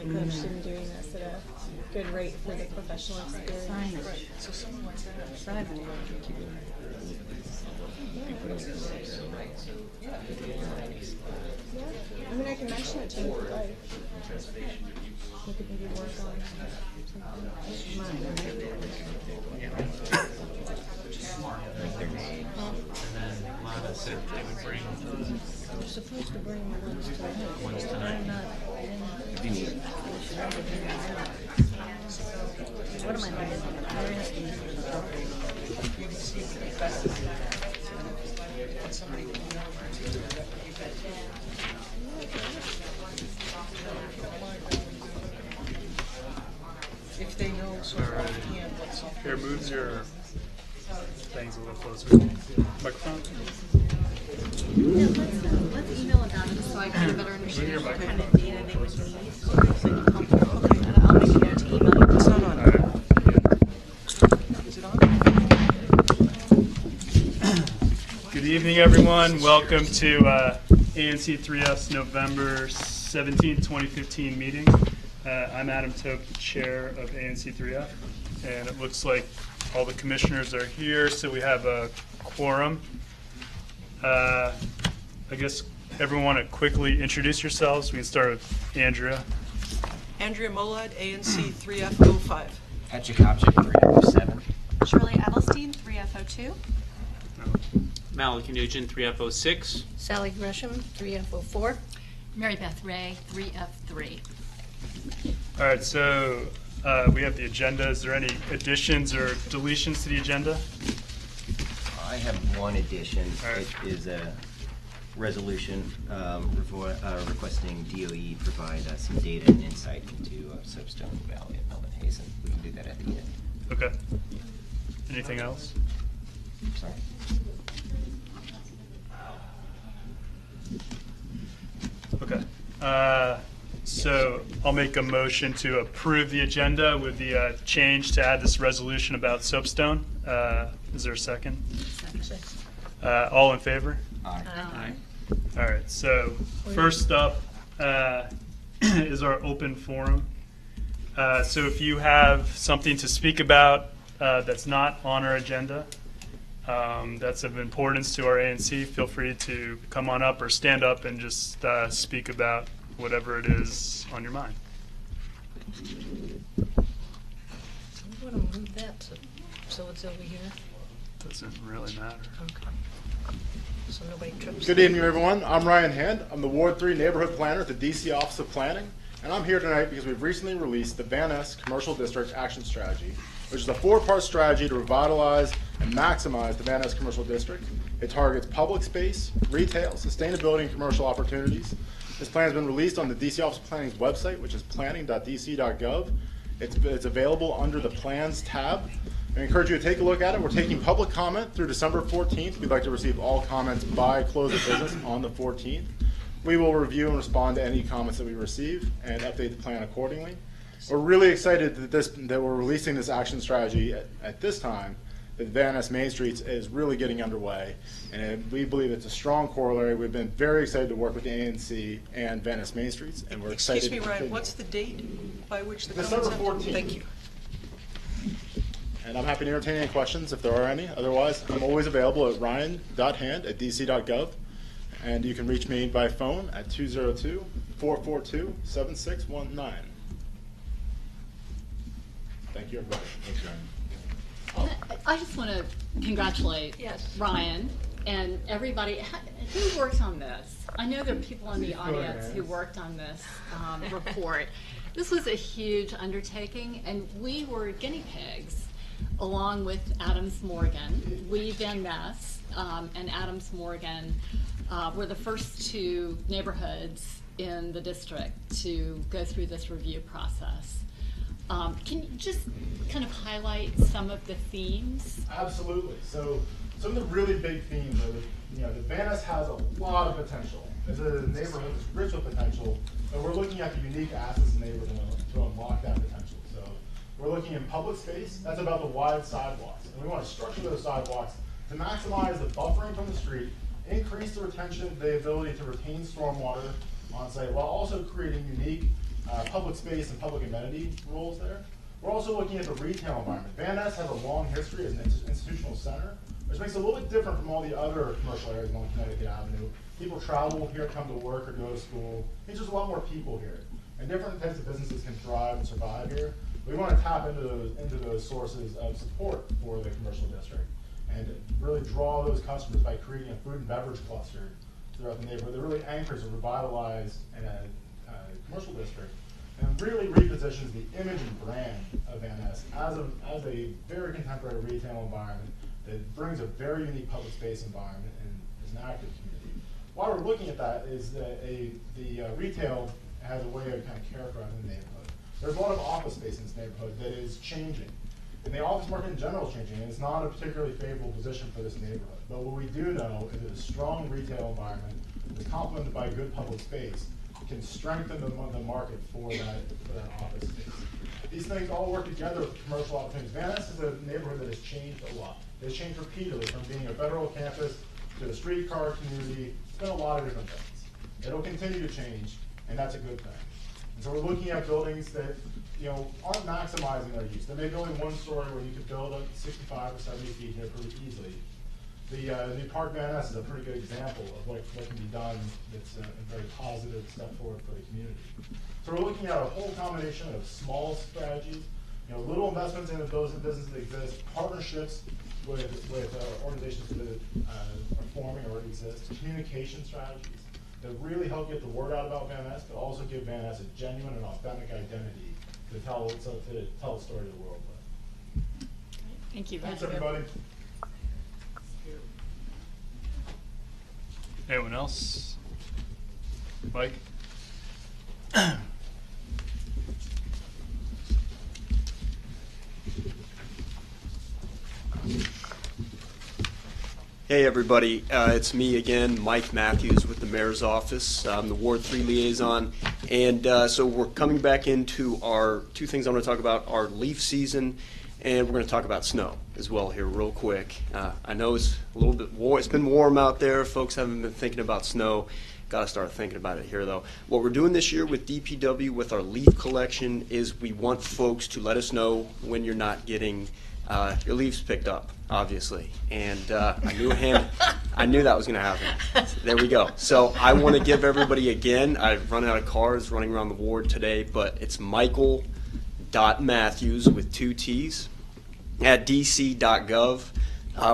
like interested in doing this at a good rate for the professional experience. Signage. So someone like that. Sidewalk. Yeah, I mean, I can mention it to you if you'd like. We could maybe work on something. And then Lana said they would bring. We're supposed to bring ones tonight. Ones tonight. I'm not. What am I doing? They're asking me. If they know sort of offhand what software. Here, moves your things a little closer. Microphone. Yeah, let's email about it so I can get a better understanding of what kind of data they would need. I'll make a note to email you. It's not on. All right. Is it on? Good evening, everyone. Welcome to ANC 3F's November 17th, 2015 meeting. I'm Adam Tope, the chair of ANC 3F, and it looks like all the commissioners are here, so we have a quorum. I guess everyone want to quickly introduce yourselves. We can start with Andrea. Andrea Molad, ANC 3F05. Patrick Kopchik, 3F07. Shirley Edelstein, 3F02. Malika Nugent, 3F06. Sally Gresham, 3F04. Mary Beth Ray, 3F3. All right, so we have the agenda. Is there any additions or deletions to the agenda? I have one addition. All right. It is a resolution requesting DOE provide some data and insight into Soapstone Valley at Melvin Hazen. We can do that at the end. Okay. Anything else? Sorry. Okay. So I'll make a motion to approve the agenda with the change to add this resolution about soapstone. Is there a second? All in favor? Aye. Aye. All right. So first up is our open forum. So if you have something to speak about that's not on our agenda, that's of importance to our ANC, feel free to come on up or stand up and just speak about whatever it is on your mind. I'm going to move that so it's over here. Doesn't really matter. Okay. So nobody trips. Good evening, everyone. I'm Ryan Hand. I'm the Ward 3 Neighborhood Planner at the DC Office of Planning, and I'm here tonight because we've recently released the Van Ness Commercial District Action Strategy, which is a 4-part strategy to revitalize and maximize the Van Ness Commercial District. It targets public space, retail, sustainability, and commercial opportunities. This plan has been released on the DC Office of Planning's website, which is planning.dc.gov. It's available under the Plans tab. I encourage you to take a look at it. We're taking public comment through December 14th. We'd like to receive all comments by close of business on the 14th. We will review and respond to any comments that we receive and update the plan accordingly. We're really excited that we're releasing this action strategy at this time. That Van Ness Main Streets is really getting underway, and we believe it's a strong corollary. We've been very excited to work with the ANC and Van Ness Main Streets, and we're excited. Excuse me, to Ryan, continue. what's the date by which the December comments have to- 14th. Thank you. And I'm happy to entertain any questions if there are any. Otherwise, I'm always available at ryan.hand@dc.gov, and you can reach me by phone at 202-442-7619. Thank you, everybody. Thanks, Ryan. I just want to congratulate Ryan and everybody who worked on this. I know there are people in the audience who worked on this report. This was a huge undertaking, and we were guinea pigs along with Adams Morgan. We, Van Ness, and Adams Morgan were the first 2 neighborhoods in the district to go through this review process. Can you just kind of highlight some of the themes? Absolutely. So some of the really big themes are that, the Van Ness has a lot of potential. It's a neighborhood that's rich with potential, but we're looking at the unique assets in the neighborhood to unlock that potential. So we're looking in public space. That's about the wide sidewalks, and we want to structure those sidewalks to maximize the buffering from the street, increase the retention, the ability to retain stormwater on site, while also creating unique public space and public amenity roles there. We're also looking at the retail environment. Van Ness has a long history as an institutional center, which makes it a little bit different from all the other commercial areas along Connecticut Avenue. People travel here, come to work or go to school. There's just a lot more people here. And different types of businesses can thrive and survive here. We want to tap into those sources of support for the commercial district and really draw those customers by creating a food and beverage cluster throughout the neighborhood that really anchors a revitalized and a commercial district and really repositions the image and brand of Van Ness as a very contemporary retail environment that brings a very unique public space environment and is an active community. Why we're looking at that is that the retail has a way of kind of characterizing the neighborhood. There's a lot of office space in this neighborhood that is changing. And the office market in general is changing, and it's not a particularly favorable position for this neighborhood. But what we do know is that a strong retail environment that's complemented by good public space can strengthen the market for that office space. These things all work together with commercial opportunities. Van Ness is a neighborhood that has changed a lot. It has changed repeatedly from being a federal campus to the streetcar community. It's been a lot of different things. It'll continue to change, and that's a good thing. And so we're looking at buildings that aren't maximizing their use. There may be only one story where you could build up 65 or 70 feet here pretty easily. The new Park Van Ness is a pretty good example of what can be done that's a very positive step forward for the community. So we're looking at a whole combination of small strategies, little investments in those businesses that exist, partnerships with organizations that are forming or already exist, communication strategies that really help get the word out about Van Ness, but also give Van Ness a genuine and authentic identity to tell a story to the world with. Thank you. Thanks, everybody. Anyone else? Mike? Hey everybody, it's me again, Mike Matthews with the Mayor's Office. I'm the Ward 3 liaison, and so we're coming back into our two things I want to talk about, our leaf season, and we're going to talk about snow as well here real quick. I know it's a little bit warm, it's been warm out there, folks haven't been thinking about snow. Got to start thinking about it here though. What we're doing this year with DPW with our leaf collection is we want folks to let us know when you're not getting your leaves picked up, obviously, and I knew that was going to happen. There we go. So I want to give everybody again. I've run out of cards running around the ward today, but it's Michael.Matthews with 2 T's at dc.gov.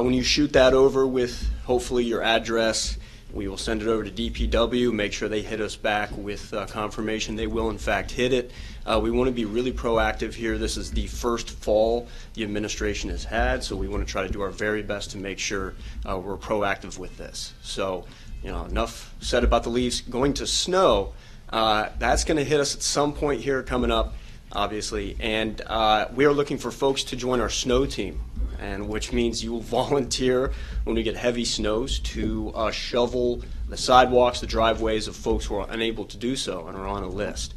When you shoot that over with hopefully your address, we will send it over to DPW, make sure they hit us back with confirmation they will in fact hit it. We want to be really proactive here. This is the first fall the administration has had, so we want to try to do our very best to make sure we're proactive with this. So, enough said about the leaves. Going to snow, that's going to hit us at some point here coming up, obviously, and we are looking for folks to join our snow team, and which means you will volunteer when we get heavy snows to shovel the sidewalks, the driveways of folks who are unable to do so and are on a list.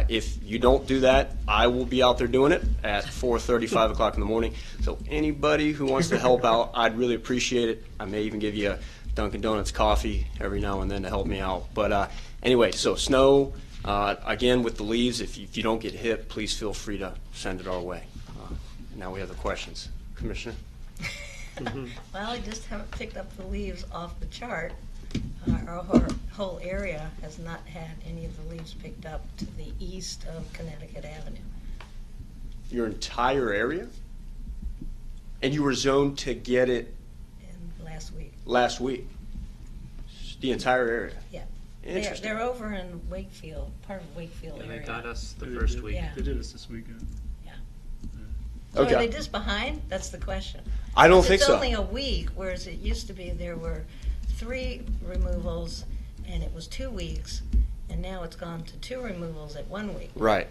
If you don't do that, I will be out there doing it at 4:30, 5 o'clock in the morning. So anybody who wants to help out, I'd really appreciate it. I may even give you a Dunkin' Donuts coffee every now and then to help me out. But anyway, so snow, again with the leaves, if you don't get hit, please feel free to send it our way. Now we have the questions. Commissioner? Well, I just haven't picked up the leaves off the chart. Our whole area has not had any of the leaves picked up to the east of Connecticut Avenue. Your entire area? And you were zoned to get it And last week. last week? The entire area? Yeah. Interesting. They're over in Wakefield, part of Wakefield Yeah, area. they got us the They first did- week. Yeah. They did this this weekend. So Okay. are they just behind? That's the question. I don't think so. It's only a week, whereas it used to be there were 3 removals and it was 2 weeks, and now it's gone to 2 removals at 1 week. Right.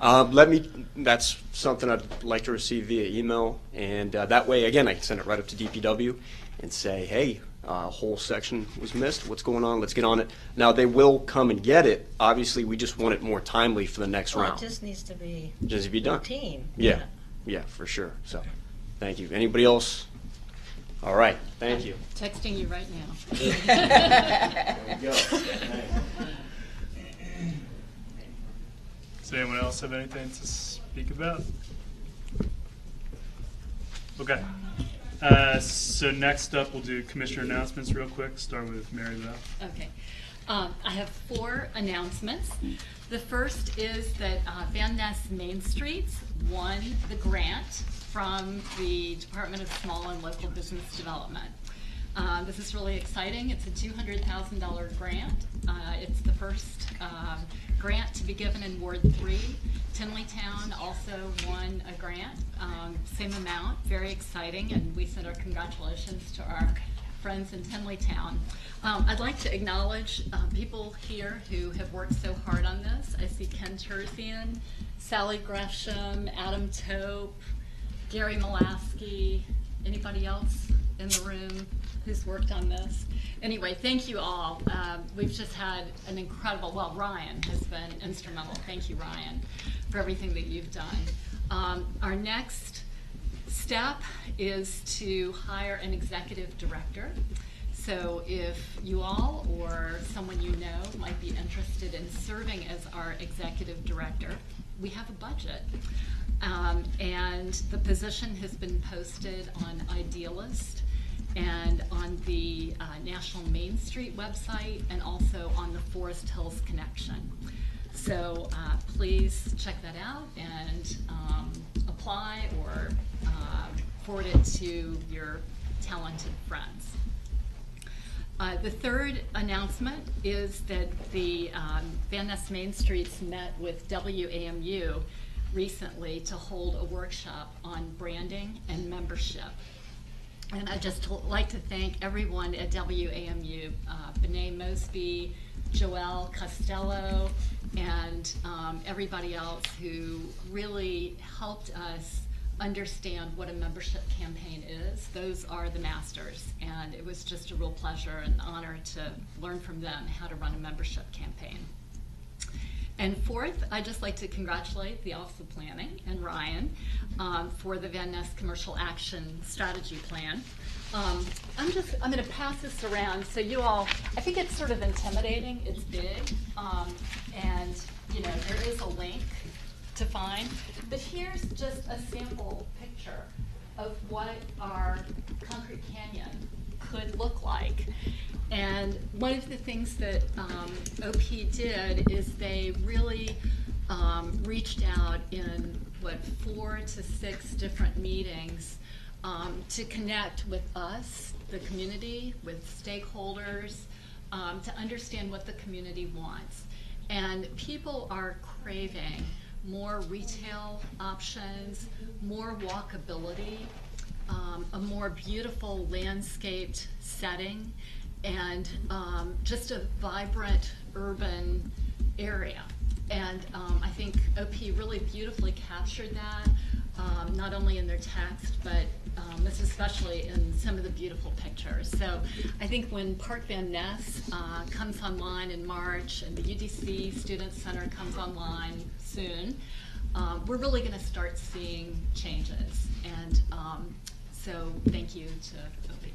That's something I'd like to receive via email, and that way, again, I can send it right up to DPW and say, hey, a whole section was missed. What's going on? Let's get on it. Now, they will come and get it. Obviously, we just want it more timely for the next Well, round. it just needs to be Just to be done. routine. Yeah. Yeah, for sure. So, thank you. Anybody else? All right. Thank you. Texting you right now. There we go. anyone else have anything to speak about? Okay. So next up, we'll do commissioner announcements real quick. Start with Mary Beth. Okay. I have 4 announcements. The first is that Van Ness Main Streets won the grant from the Department of Small and Local Business Development. This is really exciting. It's a $200,000 grant. It's the first grant to be given in Ward 3. Tinleytown also won a grant, same amount, very exciting, and we send our congratulations to our friends in Tinleytown. I'd like to acknowledge people here who have worked so hard on this. I see Ken Terzian, Sally Gresham, Adam Tope, Gary Molaski. Anybody else in the room who's worked on this? Anyway, thank you all. We've just had an incredible, well, Ryan has been instrumental. Thank you, Ryan, for everything that you've done. Our next step is to hire an executive director. So if you all or someone you know might be interested in serving as our executive director, we have a budget. And the position has been posted on Idealist and on the National Main Street website and also on the Forest Hills Connection. So please check that out and apply or forward it to your talented friends. The third announcement is that the Van Ness Main Streets met with WAMU recently to hold a workshop on branding and membership. And I'd just like to thank everyone at WAMU, Bené Mosby, Joelle Costello, and everybody else who really helped us understand what a membership campaign is. Those are the masters, and it was just a real pleasure and honor to learn from them how to run a membership campaign. And fourth, I'd just like to congratulate the Office of Planning and Ryan for the Van Ness Commercial Action Strategy Plan. I'm going to pass this around so you all, I think it's sort of intimidating, it's big, and you know, there is a link to find, but here's just a sample picture of what our concrete canyon could look like. And one of the things that OP did is they really reached out in 4 to 6 different meetings to connect with us, the community, with stakeholders, to understand what the community wants. And people are craving more retail options, more walkability, a more beautiful landscaped setting, and just a vibrant urban area. And I think OP really beautifully captured that, not only in their text, but especially in some of the beautiful pictures. So I think when Park Van Ness comes online in March and the UDC Student Center comes online soon, we're really going to start seeing changes. And so thank you to OP.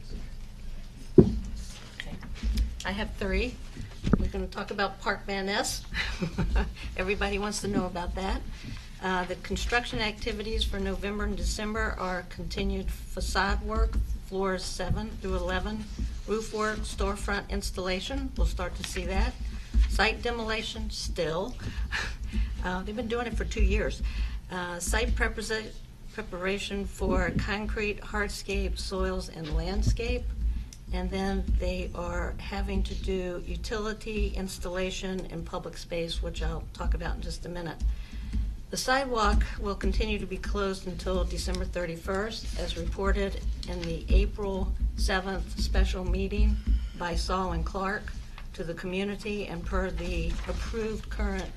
Okay. I have 3. We're going to talk about Park Van Ness. Everybody wants to know about that. The construction activities for November and December are continued facade work, floors 7 through 11, roof work, storefront installation. We'll start to see that. Site demolition still. They've been doing it for 2 years. Site preparation for concrete, hardscape, soils, and landscape. And then they are having to do utility installation in public space, which I'll talk about in just a minute. The sidewalk will continue to be closed until December 31st, as reported in the April 7th special meeting by Saul and Clark to the community and per the approved current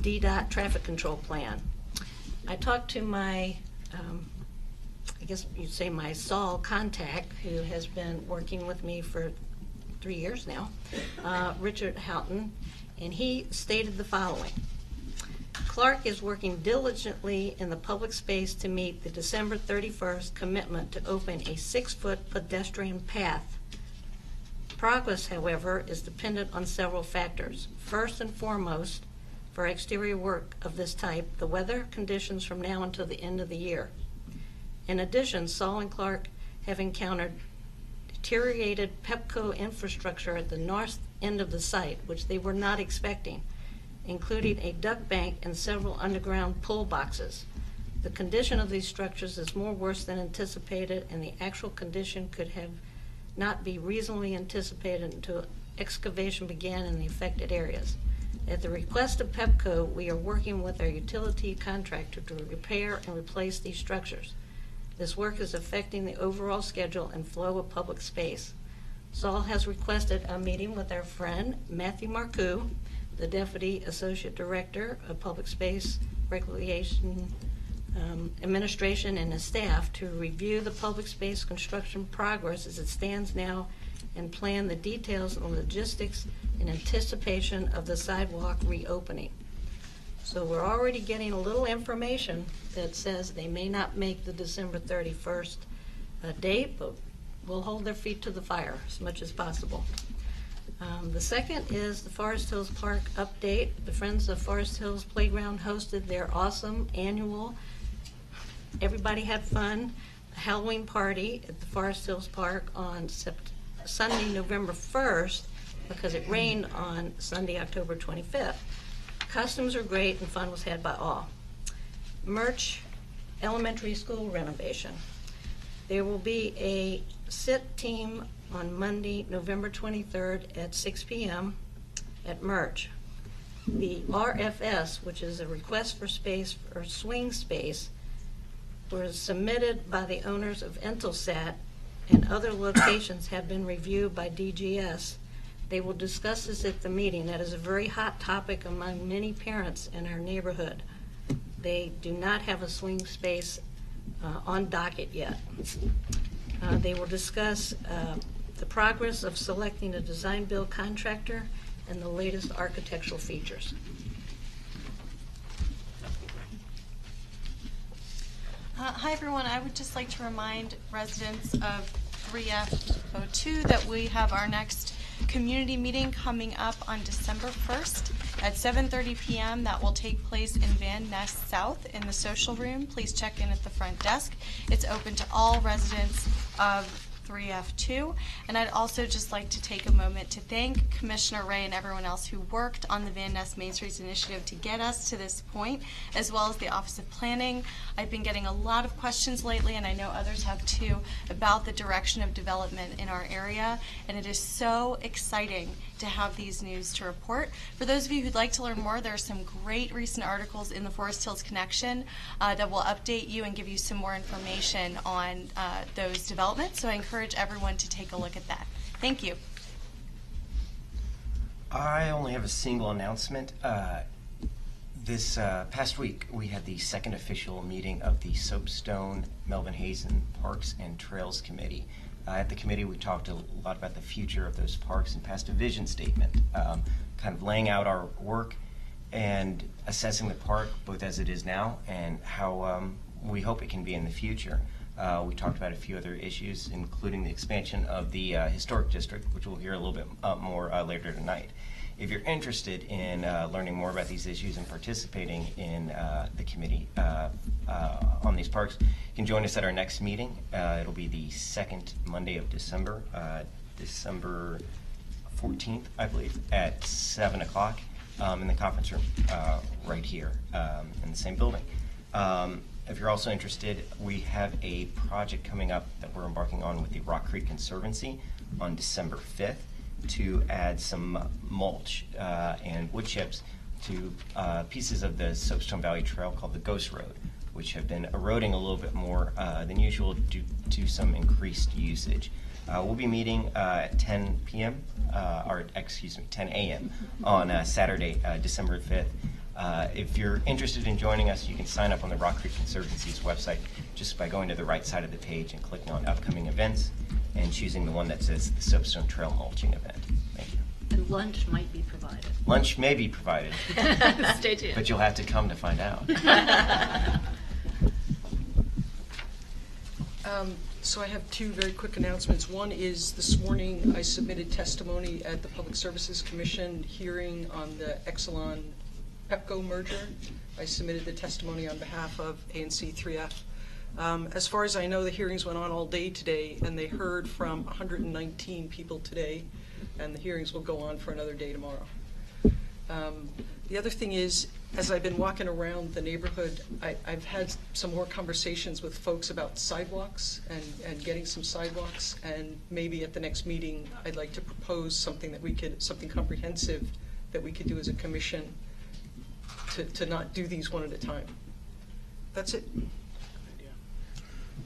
DDOT traffic control plan. I talked to my I guess you'd say my Saul contact, who has been working with me for 3 years now, Richard Houghton, and he stated the following. Clark is working diligently in the public space to meet the December 31st commitment to open a 6-foot pedestrian path. Progress, however, is dependent on several factors. First and foremost, for exterior work of this type, the weather conditions from now until the end of the year. In addition, Saul and Clark have encountered deteriorated Pepco infrastructure at the north end of the site, which they were not expecting, including a duck bank and several underground pull boxes. The condition of these structures is more worse than anticipated, and the actual condition could have not be reasonably anticipated until excavation began in the affected areas. At the request of Pepco, we are working with our utility contractor to repair and replace these structures. This work is affecting the overall schedule and flow of public space. Saul has requested a meeting with our friend Matthew Marcoux, the Deputy Associate Director of Public Space Recreation Administration, and his staff to review the public space construction progress as it stands now and plan the details and logistics in anticipation of the sidewalk reopening. So we're already getting a little information that says they may not make the December 31st date, but we'll hold their feet to the fire as much as possible. The second is the Forest Hills Park update. The Friends of Forest Hills Playground hosted their awesome annual, everybody had fun, Halloween party at the Forest Hills Park on Sunday, November 1st, because it rained on Sunday, October 25th. Costumes are great and fun was had by all. Merch Elementary School renovation. There will be a sit team on Monday, November 23rd at 6 p.m. at Merch. The RFS, which is a request for space or swing space, was submitted by the owners of Intelsat, and other locations have been reviewed by DGS. They will discuss this at the meeting. That is a very hot topic among many parents in our neighborhood. They do not have a swing space on docket yet. They will discuss the progress of selecting a design-build contractor and the latest architectural features. Hi everyone, I would just like to remind residents of 3F02 that we have our next community meeting coming up on December 1st at 7:30 p.m. That will take place in Van Ness South in the social room. Please check in at the front desk. It's open to all residents of 3F2. And I'd also just like to take a moment to thank Commissioner Ray and everyone else who worked on the Van Ness Main Streets Initiative to get us to this point, as well as the Office of Planning. I've been getting a lot of questions lately, and I know others have too, about the direction of development in our area, and it is so exciting to have these news to report. For those of you who'd like to learn more, there are some great recent articles in the Forest Hills Connection that will update you and give you some more information on those developments. So I encourage everyone to take a look at that. Thank you. I only have a single announcement. This past week, we had the second official meeting of the Soapstone, Melvin Hazen Parks and Trails Committee. At the committee, we talked a lot about the future of those parks and passed a vision statement, kind of laying out our work and assessing the park both as it is now and how we hope it can be in the future. We talked about a few other issues, including the expansion of the historic district, which we'll hear a little bit more later tonight. If you're interested in learning more about these issues and participating in the committee on these parks, you can join us at our next meeting. It'll be the second Monday of December, December 14th, I believe, at 7 o'clock in the conference room right here in the same building. If you're also interested, we have a project coming up that we're embarking on with the Rock Creek Conservancy on December 5th to add some mulch and wood chips to pieces of the Soapstone Valley Trail called the Ghost Road, which have been eroding a little bit more than usual due to some increased usage. We'll be meeting at 10 p.m. Or excuse me, 10 a.m. on Saturday, December 5th. If you're interested in joining us, you can sign up on the Rock Creek Conservancy's website just by going to the right side of the page and clicking on upcoming events and choosing the one that says the Soapstone Trail Mulching Event. Thank you. And lunch might be provided. Lunch may be provided. Stay tuned. But you'll have to come to find out. So I have two very quick announcements. One is this morning I submitted testimony at the Public Services Commission hearing on the Exelon Pepco merger. I submitted the testimony on behalf of ANC 3F. As far as I know, the hearings went on all day today, and they heard from 119 people today, and the hearings will go on for another day tomorrow. The other thing is, as I've been walking around the neighborhood, I've had some more conversations with folks about sidewalks and getting some sidewalks, and maybe at the next meeting, I'd like to propose something that we could, something comprehensive that we could do as a commission to not do these one at a time. That's it.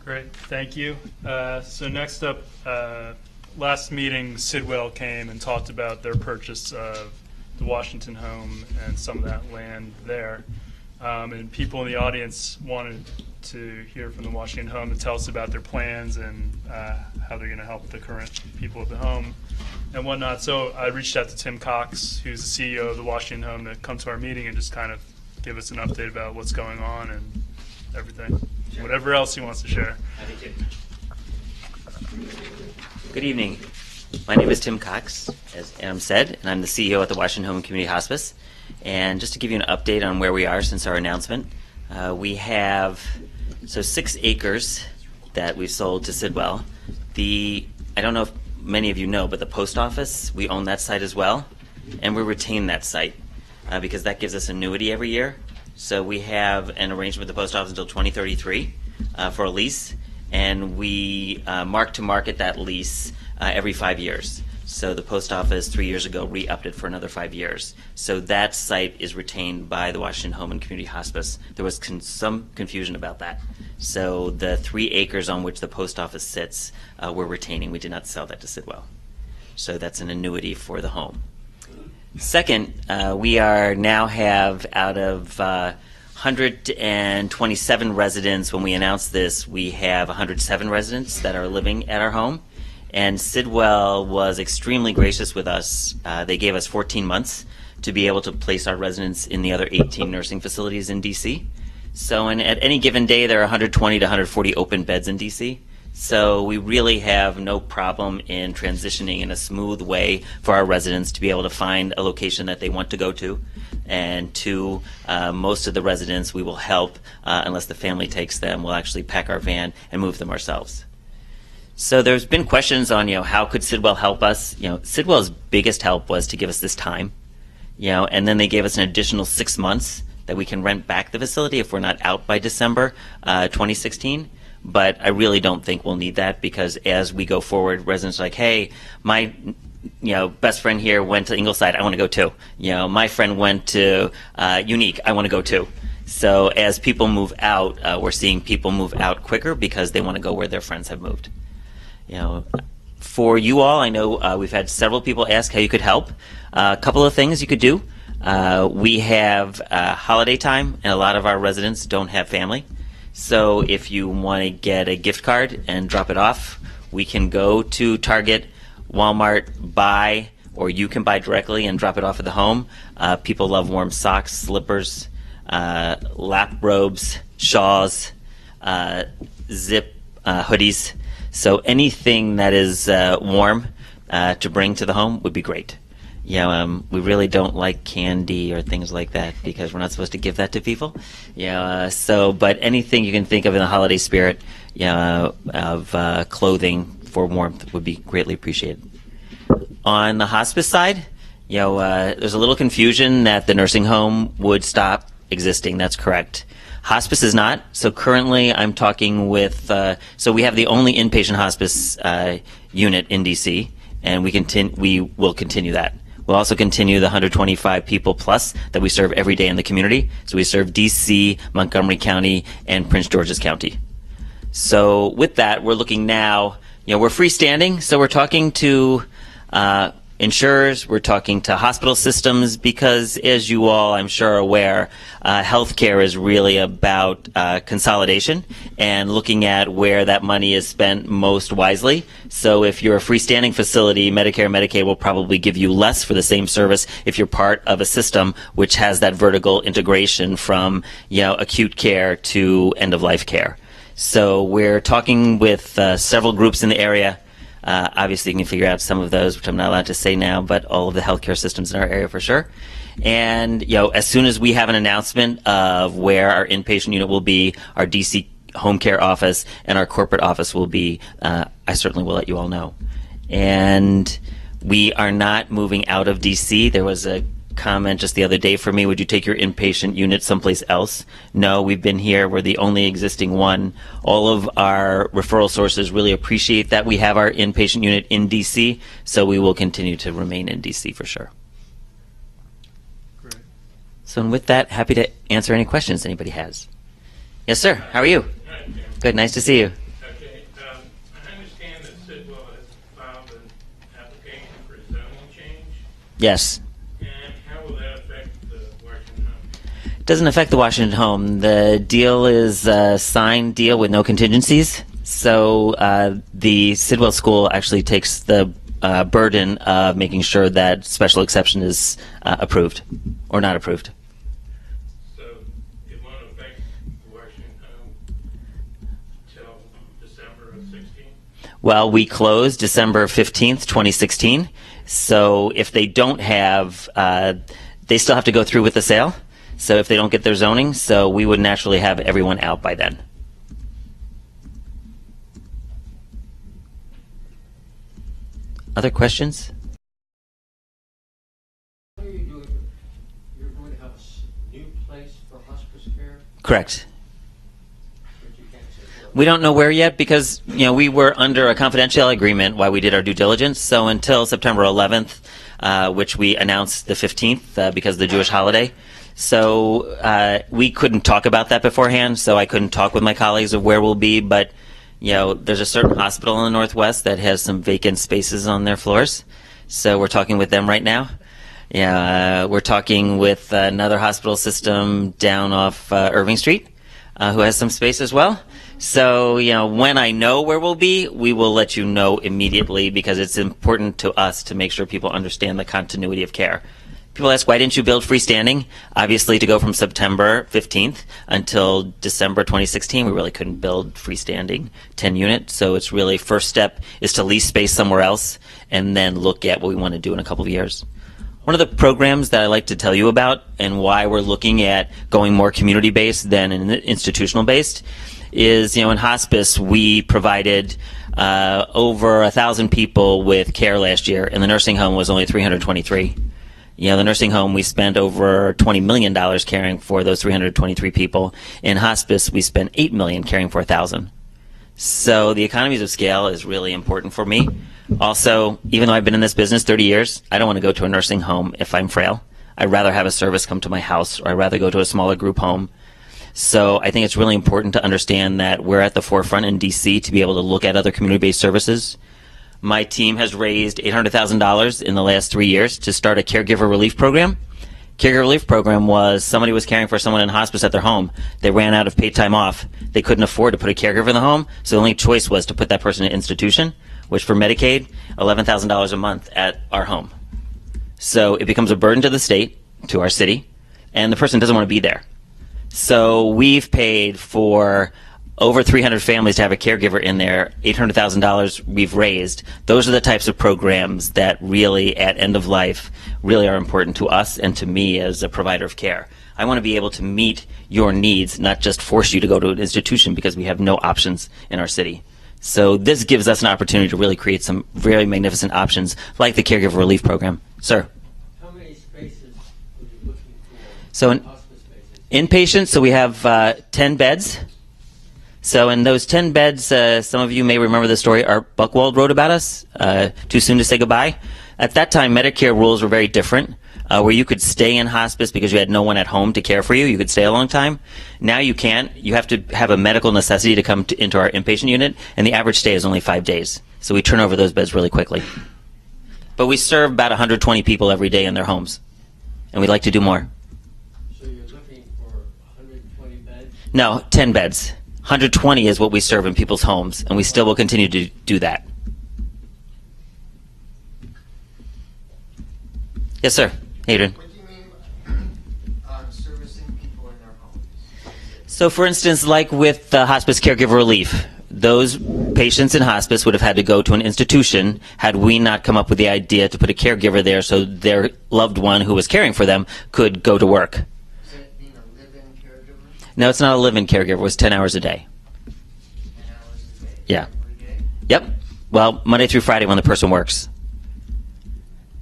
Great, thank you. So next up, last meeting, Sidwell came and talked about their purchase of the Washington home and some of that land there. And people in the audience wanted to hear from the Washington home to tell us about their plans and how they're going to help the current people at the home and whatnot. So I reached out to Tim Cox, who's the CEO of the Washington home, to come to our meeting and just kind of give us an update about what's going on and everything. Sure. Whatever else he wants to share. Good evening. My name is Tim Cox, as Adam said, and I'm the CEO at the Washington Home and Community Hospice. And just to give you an update on where we are since our announcement, we have 6 acres that we've sold to Sidwell. I don't know if many of you know, but the post office, we own that site as well, and we retain that site because that gives us annuity every year. So we have an arrangement with the post office until 2033 for a lease, and we mark to market that lease every 5 years. So the post office 3 years ago re-upped it for another 5 years. So that site is retained by the Washington Home and Community Hospice. There was some confusion about that. So the 3 acres on which the post office sits, we're retaining. We did not sell that to Sidwell. So that's an annuity for the home. Second, we are now have out of 127 residents. When we announced this, we have 107 residents that are living at our home. And Sidwell was extremely gracious with us. They gave us 14 months to be able to place our residents in the other 18 nursing facilities in DC. So at any given day, there are 120 to 140 open beds in DC. So we really have no problem in transitioning in a smooth way for our residents to be able to find a location that they want to go to. And most of the residents we will help, unless the family takes them, we'll actually pack our van and move them ourselves. So there's been questions on, how could Sidwell help us? Sidwell's biggest help was to give us this time, and then they gave us an additional 6 months that we can rent back the facility if we're not out by December 2016. But I really don't think we'll need that, because as we go forward, residents are like, hey, my best friend here went to Ingleside, I want to go too. My friend went to Unique, I want to go too. So as people move out, we're seeing people move out quicker because they want to go where their friends have moved. For you all, I know we've had several people ask how you could help. A couple of things you could do. We have holiday time, and a lot of our residents don't have family. So if you want to get a gift card and drop it off, we can go to Target, Walmart, buy, or you can buy directly and drop it off at the home. People love warm socks, slippers, lap robes, shawls, zip hoodies. So anything that is warm to bring to the home would be great. We really don't like candy or things like that because we're not supposed to give that to people. But anything you can think of in the holiday spirit, of clothing for warmth would be greatly appreciated. On the hospice side, there's a little confusion that the nursing home would stop existing. That's correct. Hospice is not. So currently I'm talking with, so we have the only inpatient hospice unit in DC, and we will continue that. We'll also continue the 125 people plus that we serve every day in the community. So we serve DC, Montgomery County, and Prince George's County. So with that, we're looking now, we're freestanding, so we're talking to insurers, we're talking to hospital systems, because as you all, I'm sure, are aware, healthcare is really about consolidation and looking at where that money is spent most wisely. So if you're a freestanding facility, Medicare and Medicaid will probably give you less for the same service if you're part of a system which has that vertical integration from acute care to end-of-life care. So we're talking with several groups in the area. Obviously, you can figure out some of those, which I'm not allowed to say now, but all of the healthcare systems in our area for sure. And as soon as we have an announcement of where our inpatient unit will be, our DC home care office, and our corporate office will be, I certainly will let you all know. And we are not moving out of DC. There was a comment just the other day for me, would you take your inpatient unit someplace else? No, we've been here. We're the only existing one. All of our referral sources really appreciate that we have our inpatient unit in DC, so we will continue to remain in DC for sure. Great. So and with that, happy to answer any questions anybody has. Yes, sir. How are you? Good. Nice to see you. Okay. I understand that Sidwell has filed an application for a zoning change. Yes. And how will that affect the Washington Home? It doesn't affect the Washington Home. The deal is a signed deal with no contingencies. So the Sidwell School actually takes the burden of making sure that special exception is approved or not approved. So it won't affect the Washington Home till December of 16? Well, we closed December 15th, 2016. So if they don't have, they still have to go through with the sale. So if they don't get their zoning, so we would naturally have everyone out by then. Other questions? What are you doing? You're going to have a new place for hospice care, Correct. but you can't say where. We don't know where yet because we were under a confidential agreement while we did our due diligence. So until September 11th, which we announced the 15th because of the Jewish holiday. So we couldn't talk about that beforehand. So I couldn't talk with my colleagues of where we'll be. But there's a certain hospital in the Northwest that has some vacant spaces on their floors. So we're talking with them right now. We're talking with another hospital system down off Irving Street who has some space as well. So, when I know where we'll be, we will let you know immediately because it's important to us to make sure people understand the continuity of care. People ask, why didn't you build freestanding? Obviously, to go from September 15th until December 2016, we really couldn't build freestanding 10 unit. So it's really first step is to lease space somewhere else and then look at what we want to do in a couple of years. One of the programs that I like to tell you about and why we're looking at going more community-based than institutional-based is, in hospice, we provided over 1,000 people with care last year, and the nursing home was only 323. The nursing home, we spent over $20 million caring for those 323 people. In hospice, we spent $8 million caring for 1,000. So the economies of scale is really important for me. Also, even though I've been in this business 30 years, I don't want to go to a nursing home if I'm frail. I'd rather have a service come to my house, or I'd rather go to a smaller group home. So I think it's really important to understand that we're at the forefront in DC to be able to look at other community-based services. My team has raised $800,000 in the last 3 years to start a caregiver relief program. Caregiver relief program was somebody was caring for someone in hospice at their home. They ran out of paid time off. They couldn't afford to put a caregiver in the home, so the only choice was to put that person in an institution, which for Medicaid, $11,000 a month at our home. So it becomes a burden to the state, to our city, and the person doesn't want to be there. So we've paid for over 300 families to have a caregiver in there, $800,000 we've raised. Those are the types of programs that really, at end of life, really are important to us and to me as a provider of care. I want to be able to meet your needs, not just force you to go to an institution because we have no options in our city. So this gives us an opportunity to really create some very magnificent options like the Caregiver Relief Program. Sir? How many spaces are you looking for? So in Hospice spaces? inpatient, so we have 10 beds. So in those 10 beds, some of you may remember the story Art Buchwald wrote about us, Too Soon to Say Goodbye. At that time, Medicare rules were very different, where you could stay in hospice because you had no one at home to care for you. You could stay a long time. Now you can't. You have to have a medical necessity to come into our inpatient unit, and the average stay is only 5 days. So we turn over those beds really quickly. But we serve about 120 people every day in their homes, and we'd like to do more. So you're looking for 120 beds? No, 10 beds. 120 is what we serve in people's homes, and we still will continue to do that. Yes, sir. Adrian. What do you mean servicing people in their homes? So, for instance, like with hospice caregiver relief, those patients in hospice would have had to go to an institution had we not come up with the idea to put a caregiver there so their loved one who was caring for them could go to work. Is it being a live-in caregiver? No, it's not a live-in caregiver. It was 10 hours a day. 10 hours a day? Yeah. Every day? Yep. Well, Monday through Friday when the person works.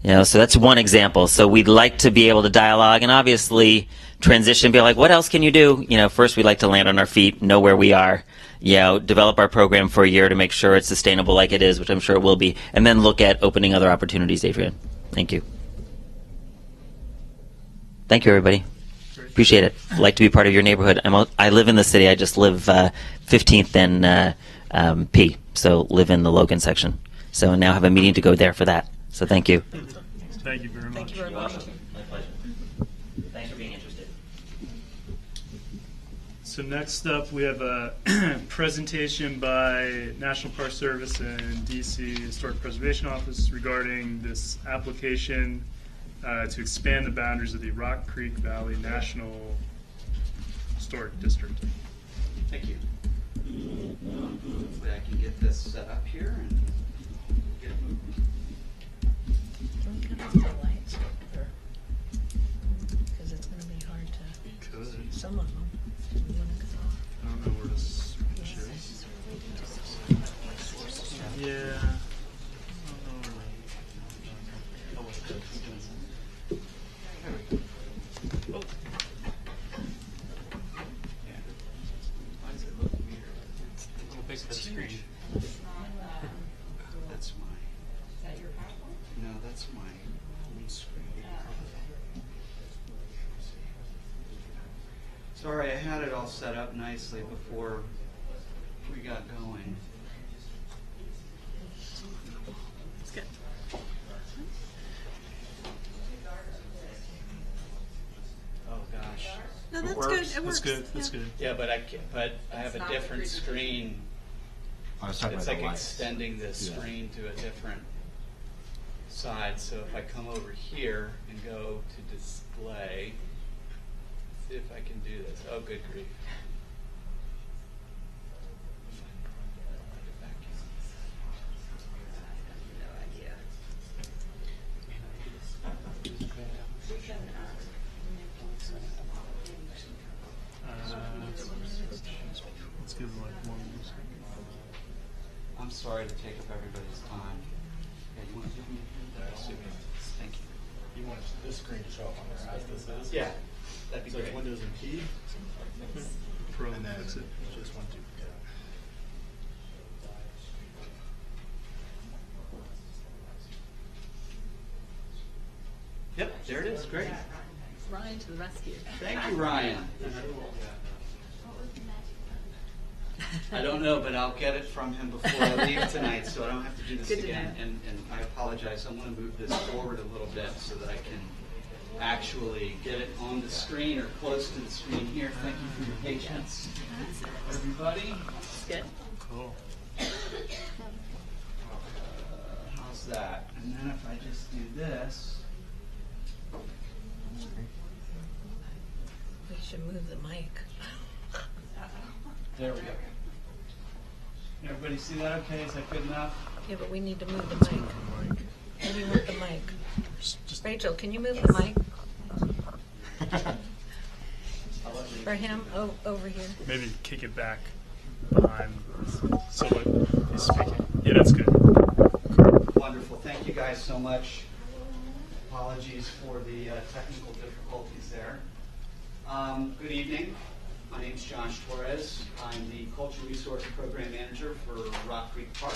You know, so that's one example. So we'd like to be able to dialogue and obviously transition, be like, what else can you do? You know, first we'd like to land on our feet, know where we are, you know, develop our program for a year to make sure it's sustainable like it is, which I'm sure it will be, and then look at opening other opportunities, Adrian. Thank you. Thank you, everybody. Appreciate it. I'd like to be part of your neighborhood. I live in the city. I just live 15th and P, so live in the Logan section. So now have a meeting to go there for that. So thank you. Thank you very much. Thank you very much. My pleasure. Thanks for being interested. So next up, we have a presentation by National Park Service and DC Historic Preservation Office regarding this application to expand the boundaries of the Rock Creek Valley National Historic District. Thank you. Hopefully I can get this set up here and get it moving. Because it's going to be hard to, Could. some of them. I don't know where to switch it. Yeah. Why does it look weird? It's a little big for the screen. That's my. Is that your PowerPoint? No, that's my home screen. Sorry, I had it all set up nicely before we got going. It's good. Oh gosh. No, that's Works. good. It That's works. good. That's Yeah. good. Yeah, but I have a different screen. I was talking It's about like the lights. extending the Yeah. screen to a different side. So if I come over here and go to display, see if I can do this. Oh, good grief. Let's give like one more second. I'm sorry to take up everybody's time. Yeah, you want to do me? Thank you. You want this screen to show up on there as this is? Yeah, that'd be So great. it's Windows and P, Pro, and then that's it. just one, two. Yep, there it is. Great. Ryan to the rescue. Thank you, Ryan. I don't know, but I'll get it from him before I leave tonight, so I don't have to do this Good to again. know. And I apologize. I'm going to move this forward a little bit so that I can actually get it on the screen or close to the screen here. Thank you for your patience, everybody. Good. Cool. How's that? And then if I just do this. We should move the mic. There we go. Everybody see that okay? Is that good enough? Yeah, but we need to move the mic. Maybe move the mic. Rachel, can you move the mic? For him, over here. Maybe kick it back behind so what he's speaking. Yeah, that's good. Wonderful. Thank you guys so much. Apologies for the technical difficulties there. Good evening. My name is Josh Torres. I'm the Cultural Resource Program Manager for Rock Creek Park.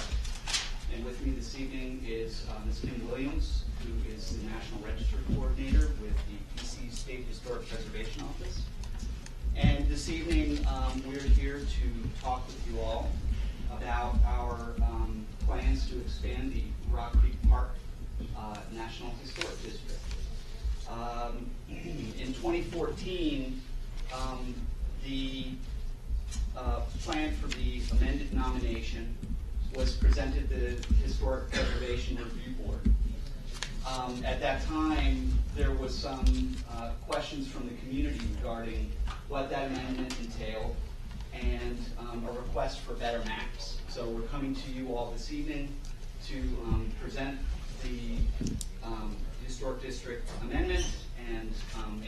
And with me this evening is Ms. Kim Williams, who is the National Register Coordinator with the DC State Historic Preservation Office. And this evening, we're here to talk with you all about our plans to expand the Rock Creek Park National Historic District. In 2014, the plan for the amended nomination was presented to the Historic Preservation Review Board. At that time, there was some questions from the community regarding what that amendment entailed and a request for better maps. So we're coming to you all this evening to present the Historic District Amendment and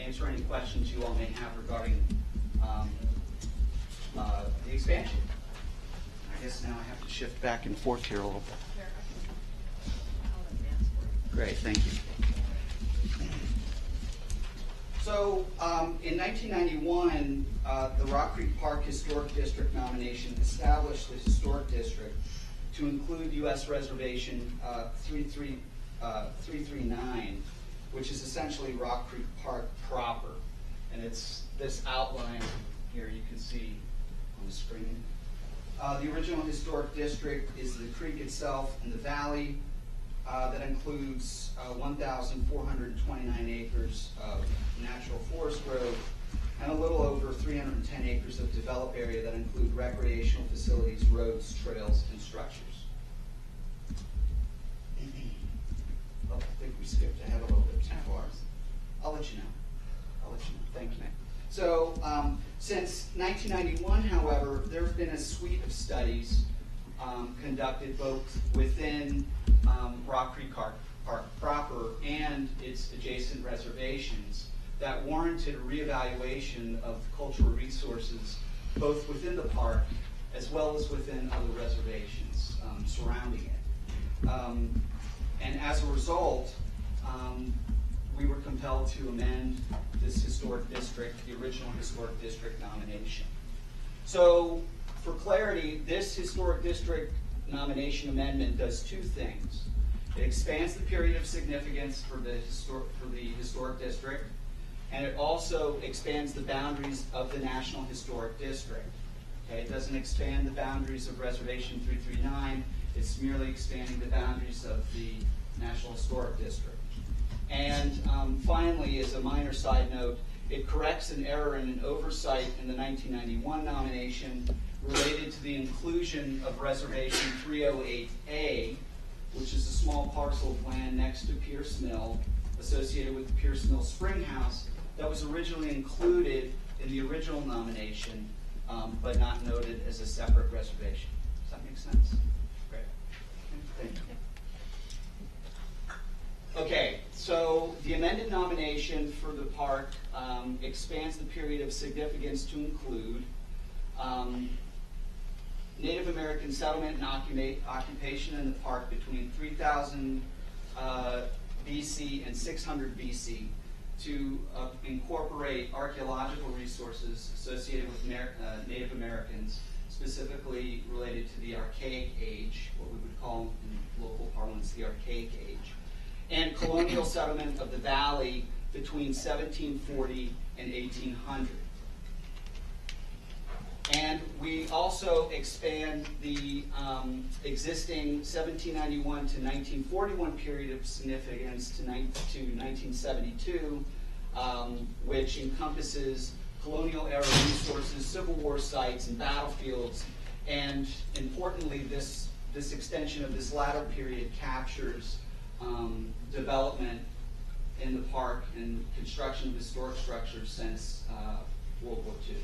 answer any questions you all may have regarding the expansion. I guess now I have to shift back and forth here a little bit. Great, thank you. So in 1991, the Rock Creek Park Historic District nomination established the Historic District to include U.S. Reservation 339, which is essentially Rock Creek Park proper. And it's this outline here you can see on the screen. The original historic district is the creek itself and the valley that includes 1,429 acres of natural forest growth and a little over 310 acres of developed area that include recreational facilities, roads, trails, and structures. Oh, I think we skipped ahead a little bit too far. I'll let you know. Thank you. So since 1991, however, there have been a suite of studies conducted both within Rock Creek Park proper and its adjacent reservations that warranted a reevaluation of cultural resources both within the park as well as within other reservations surrounding it. And as a result, we were compelled to amend this historic district, the original historic district nomination. So for clarity, this historic district nomination amendment does two things. It expands the period of significance for the historic district, and it also expands the boundaries of the National Historic District. Okay, it doesn't expand the boundaries of Reservation 339, it's merely expanding the boundaries of the National Historic District. And finally, as a minor side note, it corrects an error and an oversight in the 1991 nomination related to the inclusion of Reservation 308A, which is a small parcel of land next to Pierce Mill, associated with the Pierce Mill Spring House, that was originally included in the original nomination, but not noted as a separate reservation. Does that make sense? Great. Thank you. Okay, so the amended nomination for the park expands the period of significance to include Native American settlement and occupation in the park between 3000 BC and 600 BC to incorporate archaeological resources associated with Native Americans, specifically related to the Archaic Age, what we would call in local parlance the Archaic Age, and colonial settlement of the valley between 1740 and 1800. And we also expand the existing 1791 to 1941 period of significance to 1972, which encompasses colonial era resources, Civil War sites, and battlefields. And importantly, this extension of this latter period captures development in the park and construction of historic structures since World War II.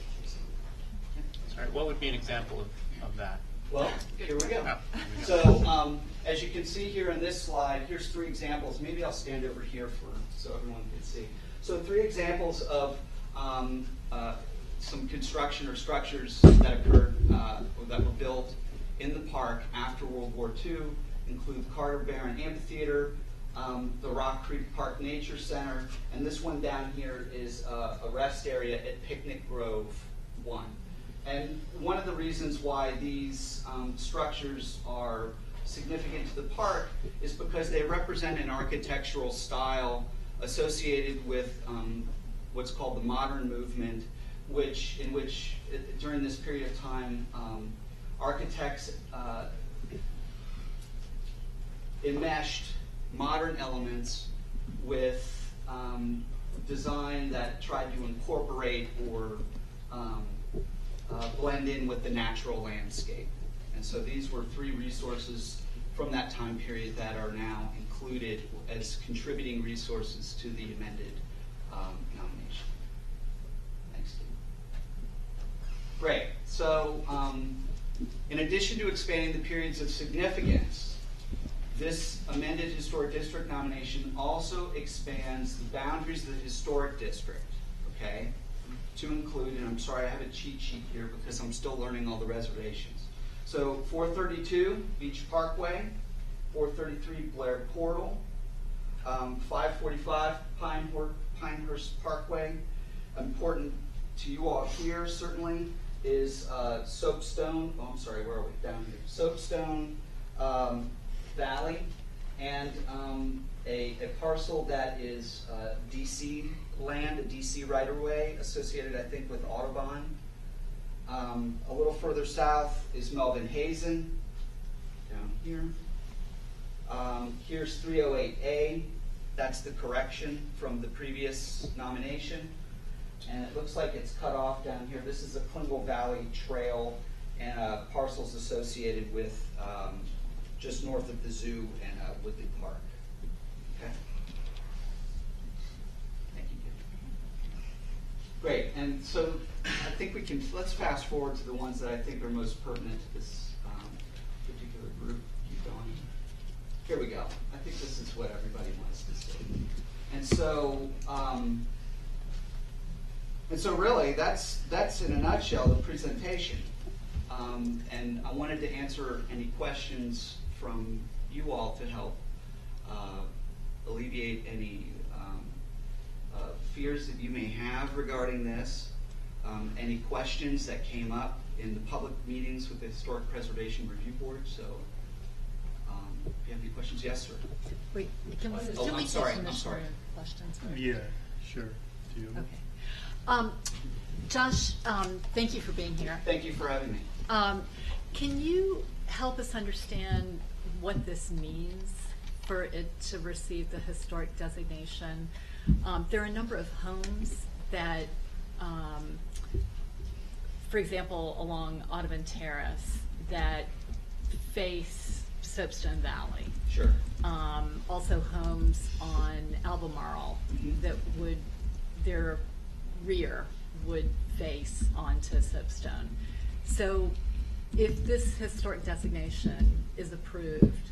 Sorry, what would be an example of that? Well, here we go. Oh, So as you can see here in this slide, here's three examples. Maybe I'll stand over here so everyone can see. So three examples of some construction or structures that occurred or that were built in the park after World War II include the Carter Barron Amphitheater, the Rock Creek Park Nature Center, and this one down here is a rest area at Picnic Grove 1. And one of the reasons why these structures are significant to the park is because they represent an architectural style associated with what's called the modern movement, in which during this period of time, architects enmeshed modern elements with design that tried to incorporate or blend in with the natural landscape. And so these were three resources from that time period that are now included as contributing resources to the amended nomination. Thanks, Steve. Great. So, in addition to expanding the periods of significance, this amended historic district nomination also expands the boundaries of the historic district, okay? To include, and I'm sorry I have a cheat sheet here because I'm still learning all the reservations. So 432 Beach Parkway, 433 Blair Portal, 545 Pinehurst Parkway. Important to you all here certainly is Soapstone, oh I'm sorry, where are we? Down here. Soapstone Valley, and a parcel that is DC land, a DC right-of-way associated, I think, with Audubon. A little further south is Melvin Hazen, down here. Here's 308A. That's the correction from the previous nomination. And it looks like it's cut off down here. This is the Klingle Valley Trail and parcels associated with just north of the zoo and Woodley Park. Okay. Thank you. Great. And so I think we can, let's fast forward to the ones that I think are most pertinent to this particular group. Keep going. Here we go. I think this is what everybody wants to see. And so really, that's in a nutshell the presentation. And I wanted to answer any questions from you all to help alleviate any fears that you may have regarding this, any questions that came up in the public meetings with the Historic Preservation Review Board. So if you have any questions, yes, sir. Wait, can we, Oh, I'm sorry. questions? Yeah, sure. Do you? Okay. Josh, thank you for being here. Thank you for having me. Can you help us understand what this means for it to receive the historic designation? There are a number of homes that, for example, along Audubon Terrace that face Soapstone Valley. Sure. Also homes on Albemarle that would, their rear would face onto Soapstone. So if this historic designation is approved,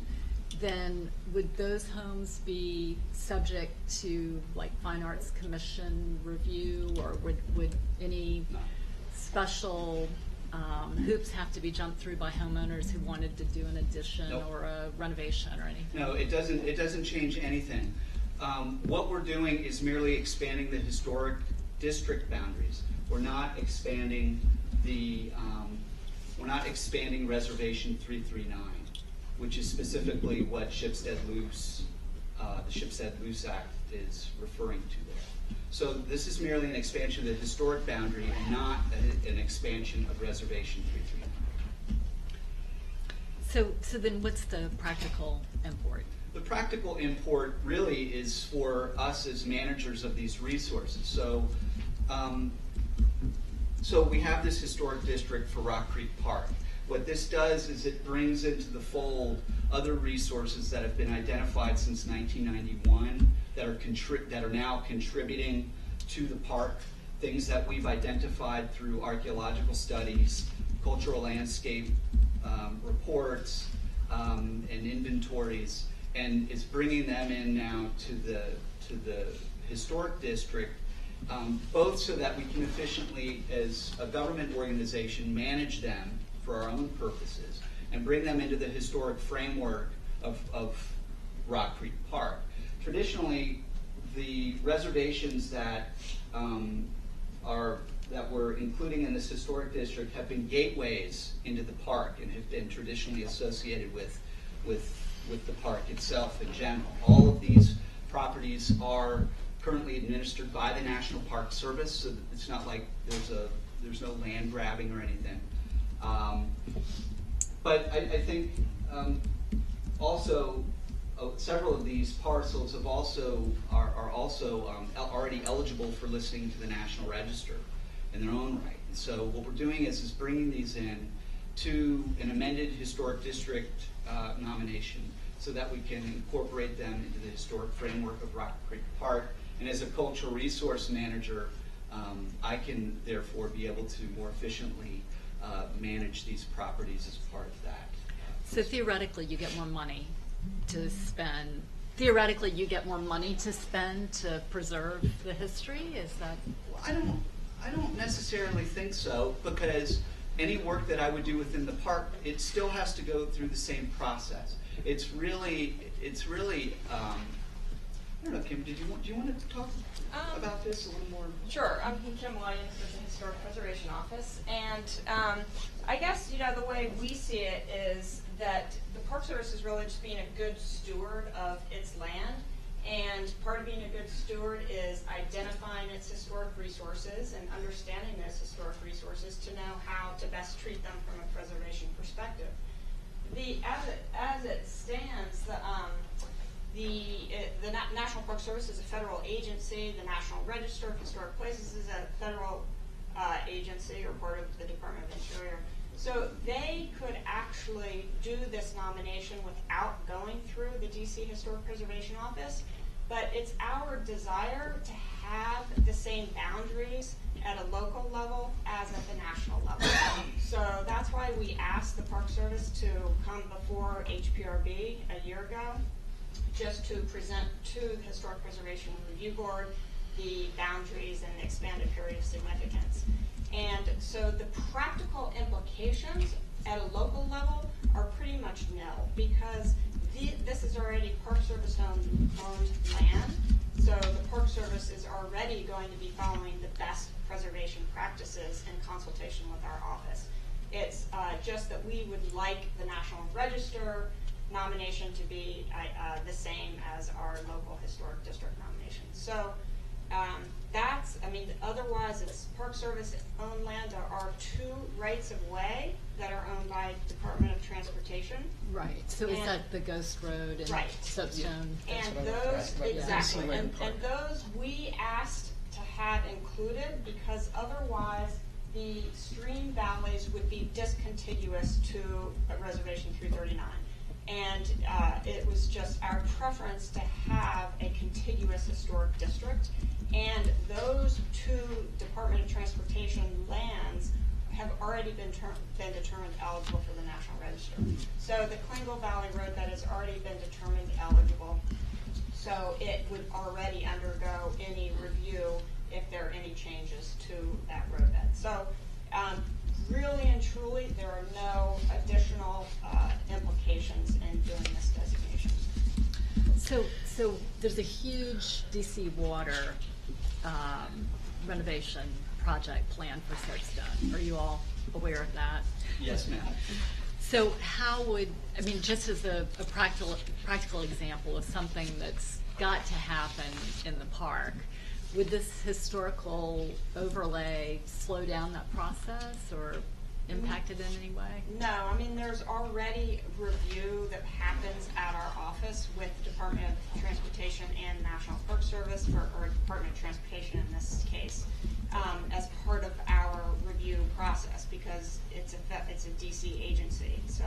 then would those homes be subject to like Fine Arts Commission review, or would any special hoops have to be jumped through by homeowners who wanted to do an addition or a renovation or anything? No, it doesn't change anything. What we're doing is merely expanding the historic district boundaries. We're not expanding the Reservation 339, which is specifically what Shipstead Luce, the Shipstead Luce Act is referring to there. So this is merely an expansion of the historic boundary and not an expansion of Reservation 339. So then what's the practical import? The practical import really is for us as managers of these resources. So we have this historic district for Rock Creek Park. What this does is it brings into the fold other resources that have been identified since 1991 that are now contributing to the park, things that we've identified through archaeological studies, cultural landscape reports, and inventories, and is bringing them in now to the historic district, both so that we can efficiently, as a government organization, manage them for our own purposes and bring them into the historic framework of Rock Creek Park. Traditionally, the reservations that we're including in this historic district have been gateways into the park and have been traditionally associated with the park itself in general. All of these properties are currently administered by the National Park Service, so that it's not like there's no land grabbing or anything. But I think also several of these parcels are also already eligible for listing to the National Register in their own right. And so what we're doing is bringing these in to an amended historic district nomination so that we can incorporate them into the historic framework of Rock Creek Park. And as a cultural resource manager, I can therefore be able to more efficiently manage these properties as part of that. So theoretically, you get more money to spend. Theoretically, you get more money to spend to preserve the history. Is that? Well, I don't necessarily think so, because any work that I would do within the park, it still has to go through the same process. It's really. I don't know, Kim. Do you want to talk about this a little more? Sure. I'm Kim Williams with the Historic Preservation Office, and I guess the way we see it is that the Park Service is really just being a good steward of its land, and part of being a good steward is identifying its historic resources and understanding those historic resources to know how to best treat them from a preservation perspective. As it stands, the National Park Service is a federal agency. The National Register of Historic Places is a federal agency or part of the Department of Interior. So they could actually do this nomination without going through the DC Historic Preservation Office, but it's our desire to have the same boundaries at a local level as at the national level. So that's why we asked the Park Service to come before HPRB a year ago, just to present to the Historic Preservation Review Board the boundaries and the expanded period of significance. And so the practical implications at a local level are pretty much nil, because this is already Park Service owned land. So the Park Service is already going to be following the best preservation practices in consultation with our office. It's just that we would like the National Register nomination to be the same as our local historic district nomination. So otherwise it's Park Service owned land. There are 2 rights of way that are owned by Department of Transportation. Right. So is that the Ghost Road and Soapstone? Yeah. And those, exactly, and those we asked to have included, because otherwise the stream valleys would be discontiguous to Reservation 339. And it was just our preference to have a contiguous historic district. And those 2 Department of Transportation lands have already been determined eligible for the National Register. So the Klingel Valley roadbed has already been determined eligible. So it would already undergo any review if there are any changes to that roadbed. So really and truly, there are no additional implications in doing this designation. So there's a huge DC water renovation project planned for Soapstone. Are you all aware of that? Yes, ma'am. So how would, just as a practical example of something that's got to happen in the park, would this historical overlay slow down that process or impact it in any way? No, there's already review that happens at our office with the Department of Transportation and National Park Service, or Department of Transportation in this case, as part of our review process, because it's a DC agency. So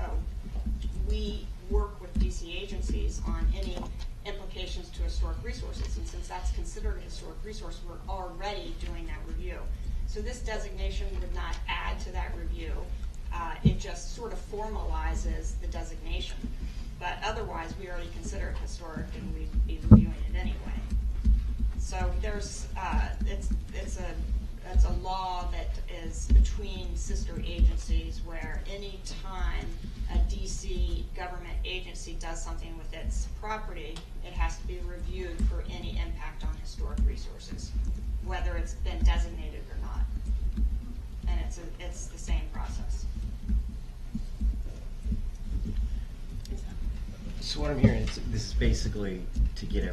we work with DC agencies on any implications to historic resources, and since that's considered a historic resource, we're already doing that review. So this designation would not add to that review. It just sort of formalizes the designation. But otherwise, we already consider it historic, and we'd be reviewing it anyway. So there's it's a law that is between sister agencies, where any time a DC government agency does something with its property, it has to be reviewed for any impact on historic resources, whether it's been designated or not. And it's the same process. So what I'm hearing is this is basically to get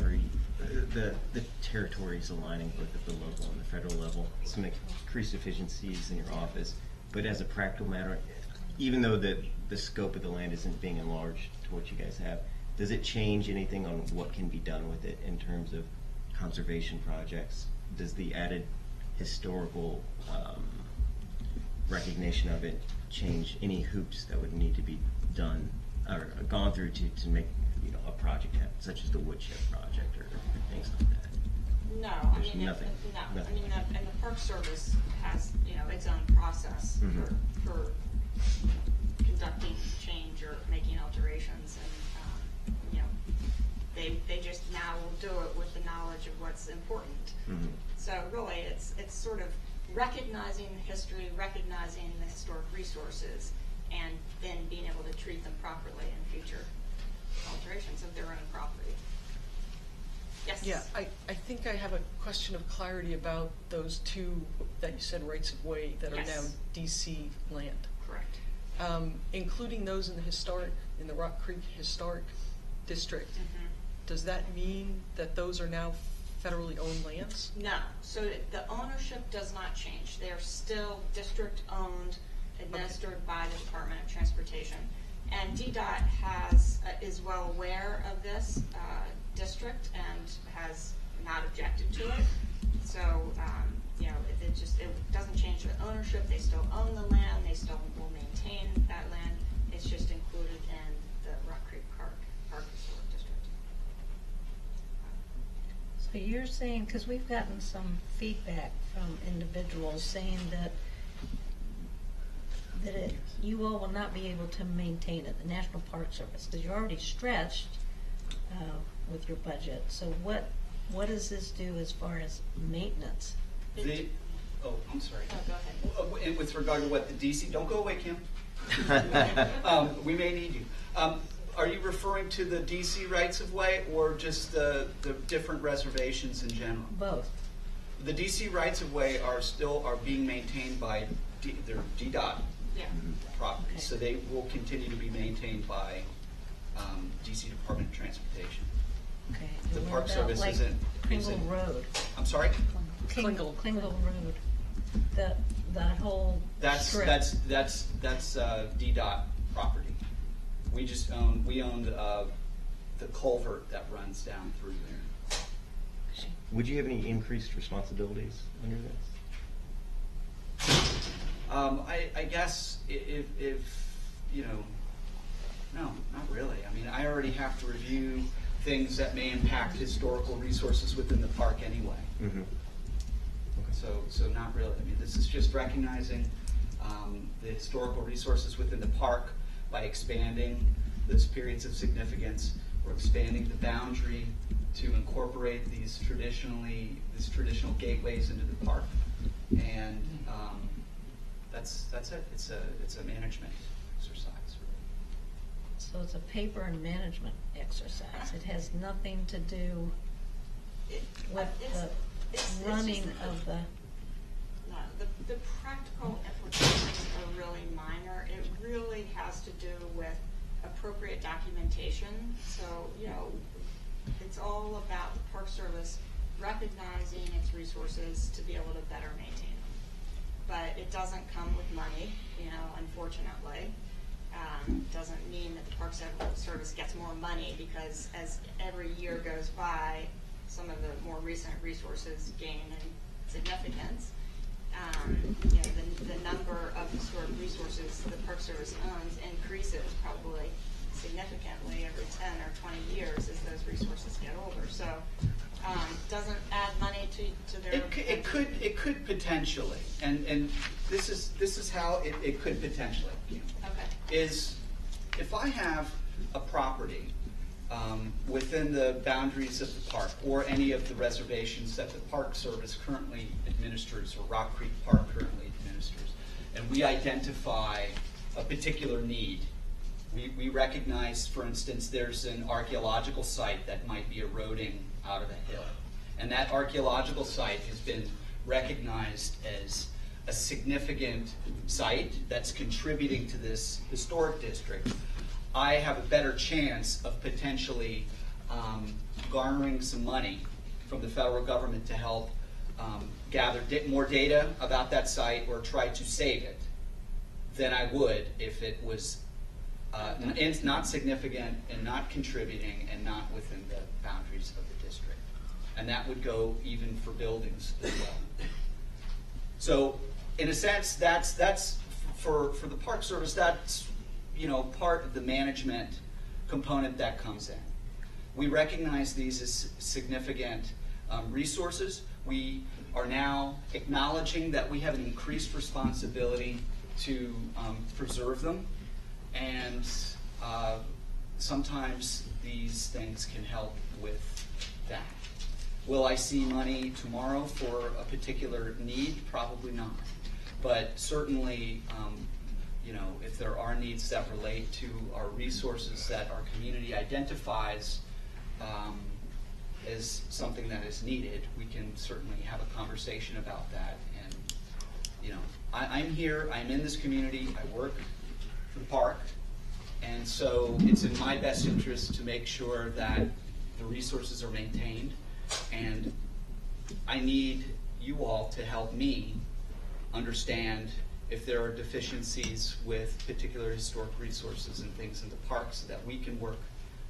the territories aligning both at the local and the federal level, some increased efficiencies in your office, but as a practical matter, even though the scope of the land isn't being enlarged to what you guys have, does it change anything on what can be done with it in terms of conservation projects? Does the added historical recognition of it change any hoops that would need to be done or gone through to make a project happen, such as the Woodshed project or things like that? No, There's nothing. And the Park Service has its own process for important. So really, it's sort of recognizing the history, recognizing the historic resources, and then being able to treat them properly in future alterations of their own property. Yes? Yeah, I think I have a question of clarity about those two that you said rights of way that are Yes. now DC land. Correct. Including those in the Rock Creek Historic District. Does that mean that those are now federally owned lands? No. So the ownership does not change. They are still district-owned, administered by the Department of Transportation. And DDOT is well aware of this district and has not objected to it. So, you know, it doesn't change the ownership. They still own the land. They still will maintain that land. It's just included in the Rock Creek Park Historic District. So you're saying, because we've gotten some feedback from individuals saying that you all will not be able to maintain it, the National Park Service, because you're already stretched with your budget. So what does this do as far as maintenance? I'm sorry. Oh, go ahead. And with regard to what the DC, don't go away, Kim. We may need you. Are you referring to the DC rights of way or just the different reservations in general? Both. The DC rights of way are being maintained by their DDOT properties, so they will continue to be maintained by DC Department of Transportation. Okay. The And Park what Service about, like, isn't. Kringle Road. I'm sorry. Kringle Road. That whole strip. That's DDOT property. We own the culvert that runs down through there. Would you have any increased responsibilities under this? I guess if you know, no, not really. I mean, I already have to review things that may impact historical resources within the park anyway. Mm-hmm. So not really. I mean, this is just recognizing the historical resources within the park by expanding those periods of significance. We're expanding the boundary to incorporate these traditional gateways into the park, and that's it. It's a management exercise. So it's a paper and management exercise. It has nothing to do with the running of the... No, the practical implications are really minor. It really has to do with appropriate documentation. So, you know, it's all about the Park Service recognizing its resources to be able to better maintain them. But it doesn't come with money, you know, unfortunately. Doesn't mean that the Park Service gets more money, because as every year goes by, some of the more recent resources gain in significance. You know, the number of historic resources the Park Service owns increases probably significantly every 10 or 20 years as those resources get older. So doesn't add money to their... It could potentially, and this is how it could potentially. Okay. Is if I have a property within the boundaries of the park or any of the reservations that the Park Service currently administers or Rock Creek Park currently administers, and we identify a particular need. We recognize, for instance, there's an archaeological site that might be eroding out of a hill, and that archaeological site has been recognized as a significant site that's contributing to this historic district. I have a better chance of potentially garnering some money from the federal government to help gather more data about that site or try to save it than I would if it was not significant and not contributing and not within the boundaries of the district. And that would go even for buildings as well. So in a sense, that's for the Park Service, that's, you know, part of the management component that comes in. We recognize these as significant resources. We are now acknowledging that we have an increased responsibility to preserve them, and sometimes these things can help with that. Will I see money tomorrow for a particular need? Probably not. But certainly, if there are needs that relate to our resources that our community identifies as something that is needed, we can certainly have a conversation about that. And I'm here, I'm in this community, I work for the park, and so it's in my best interest to make sure that the resources are maintained, and I need you all to help me understand if there are deficiencies with particular historic resources and things in the park so that we can work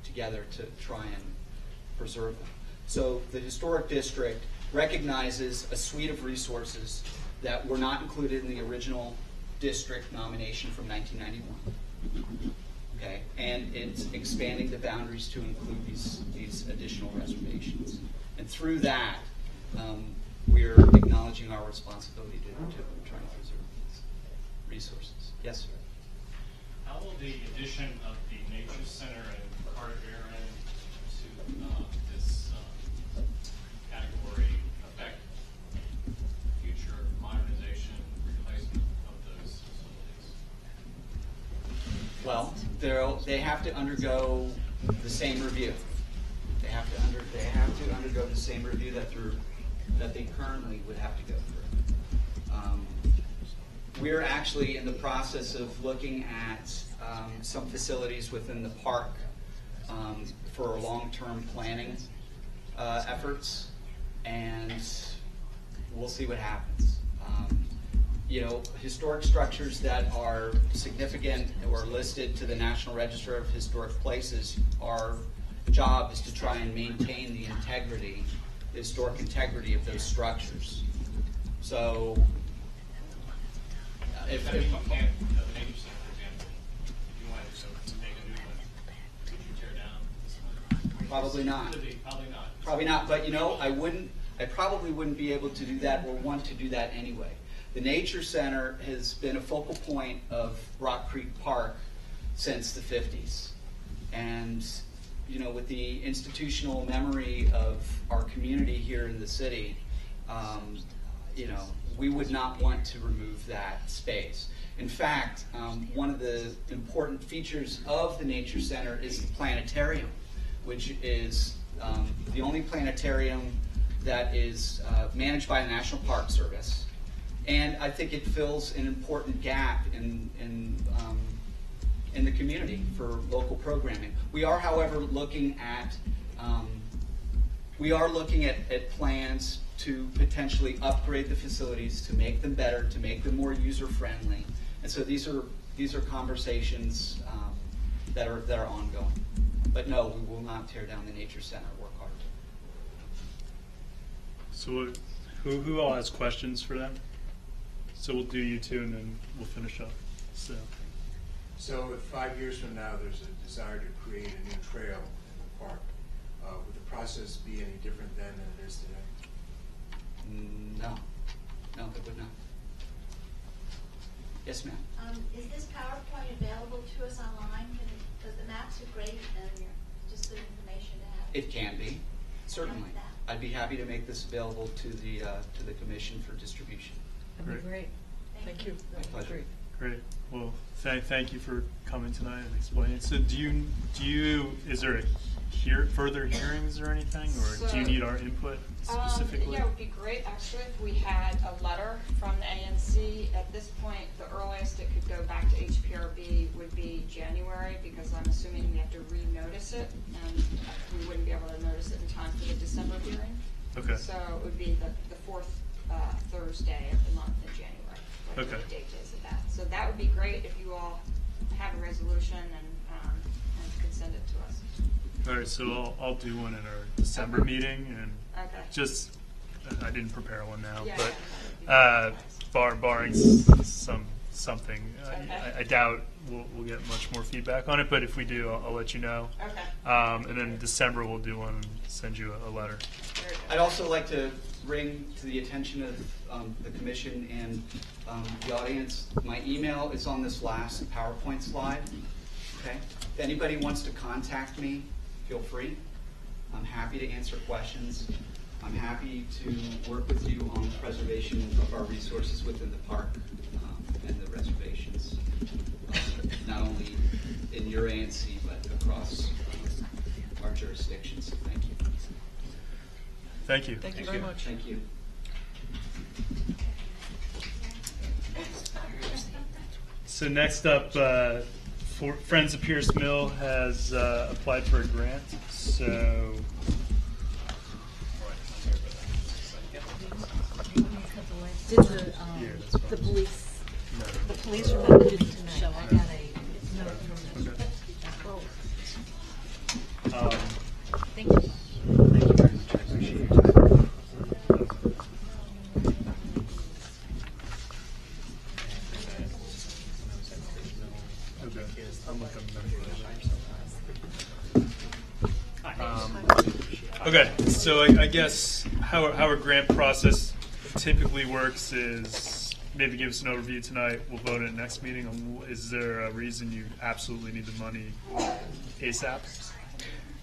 together to try and preserve them. So the historic district recognizes a suite of resources that were not included in the original district nomination from 1991. Okay, and it's expanding the boundaries to include these additional reservations. And through that, we're acknowledging our responsibility to try and preserve these resources. Yes, sir? How will the addition of the Nature Center and Carter Aaron to this category affect future modernization, replacement of those facilities? Well, they have to undergo the same review. They have to undergo the same review that they currently would have to go through. We're actually in the process of looking at some facilities within the park for long-term planning efforts, and we'll see what happens. Historic structures that are significant or listed to the National Register of Historic Places, our job is to try and maintain the historic integrity of those structures. So, if you can't, the Nature Center, for example, if you wanted to make a new one, could you tear down this one? Probably not. Probably not. Probably not, but I probably wouldn't be able to do that or want to do that anyway. The Nature Center has been a focal point of Rock Creek Park since the 50s. And, with the institutional memory of our community here in the city, we would not want to remove that space. In fact, one of the important features of the Nature Center is the planetarium, which is the only planetarium that is managed by the National Park Service. And I think it fills an important gap in the community for local programming. We are, however, looking at plans to potentially upgrade the facilities, to make them better, to make them more user-friendly. And so these are conversations that are ongoing. But no, we will not tear down the Nature Center. Work hard. So who all has questions for them? So we'll do you two, and then we'll finish up. So if 5 years from now there's a desire to create a new trail in the park, would the process be any different then than it is today? No, it would not. Yes, ma'am. Is this PowerPoint available to us online? Because the maps are great and just good information to have. It can be, certainly. I'd be happy to make this available to the commission for distribution. That'd be great. Thank you. My pleasure. Great. Well, thank you for coming tonight and explaining. So, is there further hearings or anything, or do you need our input specifically? Yeah, it would be great actually if we had a letter from the ANC. At this point, the earliest it could go back to HPRB would be January, because I'm assuming we have to renotice it, and we wouldn't be able to notice it in time for the December hearing. Okay. So it would be the fourth Thursday of the month in January. Okay. The date is of that. So that would be great if you all have a resolution and could send it to us. All right, so I'll do one in our December meeting, and just I didn't prepare one now, but barring something, I doubt we'll get much more feedback on it. But if we do, I'll let you know. Okay. And then in December we'll do one and send you a letter. I'd also like to bring to the attention of the commission and the audience, my email is on this last PowerPoint slide. Okay. If anybody wants to contact me, feel free. I'm happy to answer questions. I'm happy to work with you on the preservation of our resources within the park and the reservations, not only in your ANC, but across our jurisdiction. So thank you. Thank you. Thank you very much. Thank you. So next up, Friends of Pierce Mill has applied for a grant. So Did the police, the police are going to do it tonight. I got a note from them. Thank you. Thank you very much. I appreciate your time. Okay, so I guess how a grant process typically works is maybe give us an overview tonight. We'll vote at next meeting. Is there a reason you absolutely need the money ASAP?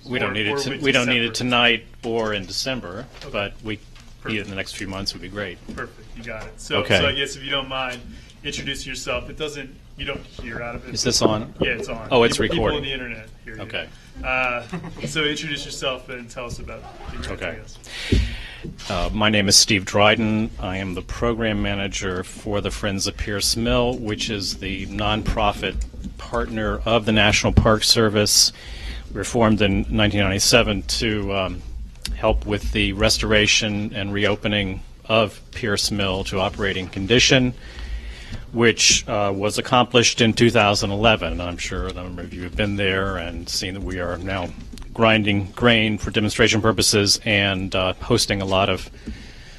We don't need it. We don't need it tonight or in December, but we need it in the next few months would be great. Perfect, you got it. So, Okay. so I guess if you don't mind, introduce yourself. It doesn't. You don't hear out of it. Is this on? Yeah, it's on. Oh, it's People recording. on the internet hear you. Okay. So introduce yourself and tell us about the grant, I guess. My name is Steve Dryden. I am the program manager for the Friends of Pierce Mill, which is the nonprofit partner of the National Park Service. We were formed in 1997 to help with the restoration and reopening of Pierce Mill to operating condition, which was accomplished in 2011. I'm sure a number of you have been there and seen that we are now grinding grain for demonstration purposes and hosting a lot of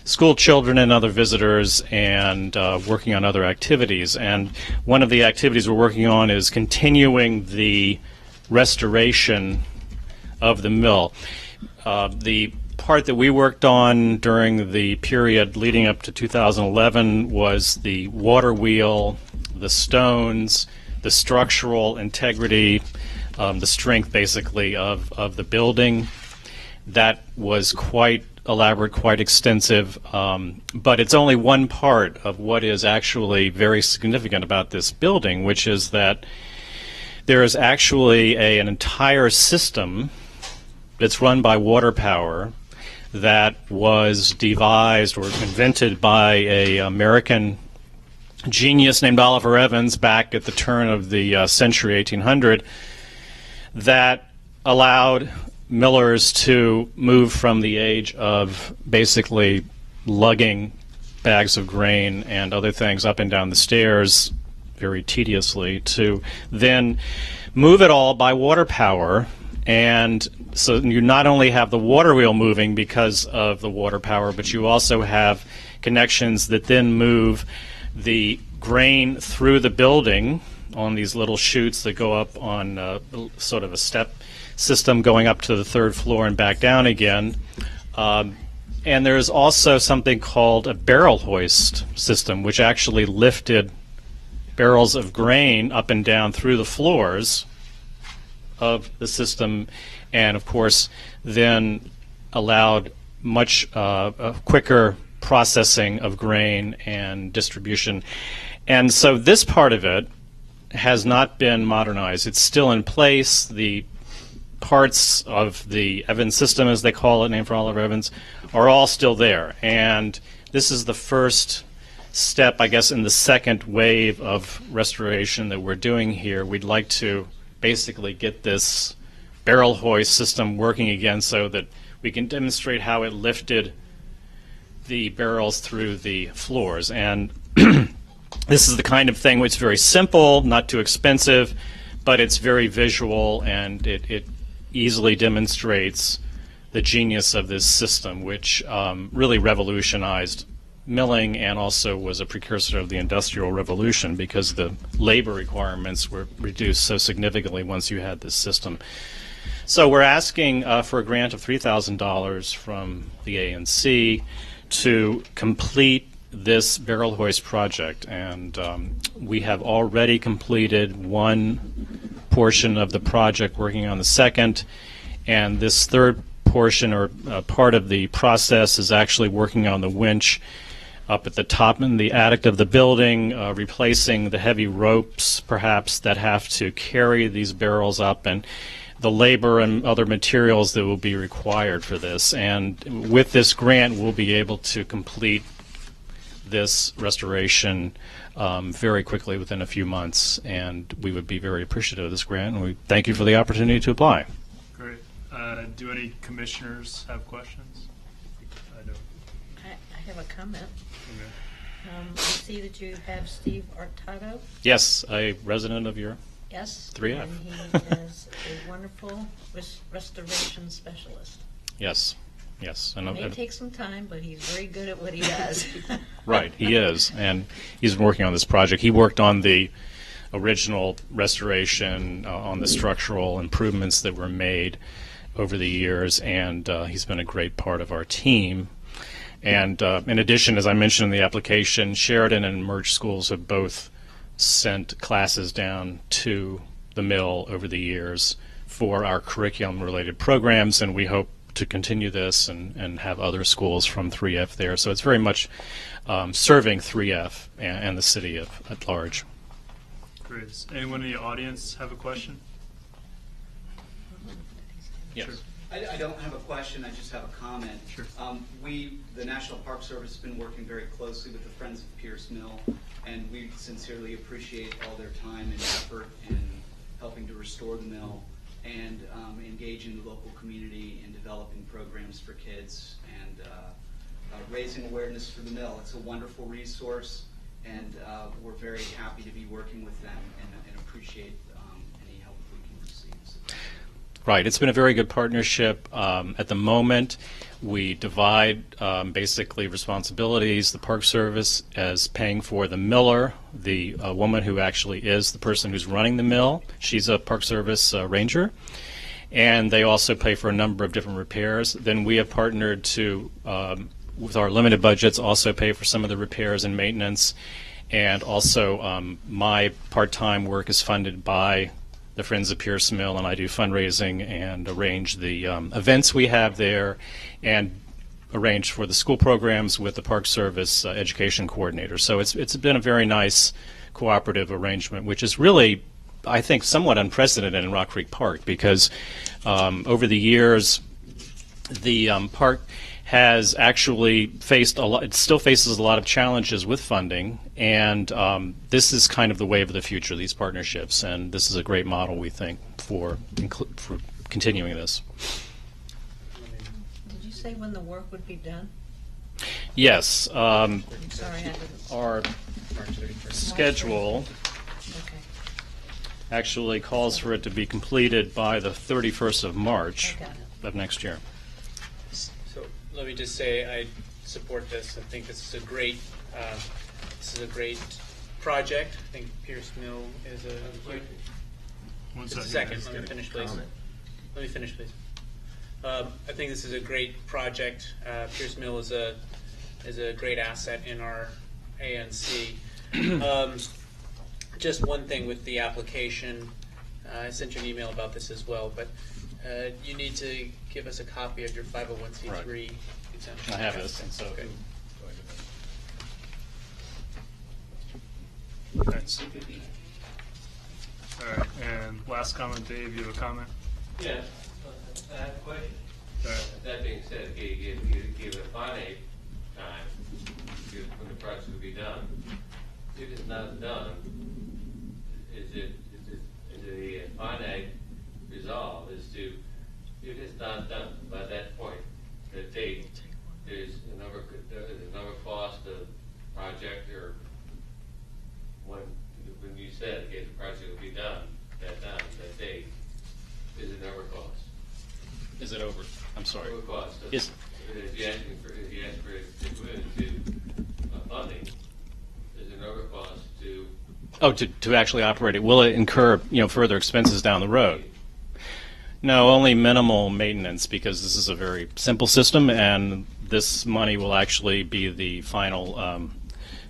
school children and other visitors and working on other activities. And one of the activities we're working on is continuing the restoration of the mill. The part that we worked on during the period leading up to 2011 was the water wheel, the stones, the structural integrity, the strength basically of the building. That was quite elaborate, quite extensive, but it's only one part of what is actually very significant about this building, which is that there is actually an entire system that's run by water power that was devised or invented by an American genius named Oliver Evans back at the turn of the century, 1800, that allowed millers to move from the age of basically lugging bags of grain and other things up and down the stairs very tediously to then move it all by water power. And so you not only have the water wheel moving because of the water power, but you also have connections that then move the grain through the building on these little chutes that go up on sort of a step system going up to the third floor and back down again. And there's also something called a barrel hoist system, which actually lifted barrels of grain up and down through the floors of the system, and of course then allowed much quicker processing of grain and distribution. And so this part of it has not been modernized. It's still in place. The parts of the Evans system, as they call it, named for Oliver Evans, are all still there. And this is the first step, I guess, in the second wave of restoration that we're doing here. We'd like to basically get this barrel hoist system working again so that we can demonstrate how it lifted the barrels through the floors. And this is the kind of thing which is very simple, not too expensive, but it's very visual, and it easily demonstrates the genius of this system, which really revolutionized milling and also was a precursor of the Industrial Revolution because the labor requirements were reduced so significantly once you had this system. So we're asking for a grant of $3,000 from the ANC to complete this barrel hoist project, and we have already completed one portion of the project, working on the second, and this third portion or part of the process is actually working on the winch up at the top in the attic of the building, replacing the heavy ropes perhaps that have to carry these barrels up, and the labor and other materials that will be required for this. And with this grant, we'll be able to complete this restoration very quickly within a few months, and we would be very appreciative of this grant, and we thank you for the opportunity to apply. Great. Do any commissioners have questions? I don't. I have a comment. I see that you have Steve Artato. Yes, a resident of your Yes. 3F. And he is a wonderful restoration specialist. Yes, yes. And It may take some time, but he's very good at what he does. right, he is, and he's been working on this project. He worked on the original restoration, on the structural improvements that were made over the years, and he's been a great part of our team. And in addition, as I mentioned in the application, Sheridan and Merge schools have both sent classes down to the mill over the years for our curriculum-related programs, and we hope to continue this and have other schools from 3F there. So it's very much serving 3F and the city at large. Great. Does anyone in the audience have a question? Yes. Sure. I don't have a question, I just have a comment. Sure. The National Park Service, has been working very closely with the Friends of Pierce Mill, and we sincerely appreciate all their time and effort in helping to restore the mill and engaging the local community in developing programs for kids and raising awareness for the mill. It's a wonderful resource, and we're very happy to be working with them and appreciate any help we can receive. Right. It's been a very good partnership. At the moment, we divide basically responsibilities. The Park Service as paying for the miller, the woman who actually is the person who's running the mill. She's a Park Service ranger. And they also pay for a number of different repairs. Then we have partnered to, with our limited budgets, also pay for some of the repairs and maintenance. And also my part-time work is funded by the Friends of Pierce Mill, and I do fundraising and arrange the events we have there and arrange for the school programs with the Park Service education coordinator. So it's been a very nice cooperative arrangement, which is really, I think, somewhat unprecedented in Rock Creek Park, because over the years the park has actually faced a lot, it still faces a lot of challenges with funding, and this is kind of the wave of the future, these partnerships, and this is a great model, we think, for continuing this. Did you say when the work would be done? Yes. I'm sorry, I didn't. Our schedule actually calls for it to be completed by the 31st of March of next year. So let me just say I support this. I think this is a great project. I think Pierce Mill is a huge. Just a second. Let me finish, please. Let me finish, please. I think this is a great project. Pierce Mill is a great asset in our ANC. Just one thing with the application. I sent you an email about this as well, but you need to give us a copy of your 501c3 exemption. I have this, and so. Okay. Thanks. All right, and last comment, Dave, you have a comment? Yes, I have a question. All right. That being said, you give a finite time when the project will be done. If it's not done, is it a finite resolve is to, if it's not done by that point, the date, there's another cost of project, or when you said, okay, the project will be done, that date, is it another cost? Is it over? I'm sorry. Over cost. Is if you ask for funding, is it another cost to? Oh, to actually operate it. Will it incur, further expenses down the road? No, only minimal maintenance, because this is a very simple system, and this money will actually be the final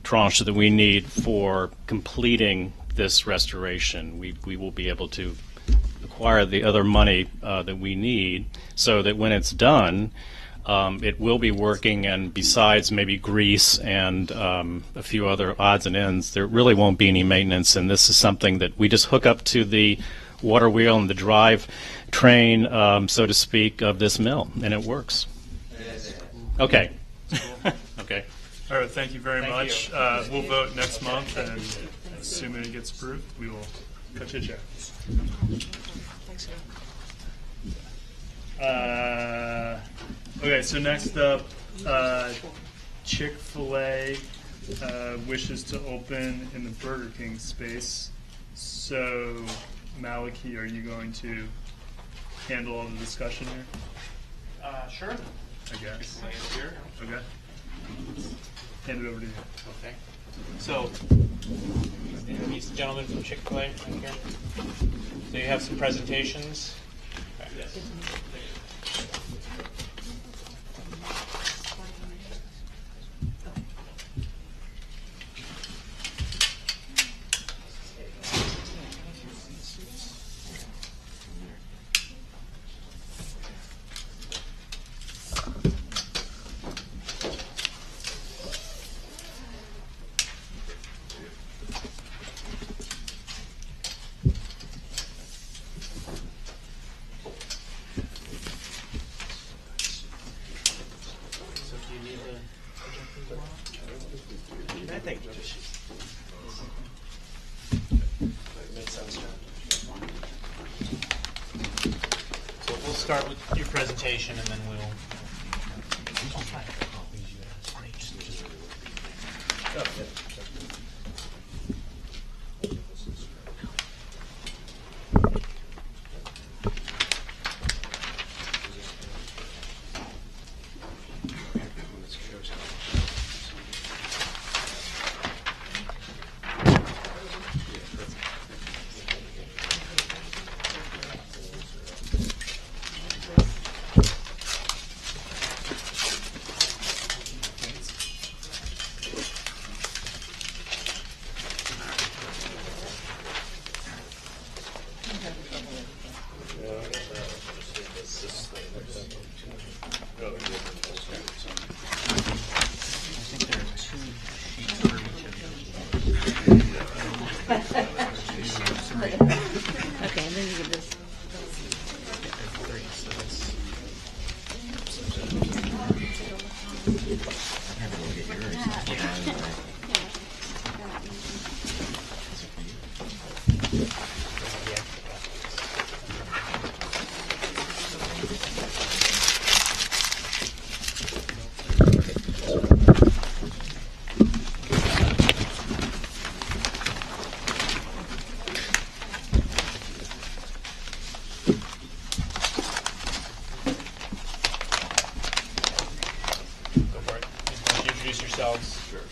tranche that we need for completing this restoration. We will be able to acquire the other money that we need, so that when it's done, it will be working, and besides maybe grease and a few other odds and ends, there really won't be any maintenance. And this is something that we just hook up to the water wheel and the drive train, so to speak, of this mill, and it works. Okay. Okay. All right, thank you very Thank much. you. We'll vote next month, and assuming it gets approved, we will cut you a check. Thanks, Okay, so next up, Chick-fil-A wishes to open in the Burger King space. So, Maliki, are you going to handle all the discussion here? Sure. I guess. Here. Okay. Hand it over to you. Okay. So, these gentlemen from Chick-fil-A right here. So you have some presentations. Yes. I think So we'll start with your presentation, and then we'll. Okay, and then you give this. Go for it. Why don't you introduce yourselves? Sure.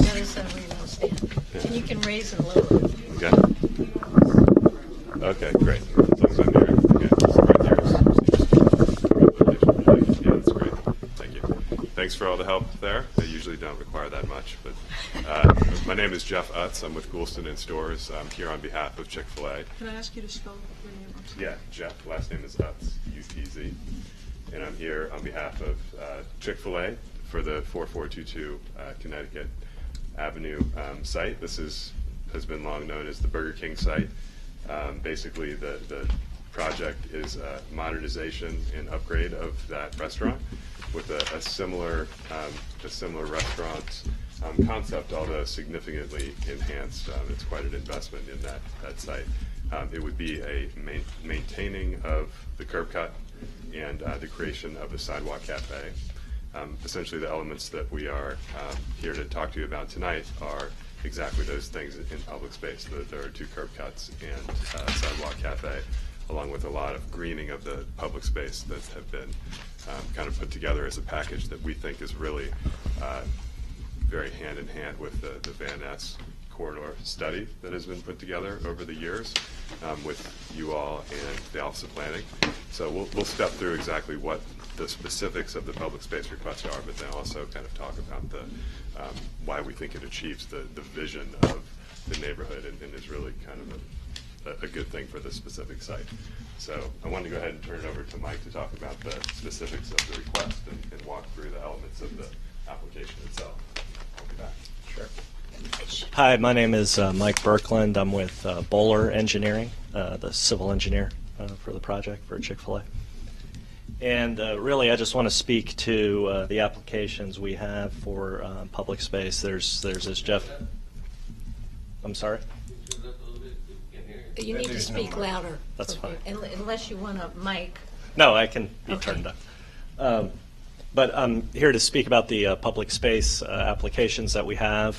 Notice where you want to stand. And you can raise and lower. Okay. Okay, great. As long as I'm here. Okay, so right there is yeah, that's great. Thank you. Thanks for all the help there. They usually don't require that much, but my name is Jeff Utz. I'm with Goulston and Stores. I'm here on behalf of Chick-fil-A. Can I ask you to spell your name? I'm sorry. Yeah, Jeff. Last name is Utz, U-T-Z. And I'm here on behalf of Chick-fil-A for the 4422 Connecticut Avenue site. This has been long known as the Burger King site. Basically, the project is a modernization and upgrade of that restaurant with a similar restaurant concept, although significantly enhanced. It's quite an investment in that site. It would be a maintaining of the curb cut and the creation of a sidewalk cafe. Essentially, the elements that we are here to talk to you about tonight are exactly those things in public space. There are 2 curb cuts and a sidewalk cafe, along with a lot of greening of the public space that have been kind of put together as a package that we think is really very hand in hand with the Van Ness corridor study that has been put together over the years with you all and the Office of Planning. So we'll step through exactly what the specifics of the public space requests are, but then also kind of talk about the why we think it achieves the vision of the neighborhood and is really kind of a good thing for this specific site. So I wanted to go ahead and turn it over to Mike to talk about the specifics of the request and walk through the elements of the application itself. I'll be back. Sure. Hi, my name is Mike Birkland. I'm with Bowler Engineering, the civil engineer for the project for Chick-fil-A. And really, I just want to speak to the applications we have for public space. There's as Jeff. I'm sorry. You need to speak louder. That's fine. Unless you want a mic. No, I can be turned up. But I'm here to speak about the public space applications that we have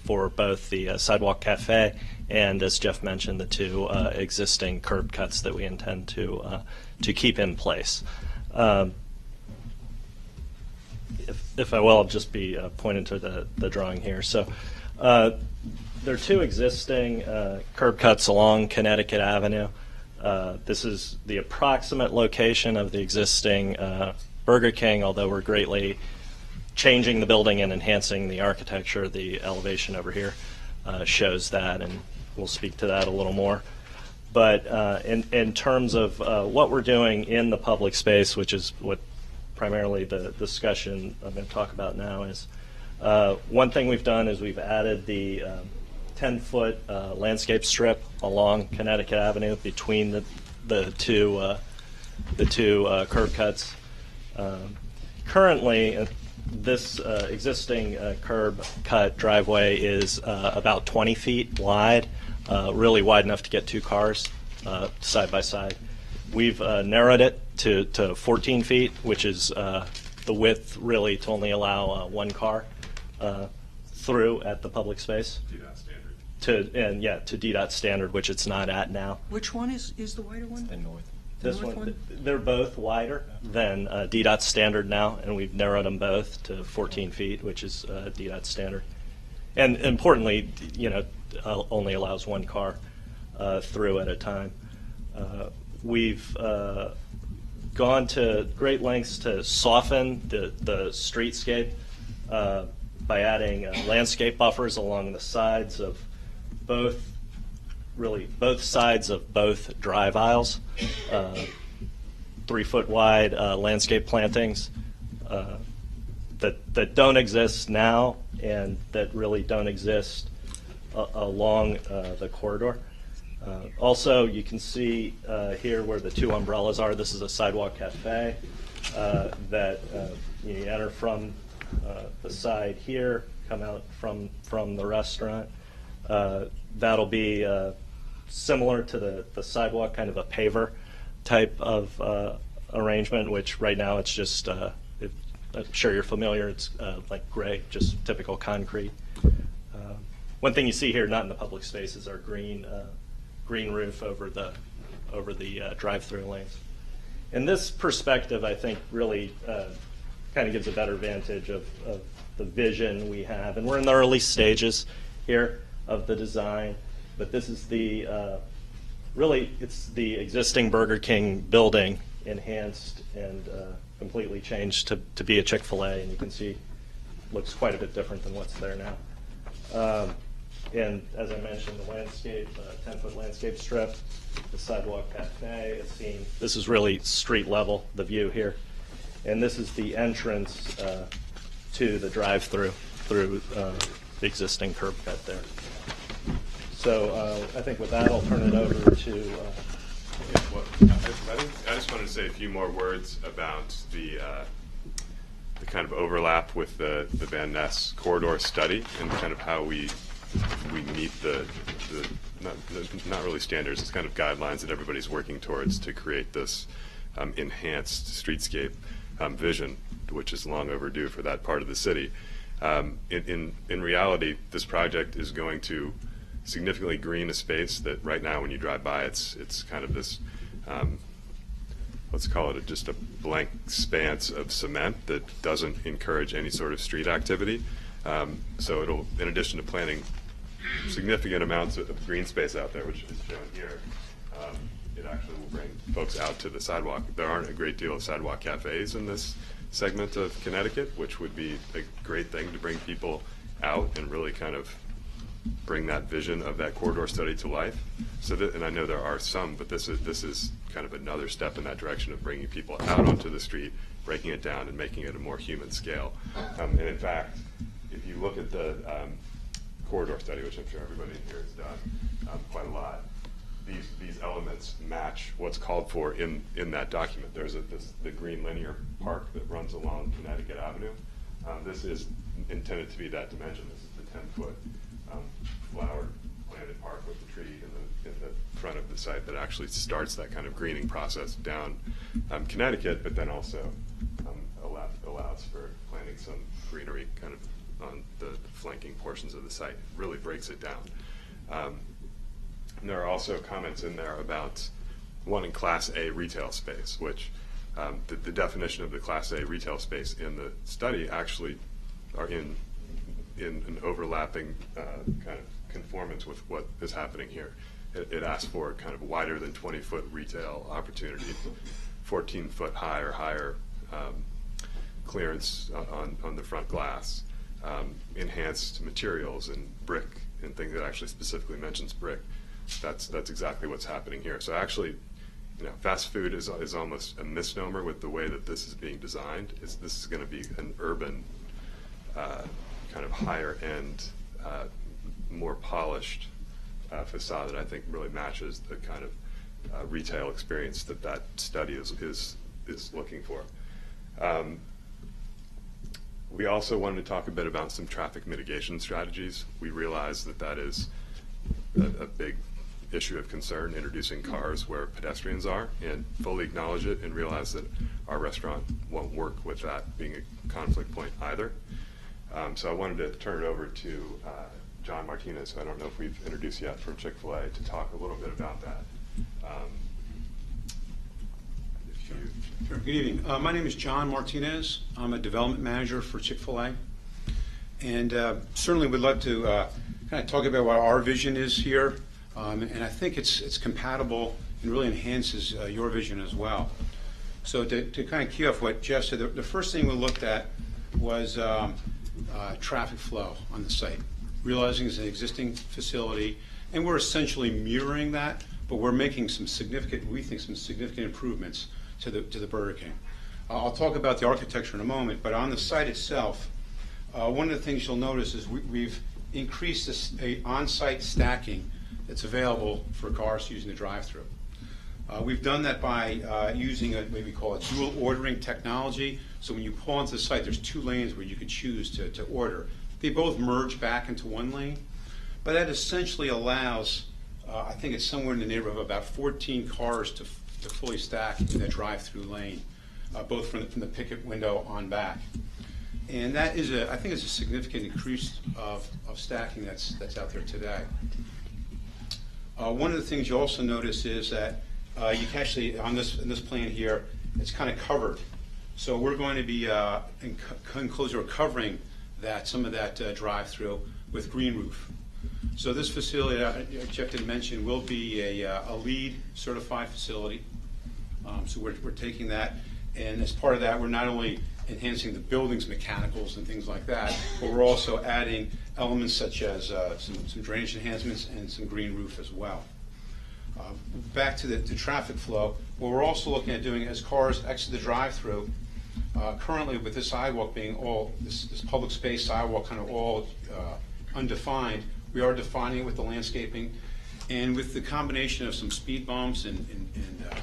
for both the Sidewalk Cafe and, as Jeff mentioned, the two existing curb cuts that we intend to keep in place. If I will, I'll just be pointing to the drawing here. So there are two existing curb cuts along Connecticut Avenue. This is the approximate location of the existing Burger King, although we're greatly changing the building and enhancing the architecture. The elevation over here shows that, and we'll speak to that a little more. But in terms of what we're doing in the public space, which is what primarily the discussion I'm going to talk about now is, one thing we've done is we've added the 10-foot landscape strip along Connecticut Avenue between the two curb cuts. Currently, this existing curb cut driveway is about 20 feet wide, really wide enough to get two cars side by side. We've narrowed it to 14 feet, which is the width really to only allow one car through at the public space. DDOT standard. To DDOT standard, which it's not at now. Which one is the wider one? The north. The This north one, they're both wider than DDOT standard now, and we've narrowed them both to 14 feet, which is DDOT standard. And importantly, only allows one car through at a time. We've gone to great lengths to soften the streetscape by adding landscape buffers along the sides of both sides of both drive aisles, 3-foot wide landscape plantings that don't exist now and that really don't exist along the corridor. Also, you can see here where the two umbrellas are. This is a Sidewalk Cafe that you enter from the side here, come out from the restaurant. That'll be similar to the sidewalk, kind of a paver type of arrangement, which right now it's just, I'm sure you're familiar, it's like gray, just typical concrete. One thing you see here, not in the public space, is our green roof over the drive-through lanes. And this perspective, I think, really kind of gives a better vantage of the vision we have. And we're in the early stages here of the design, but this is it's the existing Burger King building enhanced and completely changed to be a Chick-fil-A, and you can see it looks quite a bit different than what's there now. And as I mentioned, the landscape, 10-foot landscape strip, the Sidewalk Cafe is seen. This is really street level, the view here. And this is the entrance to the drive-through through the existing curb cut there. So I think with that, I'll turn it over to... I just wanted to say a few more words about the kind of overlap with the Van Ness corridor study and kind of how we meet the not really standards, it's kind of guidelines that everybody's working towards to create this enhanced streetscape vision, which is long overdue for that part of the city. In reality, this project is going to significantly green a space that right now when you drive by, it's kind of this, let's call it just a blank expanse of cement that doesn't encourage any sort of street activity. So it'll, in addition to planting significant amounts of green space out there, which is shown here, it actually will bring folks out to the sidewalk. There aren't a great deal of sidewalk cafes in this segment of Connecticut, which would be a great thing to bring people out and really kind of bring that vision of that corridor study to life. So that, and I know there are some, but this is kind of another step in that direction of bringing people out onto the street, breaking it down, and making it a more human scale. And in fact, if you look at the corridor study, which I'm sure everybody here has done quite a lot, these elements match what's called for in that document. There's the green linear park that runs along Connecticut Avenue. This is intended to be that dimension. This is the 10-foot flower planted park with the tree in the front of the site that actually starts that kind of greening process down Connecticut, but then also allows for planting some greenery kind of on the flanking portions of the site. Really breaks it down. And there are also comments in there about wanting Class A retail space, which the definition of the Class A retail space in the study actually are in an overlapping kind of conformance with what is happening here. It asks for kind of wider than 20-foot retail opportunity, 14-foot high or higher clearance on the front glass, enhanced materials and brick and things that actually specifically mentions brick. That's exactly what's happening here. So actually, fast food is almost a misnomer with the way that this is being designed. This is going to be an urban, kind of higher end, more polished facade that I think really matches the kind of retail experience that study is looking for. We also wanted to talk a bit about some traffic mitigation strategies. We realize that is a big issue of concern, introducing cars where pedestrians are, and fully acknowledge it and realize that our restaurant won't work with that being a conflict point either. So I wanted to turn it over to John Martinez, who I don't know if we've introduced yet, from Chick-fil-A, to talk a little bit about that. Sure. Good evening. My name is John Martinez. I'm a development manager for Chick-fil-A. And certainly would love to kind of talk about what our vision is here. And I think it's compatible and really enhances your vision as well. So to kind of key off what Jeff said, the first thing we looked at was traffic flow on the site, realizing it's an existing facility, and we're essentially mirroring that, but we're making some significant improvements to the Burger King. I'll talk about the architecture in a moment, but on the site itself, one of the things you'll notice is we've increased this on-site stacking that's available for cars using the drive-through. We've done that by using what we call a dual ordering technology. So when you pull onto the site, there's two lanes where you could choose to order. They both merge back into one lane, but that essentially allows, I think it's somewhere in the neighborhood of about 14 cars to fully stack in the drive-through lane, both from the picket window on back. And that is, I think, is a significant increase of stacking that's out there today. One of the things you also notice is that you can actually, in this plan here, it's kind of covered. So we're going to be covering some of that drive-through with green roof. So this facility, Jeff did mention, will be a LEED certified facility. So we're taking that, and as part of that, we're not only enhancing the building's mechanicals and things like that, but we're also adding elements such as some drainage enhancements and some green roof as well. Back to the traffic flow, what we're also looking at doing as cars exit the drive-through, currently with this sidewalk being this public space sidewalk kind of all undefined, we are defining it with the landscaping, and with the combination of some speed bumps and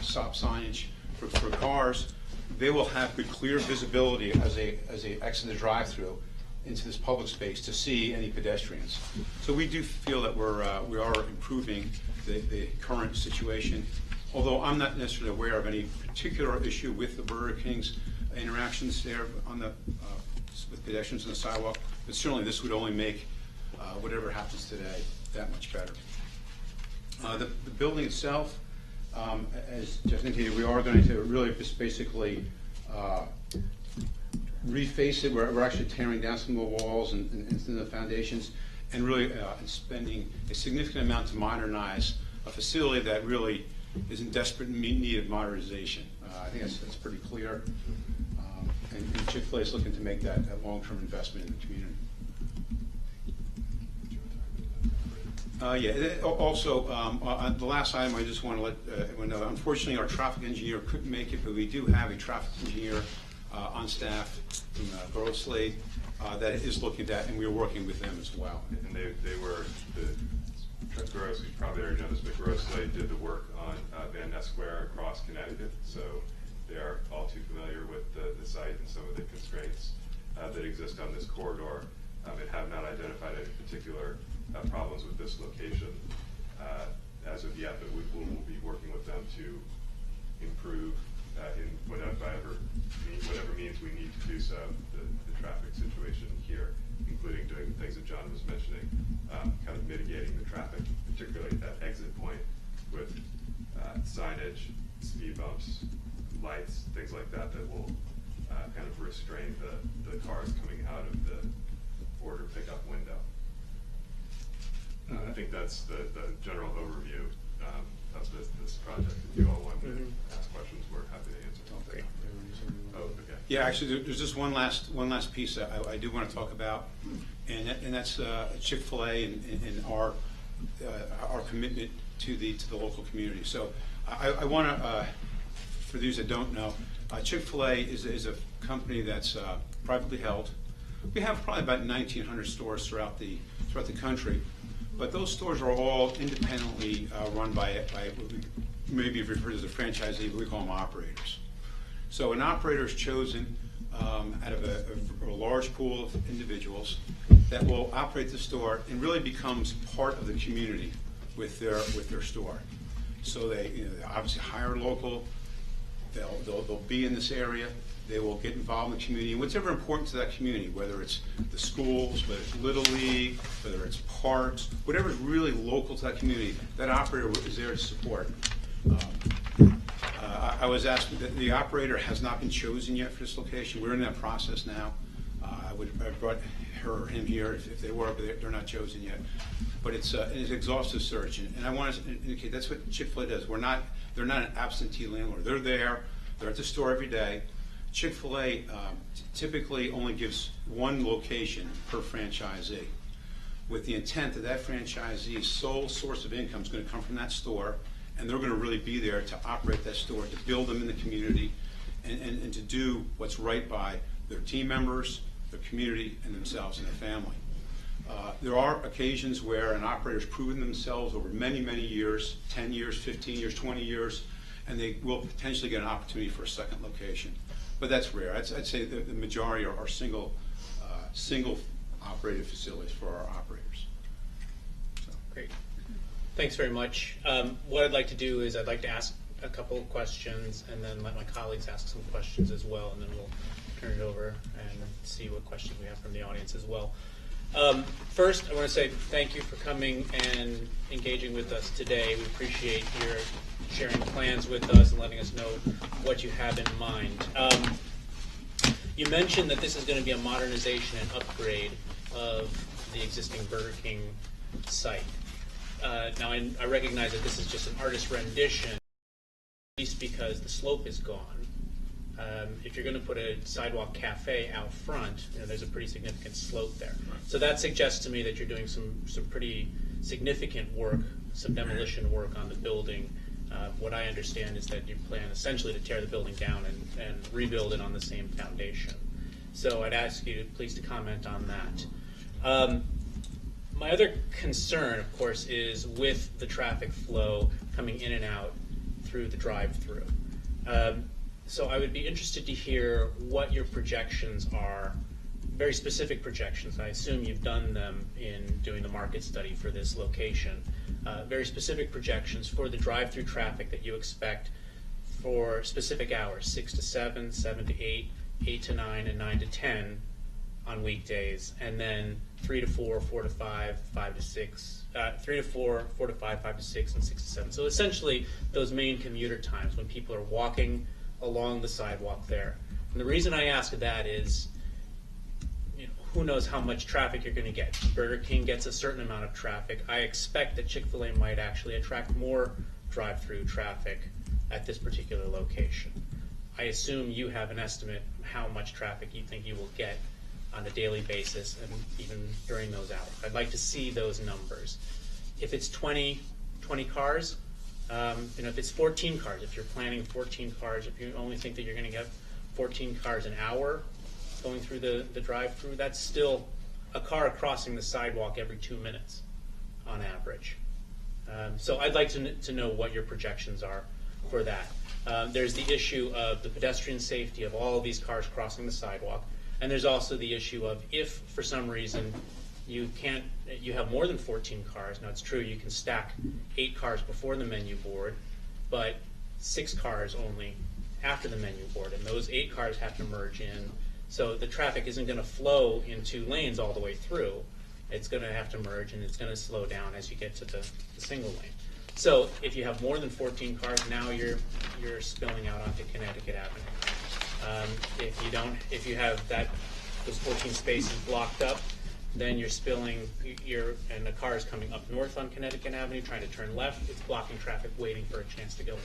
stop signage for cars, they will have good clear visibility as they exit the drive-through into this public space to see any pedestrians. So we do feel that we are improving the current situation, although I'm not necessarily aware of any particular issue with the Burger King's interactions there with pedestrians on the sidewalk, but certainly this would only make whatever happens today that much better. The building itself, as Jeff indicated, we are going to really just basically reface it. We're actually tearing down some of the walls and the foundations, and really spending a significant amount to modernize a facility that really is in desperate need of modernization. I think that's pretty clear. And Chick-fil-A is looking to make that a long-term investment in the community. Also, the last item, I just want to let everyone know, unfortunately, our traffic engineer couldn't make it, but we do have a traffic engineer on staff from Borough Slade that is looking at that, and we are working with them as well. And they were, Borough, you probably already know this, but Borough Slade did the work on Van Ness Square across Connecticut, so they are all too familiar with the site and some of the constraints that exist on this corridor, and have not identified any particular problems with this location as of yet, but we'll be working with them to improve in whatever means we need to do so, the traffic situation here, including doing the things that John was mentioning, kind of mitigating the traffic, particularly at that exit point with signage, speed bumps, lights, things like that will kind of restrain the cars coming out of the order pickup window. I think that's the general overview of this project. If you all want to ask questions, we're happy to answer. Great. Oh, okay. Yeah, actually, there's just one last piece that I do want to talk about, and that's Chick-fil-A and our commitment to the local community. So I want to, for those that don't know, Chick-fil-A is a company that's privately held. We have probably about 1,900 stores throughout the country, but those stores are all independently run by what we maybe referred to as a franchisee, but we call them operators. So an operator is chosen out of a large pool of individuals that will operate the store and really becomes part of the community with their store. So they obviously hire local. They'll be in this area. They will get involved in the community, and whatever important to that community, whether it's the schools, whether it's Little League, whether it's parks, whatever is really local to that community, that operator is there to support. I was asked, the operator has not been chosen yet for this location. We're in that process now. I brought him here if they were, but they're not chosen yet. But it's an exhaustive search, and I want to indicate that's what Chick-fil-A does. They're not an absentee landlord. They're there. They're at the store every day. Chick-fil-A typically only gives one location per franchisee, with the intent that that franchisee's sole source of income is going to come from that store, and they're going to really be there to operate that store, to build them in the community, and to do what's right by their team members, their community, and themselves and their family. There are occasions where an operator's proven themselves over many, many years, 10 years, 15 years, 20 years, and they will potentially get an opportunity for a second location. But that's rare. I'd say the majority are single operated facilities for our operators. So. Great. Thanks very much. What I'd like to do is I'd like to ask a couple of questions and then let my colleagues ask some questions as well, and then we'll turn it over and see what questions we have from the audience as well. First, I want to say thank you for coming and engaging with us today. We appreciate your sharing plans with us and letting us know what you have in mind. You mentioned that this is going to be a modernization and upgrade of the existing Burger King site. Now, I recognize that this is just an artist's rendition, at least because the slope is gone. If you're going to put a sidewalk cafe out front, there's a pretty significant slope there. So that suggests to me that you're doing some pretty significant work, some demolition work on the building. What I understand is that you plan essentially to tear the building down and rebuild it on the same foundation. So I'd ask you please to comment on that. My other concern, of course, is with the traffic flow coming in and out through the drive-through. So I would be interested to hear what your projections are, very specific projections. I assume you've done them in doing the market study for this location. Very specific projections for the drive-through traffic that you expect for specific hours, 6 to 7, 7 to 8, 8 to 9, and 9 to 10 on weekdays, and then 3 to 4, 4 to 5, 5 to 6, 3 to 4, 4 to 5, 5 to 6, and 6 to 7. So essentially those main commuter times when people are walking along the sidewalk there. And the reason I ask that is, who knows how much traffic you're going to get. Burger King gets a certain amount of traffic. I expect that Chick-fil-A might actually attract more drive-through traffic at this particular location. I assume you have an estimate of how much traffic you think you will get on a daily basis and even during those hours. I'd like to see those numbers. if it's 20 cars, if it's 14 cars, if you're planning 14 cars, if you only think that you're going to get 14 cars an hour going through the drive-through, that's still a car crossing the sidewalk every 2 minutes on average. So I'd like to know what your projections are for that. There's the issue of the pedestrian safety of all of these cars crossing the sidewalk, and there's also the issue of if for some reason you have more than 14 cars. Now it's true you can stack 8 cars before the menu board, but 6 cars only after the menu board, and those 8 cars have to merge in. So the traffic isn't going to flow in 2 lanes all the way through. It's going to have to merge, and it's going to slow down as you get to the single lane. So if you have more than 14 cars, now you're spilling out onto Connecticut Avenue. If you have those 14 spaces blocked up, then you're spilling, and the car is coming up north on Connecticut Avenue, trying to turn left. It's blocking traffic, waiting for a chance to go in.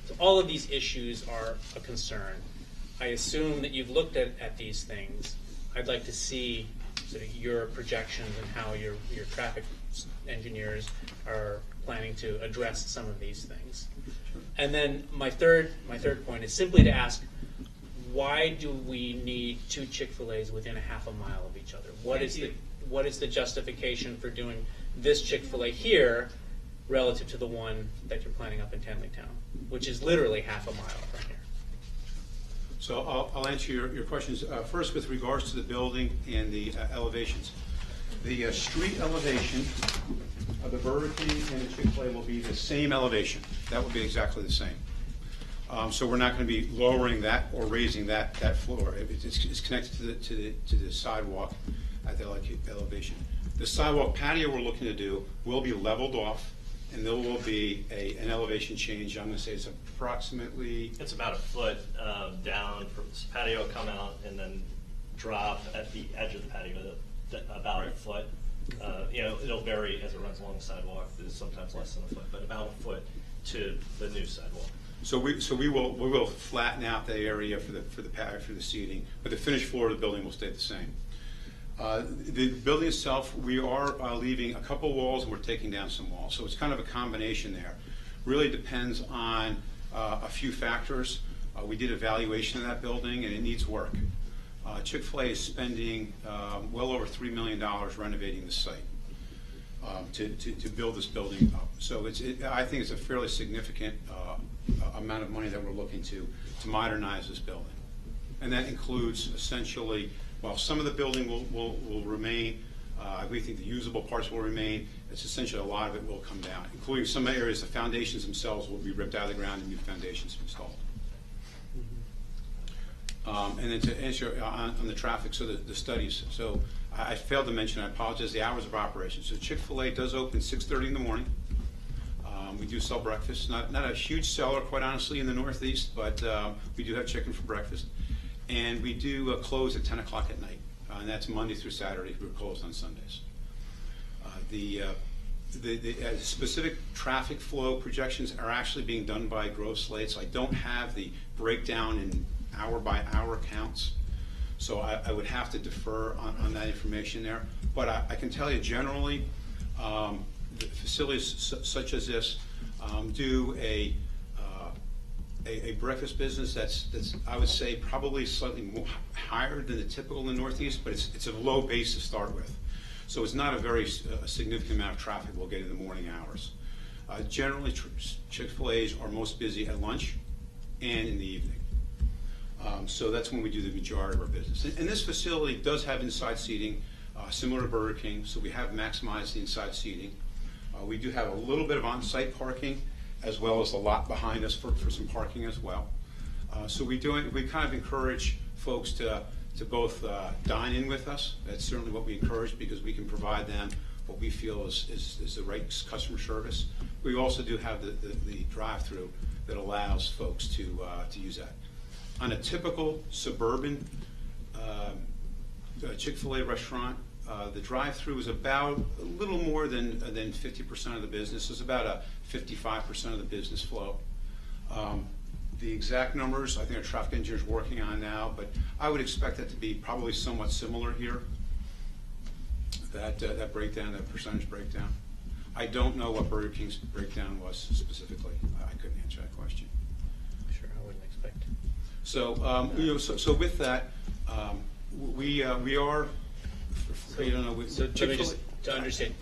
So all of these issues are a concern. I assume that you've looked at these things. I'd like to see sort of your projections and how your traffic engineers are planning to address some of these things. And then my third point is simply to ask, why do we need 2 Chick-fil-A's within a half a mile of each other? What is the justification for doing this Chick-fil-A here relative to the one that you're planning up in Tenleytown, which is literally half a mile from here? So I'll answer your questions. First, with regards to the building and the elevations. The street elevation of the Burger King and the Chick-fil-A will be the same elevation. That will be exactly the same. So we're not going to be lowering that or raising that floor. It's connected to the sidewalk at the elevation. The sidewalk patio we're looking to do will be leveled off, and there will be an elevation change. I'm going to say it's approximately... It's about a foot down from this patio, come out, and then drop at the edge of the patio about a foot. It'll vary as it runs along the sidewalk. It's sometimes less than a foot, but about a foot to the new sidewalk. So we will flatten out the area for the patio, for the seating, but the finished floor of the building will stay the same. The building itself, we are leaving a couple walls and we're taking down some walls. So it's kind of a combination there. Really depends on a few factors. We did evaluation of that building and it needs work. Chick-fil-A is spending well over $3 million renovating the site to build this building up. So I think it's a fairly significant amount of money that we're looking to modernize this building. And that includes essentially, while some of the building will remain, we think the usable parts will remain, it's essentially a lot of it will come down, including some areas, the foundations themselves will be ripped out of the ground and new foundations installed. And then to answer on the traffic, so the studies. So I failed to mention, I apologize, the hours of operation. So Chick-fil-A does open 6:30 in the morning. We do sell breakfast. Not a huge seller, quite honestly, in the Northeast, but we do have chicken for breakfast. And we do close at 10 o'clock at night, and that's Monday through Saturday. We're closed on Sundays. The specific traffic flow projections are actually being done by growth slates. I don't have the breakdown in hour-by-hour counts, so I would have to defer on that information there. But I can tell you generally, the facilities such as this do a breakfast business that's I would say probably slightly more higher than the typical in the Northeast, but it's a low base to start with. So it's not a very significant amount of traffic we'll get in the morning hours. Generally, Chick-fil-A's are most busy at lunch and in the evening. So that's when we do the majority of our business. And this facility does have inside seating, similar to Burger King, so we have maximized the inside seating. We do have a little bit of on-site parking, as well as a lot behind us for some parking as well. So we kind of encourage folks to both dine in with us. That's certainly what we encourage, because we can provide them what we feel is the right customer service. We also do have the drive-through that allows folks to use that. On a typical suburban Chick-fil-A restaurant, the drive-through is about a little more than 50% of the business. It's about a 55% of the business flow. The exact numbers, I think our traffic engineer is working on now, but I would expect that to be probably somewhat similar here, that breakdown, that percentage breakdown. I don't know what Burger King's breakdown was specifically. I couldn't answer that question. Sure, I wouldn't expect. So, so with that, we are. So let me just to understand,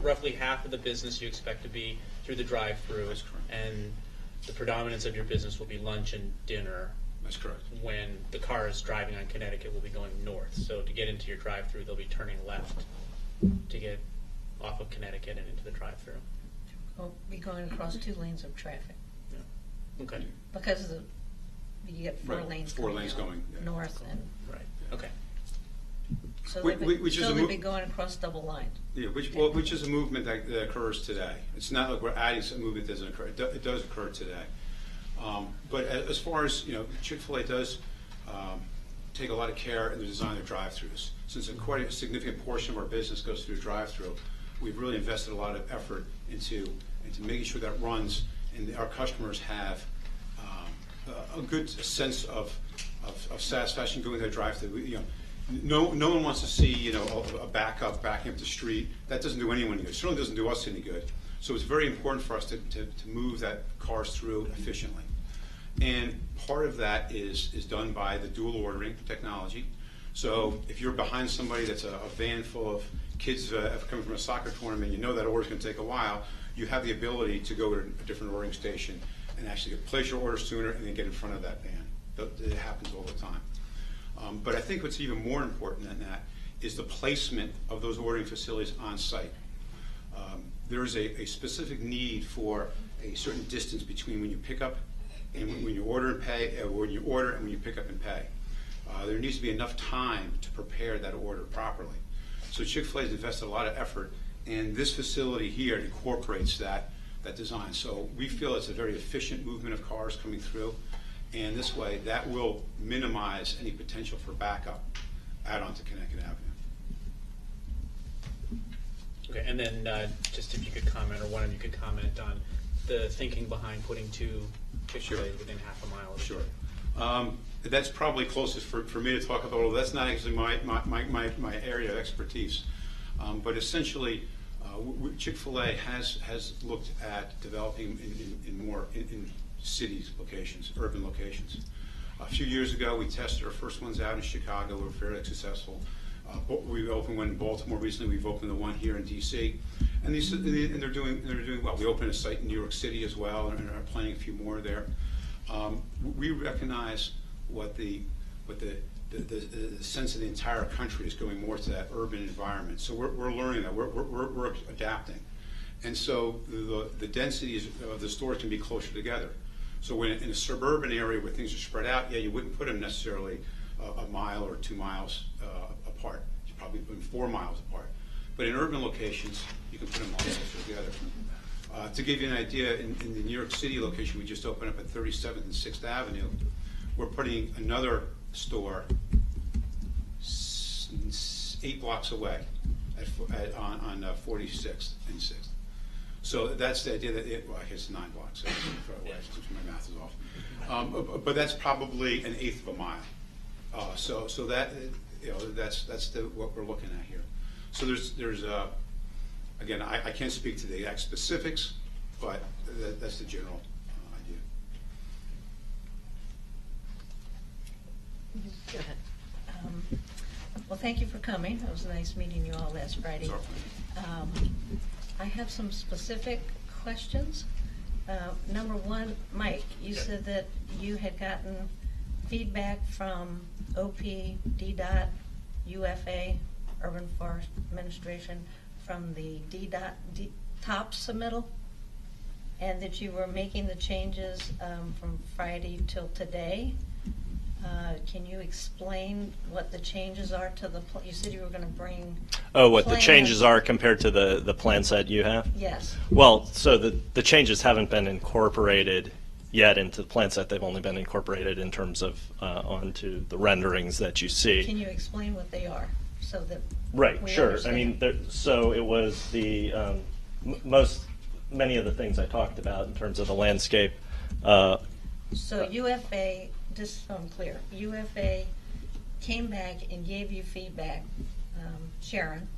roughly half of the business you expect to be through the drive-through. That's correct. And the predominance of your business will be lunch and dinner. That's correct. When the car is driving on Connecticut, will be going north. So to get into your drive-through, they'll be turning left to get off of Connecticut and into the drive-through. We'll be going across 2 lanes of traffic. Yeah. Okay. Because you get 4 lanes. 4 lanes going north and right. Okay. So Which is they'll be going across double lines. Yeah, which is a movement that occurs today. It's not like we're adding some movement that doesn't occur. It does occur today. But as far as Chick-fil-A does take a lot of care in the design of their drive-thrus. Since quite a significant portion of our business goes through drive-thru, we've really invested a lot of effort into making sure that runs and our customers have a good sense of satisfaction going to their drive-thru. No one wants to see a backing up the street. That doesn't do anyone any good. It certainly doesn't do us any good. So it's very important for us to move that cars through efficiently. And part of that is done by the dual ordering technology. So if you're behind somebody that's a van full of kids coming from a soccer tournament, you know that order's going to take a while, you have the ability to go to a different ordering station and actually place your order sooner and then get in front of that van. It happens all the time. But I think what's even more important than that is the placement of those ordering facilities on site. There is a specific need for a certain distance between when you pick up and when you order and pay, or when you order and when you pick up and pay. There needs to be enough time to prepare that order properly. So Chick-fil-A has invested a lot of effort, and this facility here incorporates that design. So we feel it's a very efficient movement of cars coming through, and this way that will minimize any potential for backup out onto Connecticut Avenue. Okay, and then just if you could comment, or one of you could comment on the thinking behind putting 2 Chick-fil-A's within half a mile of each other. Sure. That's probably closest for me to talk about, although that's not actually my area of expertise. But essentially, Chick-fil-A has looked at developing in cities locations, urban locations. A few years ago, we tested our first ones out in Chicago. We were fairly successful. We opened one in Baltimore recently. We've opened the one here in D.C. And they're doing well. We opened a site in New York City as well, and are planning a few more there. We recognize what the sense of the entire country is going more to that urban environment. So we're learning that. We're adapting. And so the densities of the stores can be closer together. So when in a suburban area where things are spread out, yeah, you wouldn't put them necessarily a mile or 2 miles apart. You probably put them 4 miles apart. But in urban locations, you can put them all closer together. To give you an idea, in the New York City location we just opened up at 37th and 6th Avenue, we're putting another store 8 blocks away on 46th and 6th. So that's the idea that I guess it's 9 blocks. So my math is off. But that's probably 1/8 of a mile. So that that's what we're looking at here. So there's again, I can't speak to the exact specifics, but that's the general idea. Go ahead. Well, thank you for coming. It was nice meeting you all last Friday. I have some specific questions. Number one, Mike, you said that you had gotten feedback from OP, DDOT, UFA, Urban Forest Administration, from the top submittal, and that you were making the changes from Friday till today. Can you explain what the changes are to the, you said you were going to bring. Oh, what the changes are compared to the plan set you have? Yes. Well, so the changes haven't been incorporated yet into the plan set. They've only been incorporated in terms of onto the renderings that you see. Can you explain what they are so that Right, we sure. understand? I mean, so it was the many of the things I talked about in terms of the landscape. So UFA, just so I'm clear, UFA came back and gave you feedback, Sharon,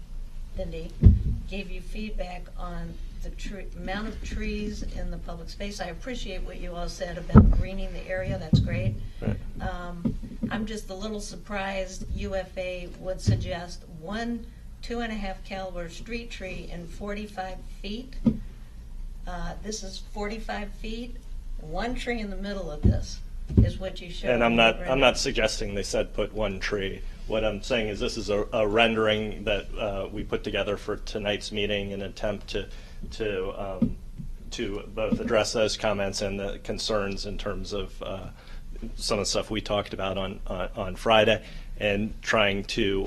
Cindy, gave you feedback on the amount of trees in the public space. I appreciate what you all said about greening the area. That's great. Right. I'm just a little surprised UFA would suggest 1 2.5 caliber street tree in 45 feet. This is 45 feet. One tree in the middle of this is what you showed. And I'm not suggesting they said put one tree. What I'm saying is this is a rendering that we put together for tonight's meeting in an attempt to both address those comments and the concerns in terms of some of the stuff we talked about on Friday, and trying to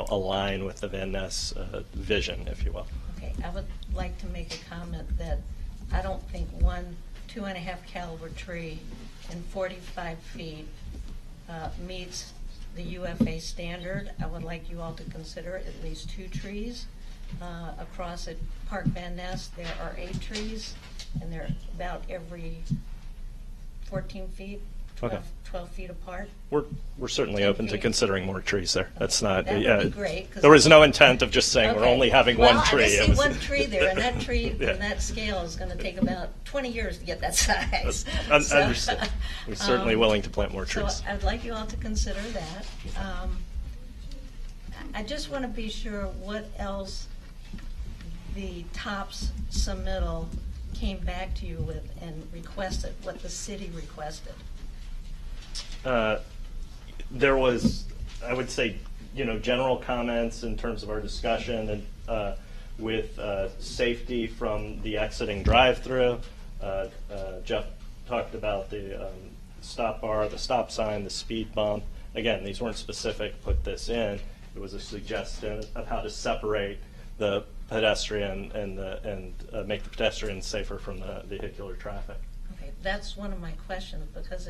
align with the Van Ness vision, if you will. Okay, I would like to make a comment that I don't think 1 2.5 caliber tree in 45 feet meets the UFA standard. I would like you all to consider at least 2 trees. Across at Park Van Ness, there are 8 trees, and they're about every 14 feet, 12 feet apart. We're certainly open to considering more trees there. That's not. That would be great, 'cause there was no intent of just saying we're only having one tree. I just see one tree there, and that tree from that scale is going to take about 20 years to get that size. Understood. We're certainly willing to plant more trees. So I'd like you all to consider that. I just want to be sure what else the TOPS submittal came back to you with and requested, what the city requested. There was, I would say, general comments in terms of our discussion and with safety from the exiting drive-through. Jeff talked about the stop bar, the stop sign, the speed bump. Again, these weren't specific, put this in. It was a suggestion of how to separate the pedestrian and make the pedestrian safer from the vehicular traffic. Okay, that's one of my questions, because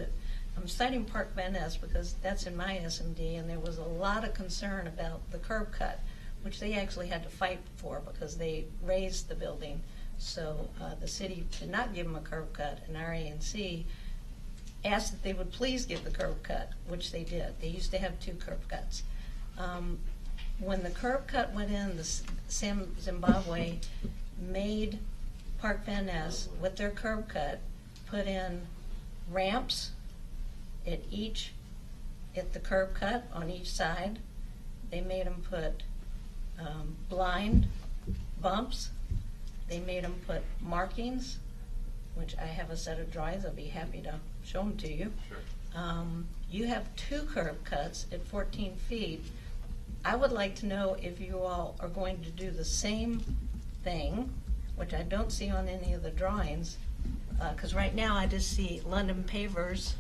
I'm citing Park Van Ness because that's in my SMD, and there was a lot of concern about the curb cut, which they actually had to fight for because they raised the building. So the city did not give them a curb cut, and our ANC asked that they would please give the curb cut, which they did. They used to have 2 curb cuts. When the curb cut went in, the Zimbabwe made Park Van Ness, with their curb cut, put in ramps at the curb cut on each side. They made them put blind bumps. They made them put markings, which I have a set of drawings. I'll be happy to show them to you. Sure. You have 2 curb cuts at 14 feet. I would like to know if you all are going to do the same thing, which I don't see on any of the drawings, because right now I just see London pavers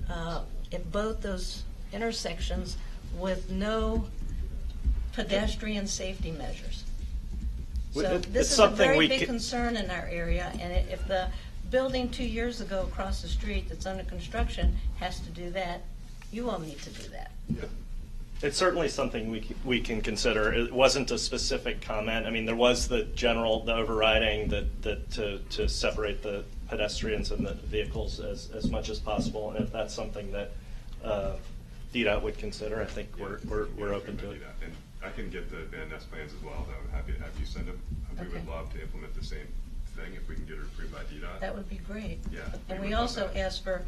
at both those intersections with no pedestrian safety measures. So this is a very big concern in our area, and if the building 2 years ago across the street that's under construction has to do that, you all need to do that. Yeah. It's certainly something we can consider. It wasn't a specific comment. I mean, there was the overriding that to separate the pedestrians and the vehicles as much as possible. And if that's something that DDOT would consider, I think we're open to it. And I can get the Van Ness plans as well, though. I'm happy to have you send them. We would love to implement the same thing if we can get it approved by DDOT. That would be great. Yeah. And we also asked for,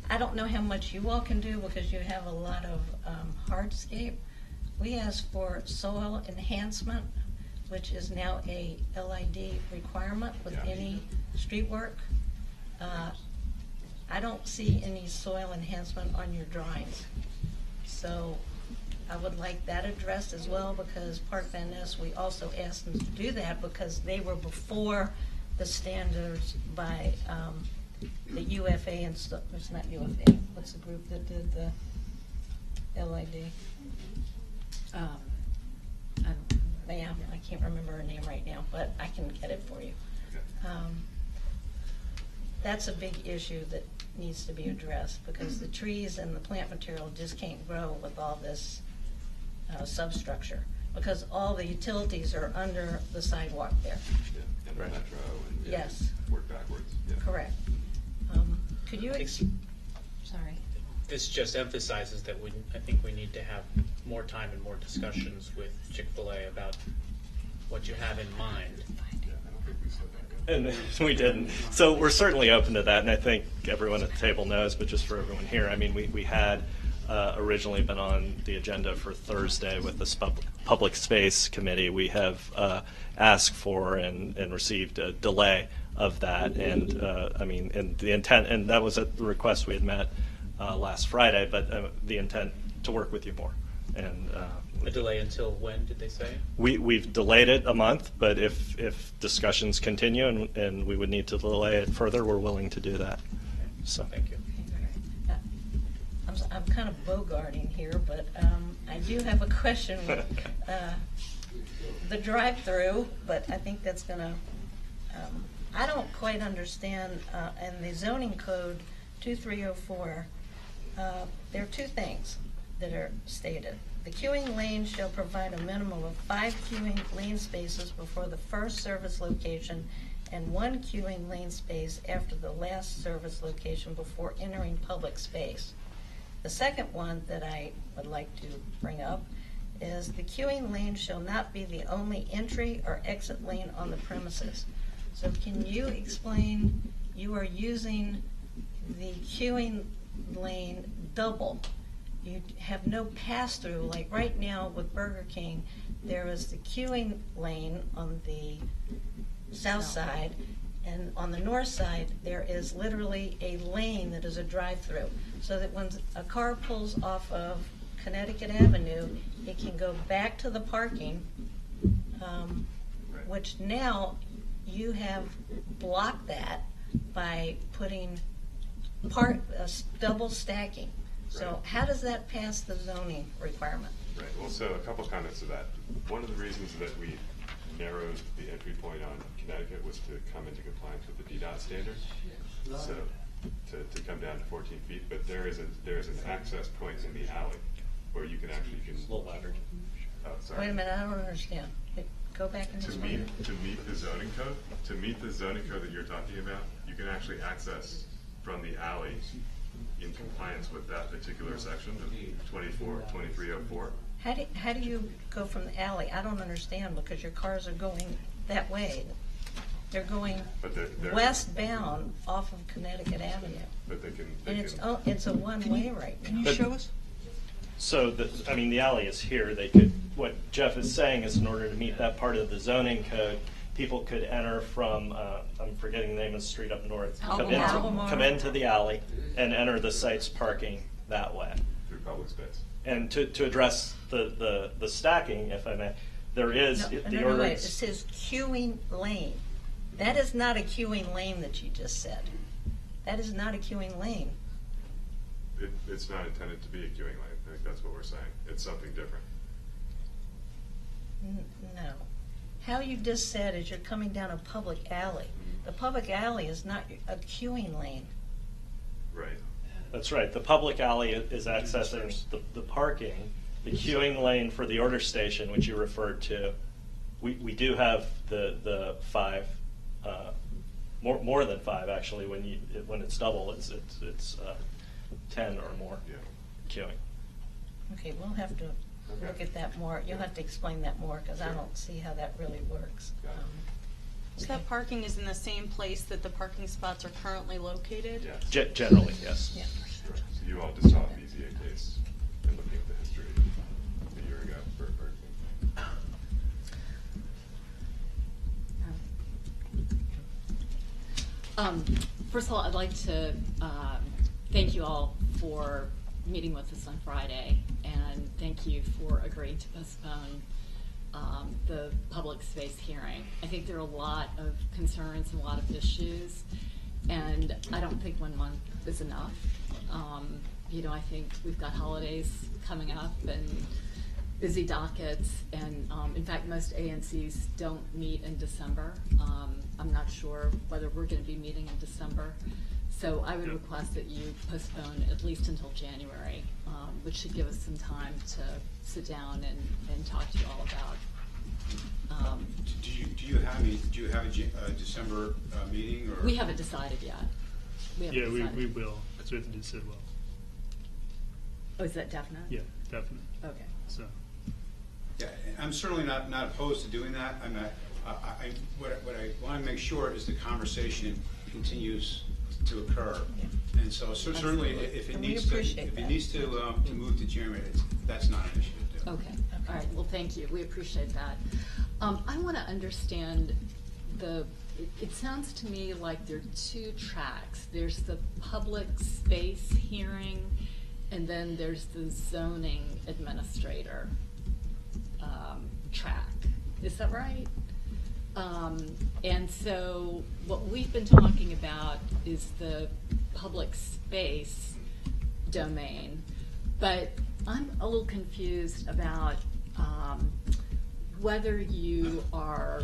I don't know how much you all can do because you have a lot of hardscape. We asked for soil enhancement, which is now a LID requirement with any street work. I don't see any soil enhancement on your drawings. So I would like that addressed as well, because Park Van Ness, we also asked them to do that because they were before the standards by the UFA and stuff. It's not UFA. What's the group that did the LID? I can't remember her name right now, but I can get it for you. That's a big issue that needs to be addressed, because the trees and the plant material just can't grow with all this substructure, because all the utilities are under the sidewalk there. Yeah, and the metro and yes. Work backwards. Yeah. Correct. Could you sorry. This just emphasizes that I think we need to have more time and more discussions with Chick-fil-A about what you have in mind. And we didn't. So we're certainly open to that, and I think everyone at the table knows, but just for everyone here, I mean, we had originally been on the agenda for Thursday with this Public Space Committee. We have asked for and received a delay of that, and I mean, and the intent, and that was at the request we had met last Friday, but the intent to work with you more. And a delay until when, did they say? We've delayed it a month, but if discussions continue and we would need to delay it further, we're willing to do that. So thank you. I'm kind of bogarting here, but I do have a question with the drive-through, but I think that's going to, I don't quite understand, in the zoning code 2304, there are two things that are stated. The queuing lane shall provide a minimum of 5 queuing lane spaces before the first service location and 1 queuing lane space after the last service location before entering public space. The second one that I would like to bring up is the queuing lane shall not be the only entry or exit lane on the premises. So can you explain, you are using the queuing lane double. You have no pass-through, like right now with Burger King, there is the queuing lane on the south side, and on the north side, there is literally a lane that is a drive-through, so that when a car pulls off of Connecticut Avenue, it can go back to the parking, which now you have blocked that by putting double stacking. So how does that pass the zoning requirement? Right. Well, so a couple comments to that. One of the reasons that we narrowed the entry point on Connecticut was to come into compliance with the DDOT standard. So to come down to 14 feet, but there is an access point in the alley where you can actually a little louder. Oh, sorry. Wait a minute, I don't understand. Go back and explain. To meet the zoning code, that you're talking about, you can actually access from the alley in compliance with that particular section of 2304. How do you go from the alley? I don't understand, because your cars are going that way. They're going westbound off of Connecticut Avenue. But they can. It's a one-way right now. Can you show us? So the alley is here. What Jeff is saying is, in order to meet that part of the zoning code, people could enter from, I'm forgetting the name of the street up north, come into the alley and enter the site's parking that way. Through public space. And to address the stacking, if I may, there is the ordinance. It says queuing lane. That is not a queuing lane that you just said. That is not a queuing lane. It's not intended to be a queuing lane. I think that's what we're saying. It's something different. No. How you just said is you're coming down a public alley. The public alley is not a queuing lane. Right. That's right. The public alley is accessing the parking. The queuing lane for the order station, which you referred to, we do have the 5, more than 5 actually. When it's double, it's 10 or more queuing. Okay, we'll have to look at that more. You'll have to explain that more, because I don't see how that really works. So that parking is in the same place that the parking spots are currently located? Yes. Generally, yes. Yeah. So you all just saw a BZA case and looking at the history a year ago for Burger King. First of all, I'd like to thank you all for meeting with us on Friday, and thank you for agreeing to postpone the public space hearing. I think there are a lot of concerns and a lot of issues, and I don't think 1 month is enough. I think we've got holidays coming up and busy dockets, and in fact, most ANCs don't meet in December. I'm not sure whether we're going to be meeting in December. So I would request that you postpone at least until January, which should give us some time to sit down and talk to you all about. Do you have a December meeting, or we haven't decided yet. We will. That's what the said well. Oh, is that definite? Yeah, definite. Okay. So, Yeah, I'm certainly not opposed to doing that. I'm not, what I want to make sure is the conversation continues to occur. And so certainly if it And we needs to, appreciate if it that. needs to move to January, that's not an issue to do. Okay, all right, well, thank you, we appreciate that. I want to understand it sounds to me like there are two tracks. There's the public space hearing, and then there's the zoning administrator track. Is that right? And so what we've been talking about is the public space domain, but I'm a little confused about whether you are,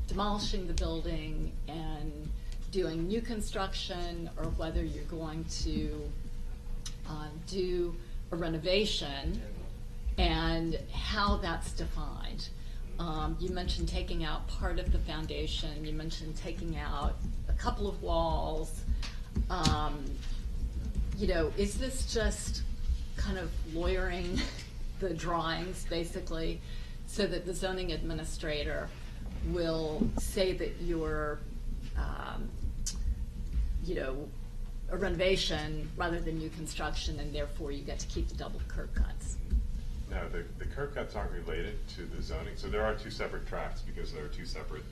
demolishing the building and doing new construction, or whether you're going to do a renovation and how that's defined. You mentioned taking out part of the foundation. You mentioned taking out a couple of walls. Is this just kind of lawyering the drawings, basically, so that the zoning administrator will say that you're, a renovation rather than new construction, and therefore you get to keep the double curb cuts? No, the curb cuts aren't related to the zoning. So there are two separate tracks because there are two separate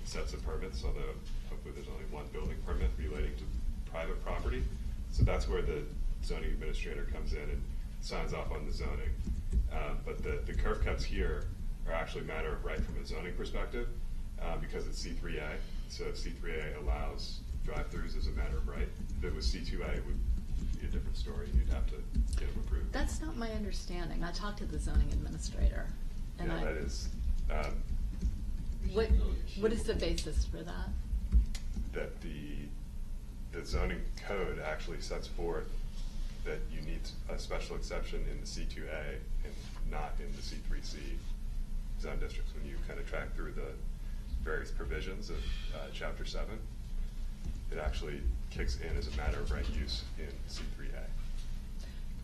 sets of permits, although hopefully there's only one building permit relating to private property. So that's where the zoning administrator comes in and signs off on the zoning. But the curb cuts here are actually a matter of right from a zoning perspective because it's C3A. So C3A allows drive-throughs as a matter of right. If it was C2A, it would be a different story. You'd have to get them approved. That's not my understanding. I talked to the zoning administrator. And Yeah, that is. What is the basis for that? That the zoning code actually sets forth that you need a special exception in the C2A and not in the C3C zone districts. When you kind of track through the various provisions of Chapter 7, it actually kicks in as a matter of right use in C3A.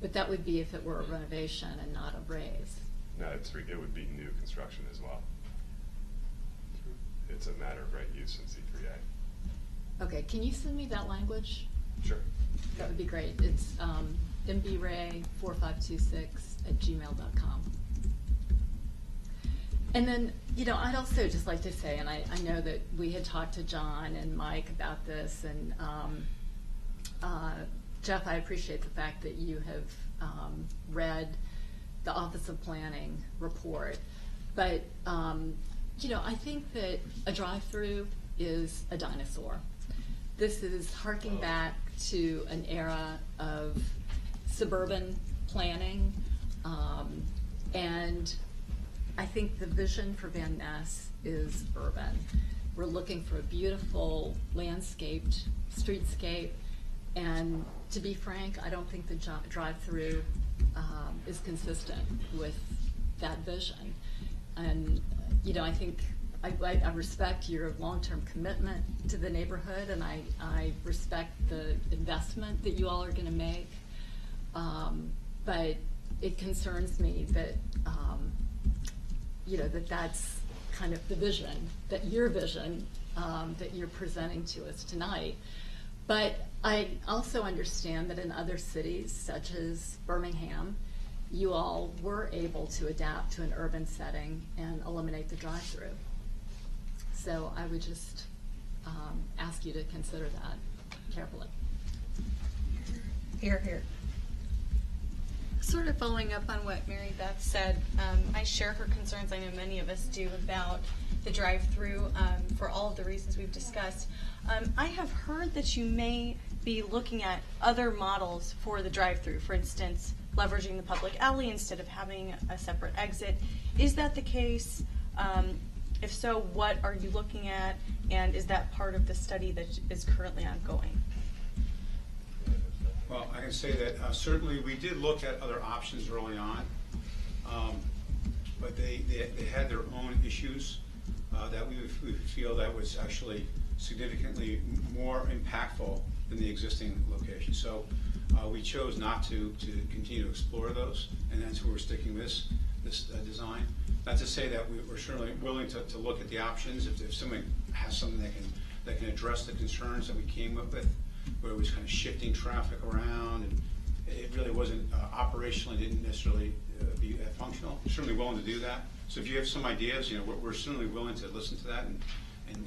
But that would be if it were a renovation and not a raise. No, it would be new construction as well. It's a matter of right use in C3A. Okay, can you send me that language? Sure. That would be great. It's mbray4526@gmail.com. And then, I'd also just like to say, and I know that we had talked to John and Mike about this, and Jeff, I appreciate the fact that you have read the Office of Planning report. But, I think that a drive-through is a dinosaur. This is harking back to an era of suburban planning, and I think the vision for Van Ness is urban. We're looking for a beautiful landscaped streetscape, and to be frank, I don't think the drive-through is consistent with that vision. And I think I respect your long-term commitment to the neighborhood, and I respect the investment that you all are going to make. But it concerns me that that's kind of the vision, that your vision that you're presenting to us tonight. But I also understand that in other cities, such as Birmingham, you all were able to adapt to an urban setting and eliminate the drive-through. So I would just ask you to consider that carefully. Here, here. Sort of following up on what Mary Beth said, I share her concerns, I know many of us do, about the drive-through for all of the reasons we've discussed. I have heard that you may be looking at other models for the drive-through, for instance, leveraging the public alley instead of having a separate exit. Is that the case? If so, what are you looking at, and is that part of the study that is currently ongoing? Well, I can say that certainly we did look at other options early on, but they had their own issues that we feel that was actually significantly more impactful than the existing location. So We chose not to continue to explore those, and that's where we're sticking with this design. Not to say that we're certainly willing to look at the options if someone has something that can address the concerns that we came up with, where it was kind of shifting traffic around, and it really wasn't operationally, didn't necessarily be functional. We're certainly willing to do that. So if you have some ideas, we're certainly willing to listen to that and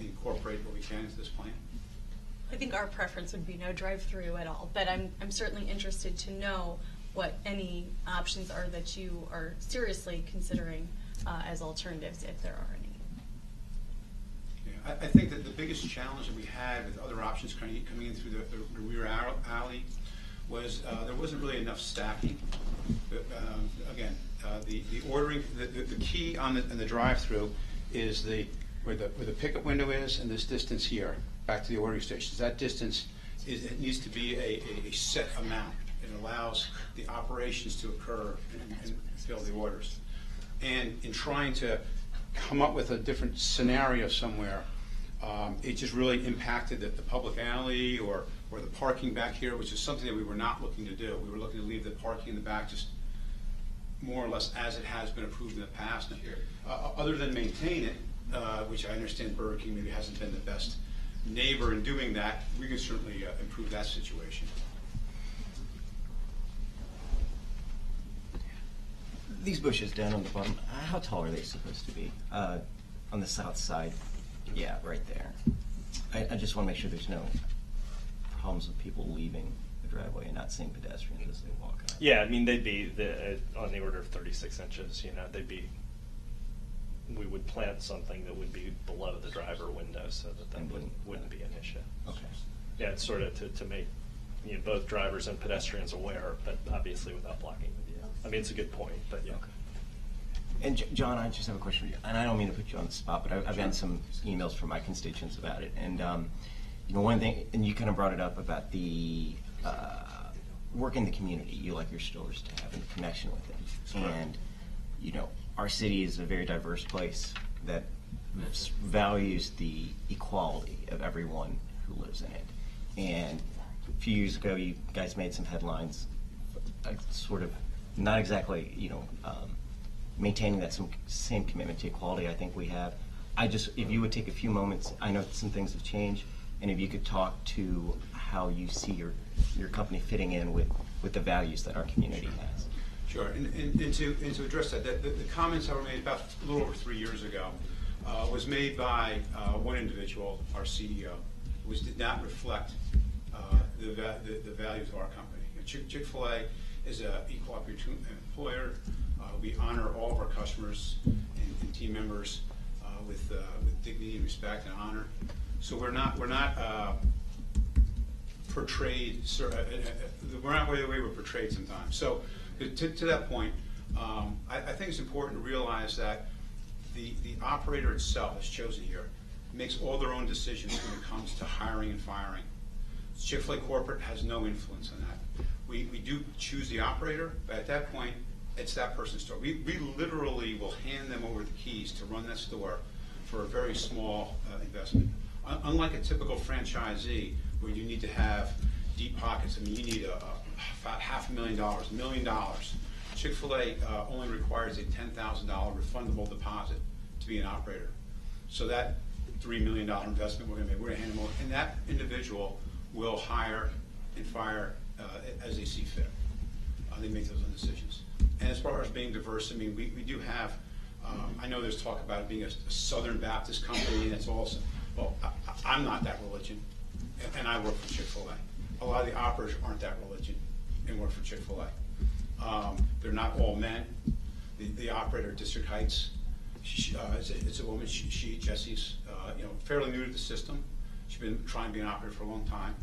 incorporate what we can into this plan. I think our preference would be no drive-through at all, but I'm certainly interested to know what any options are that you are seriously considering as alternatives, if there are any. Yeah, I think that the biggest challenge that we had with other options coming in through the rear alley was there wasn't really enough stacking. But, again, the ordering, the key on the drive-through is where the pickup window is, and this distance here back to the ordering stations. That distance it needs to be a set amount. It allows the operations to occur and fill the orders. And in trying to come up with a different scenario somewhere, it just really impacted the public alley or the parking back here, which is something that we were not looking to do. We were looking to leave the parking in the back just more or less as it has been approved in the past. Other than maintain it, which I understand Burger King maybe hasn't been the best neighbor in doing that, we can certainly improve that situation. These bushes down on the bottom, how tall are they supposed to be? On the south side, yeah, right there. I just want to make sure there's no problems with people leaving the driveway and not seeing pedestrians as they walk out. Yeah, I mean, they'd be on the order of 36 inches, we would plant something that would be below the driver window so that wouldn't be an issue. Okay. Yeah, it's sort of to make both drivers and pedestrians aware, but obviously without blocking the view. I mean, it's a good point, but yeah. Okay. And John, I just have a question for you, and I don't mean to put you on the spot, but I've gotten some emails from my constituents about it, and one thing, and you kind of brought it up about the work in the community you like your stores to have and the connection with it, and our city is a very diverse place that values the equality of everyone who lives in it, and a few years ago you guys made some headlines, sort of not exactly maintaining that same commitment to equality I think we have. If you would take a few moments, I know some things have changed, and if you could talk to how you see your company fitting in with the values that our community has. Sure, and to address that, the comments that were made about a little over 3 years ago was made by one individual, our CEO, which did not reflect the values of our company. Chick-fil-A is an equal opportunity employer. We honor all of our customers and team members with dignity, respect, and honor. So we're not portrayed. We're not the way we're portrayed sometimes. So to that point, I think it's important to realize that the operator itself, as chosen here, makes all their own decisions when it comes to hiring and firing. Chick-fil-A corporate has no influence on that. We do choose the operator, but at that point, it's that person's store. We literally will hand them over the keys to run that store for a very small investment. Unlike a typical franchisee, where you need to have deep pockets, I mean, you need about $500,000, $1 million. Chick-fil-A only requires a $10,000 refundable deposit to be an operator. So that $3 million investment we're going to make, we're going to hand them over, and that individual will hire and fire as they see fit. They make those own decisions. And as far as being diverse, I mean, we do have, I know there's talk about it being a Southern Baptist company, and it's awesome. Well, I'm not that religion, and I work for Chick-fil-A. A lot of the operators aren't that religion and work for Chick-fil-A. They're not all men. The operator at District Heights, it's a woman, Jesse's fairly new to the system. She's been trying to be an operator for a long time.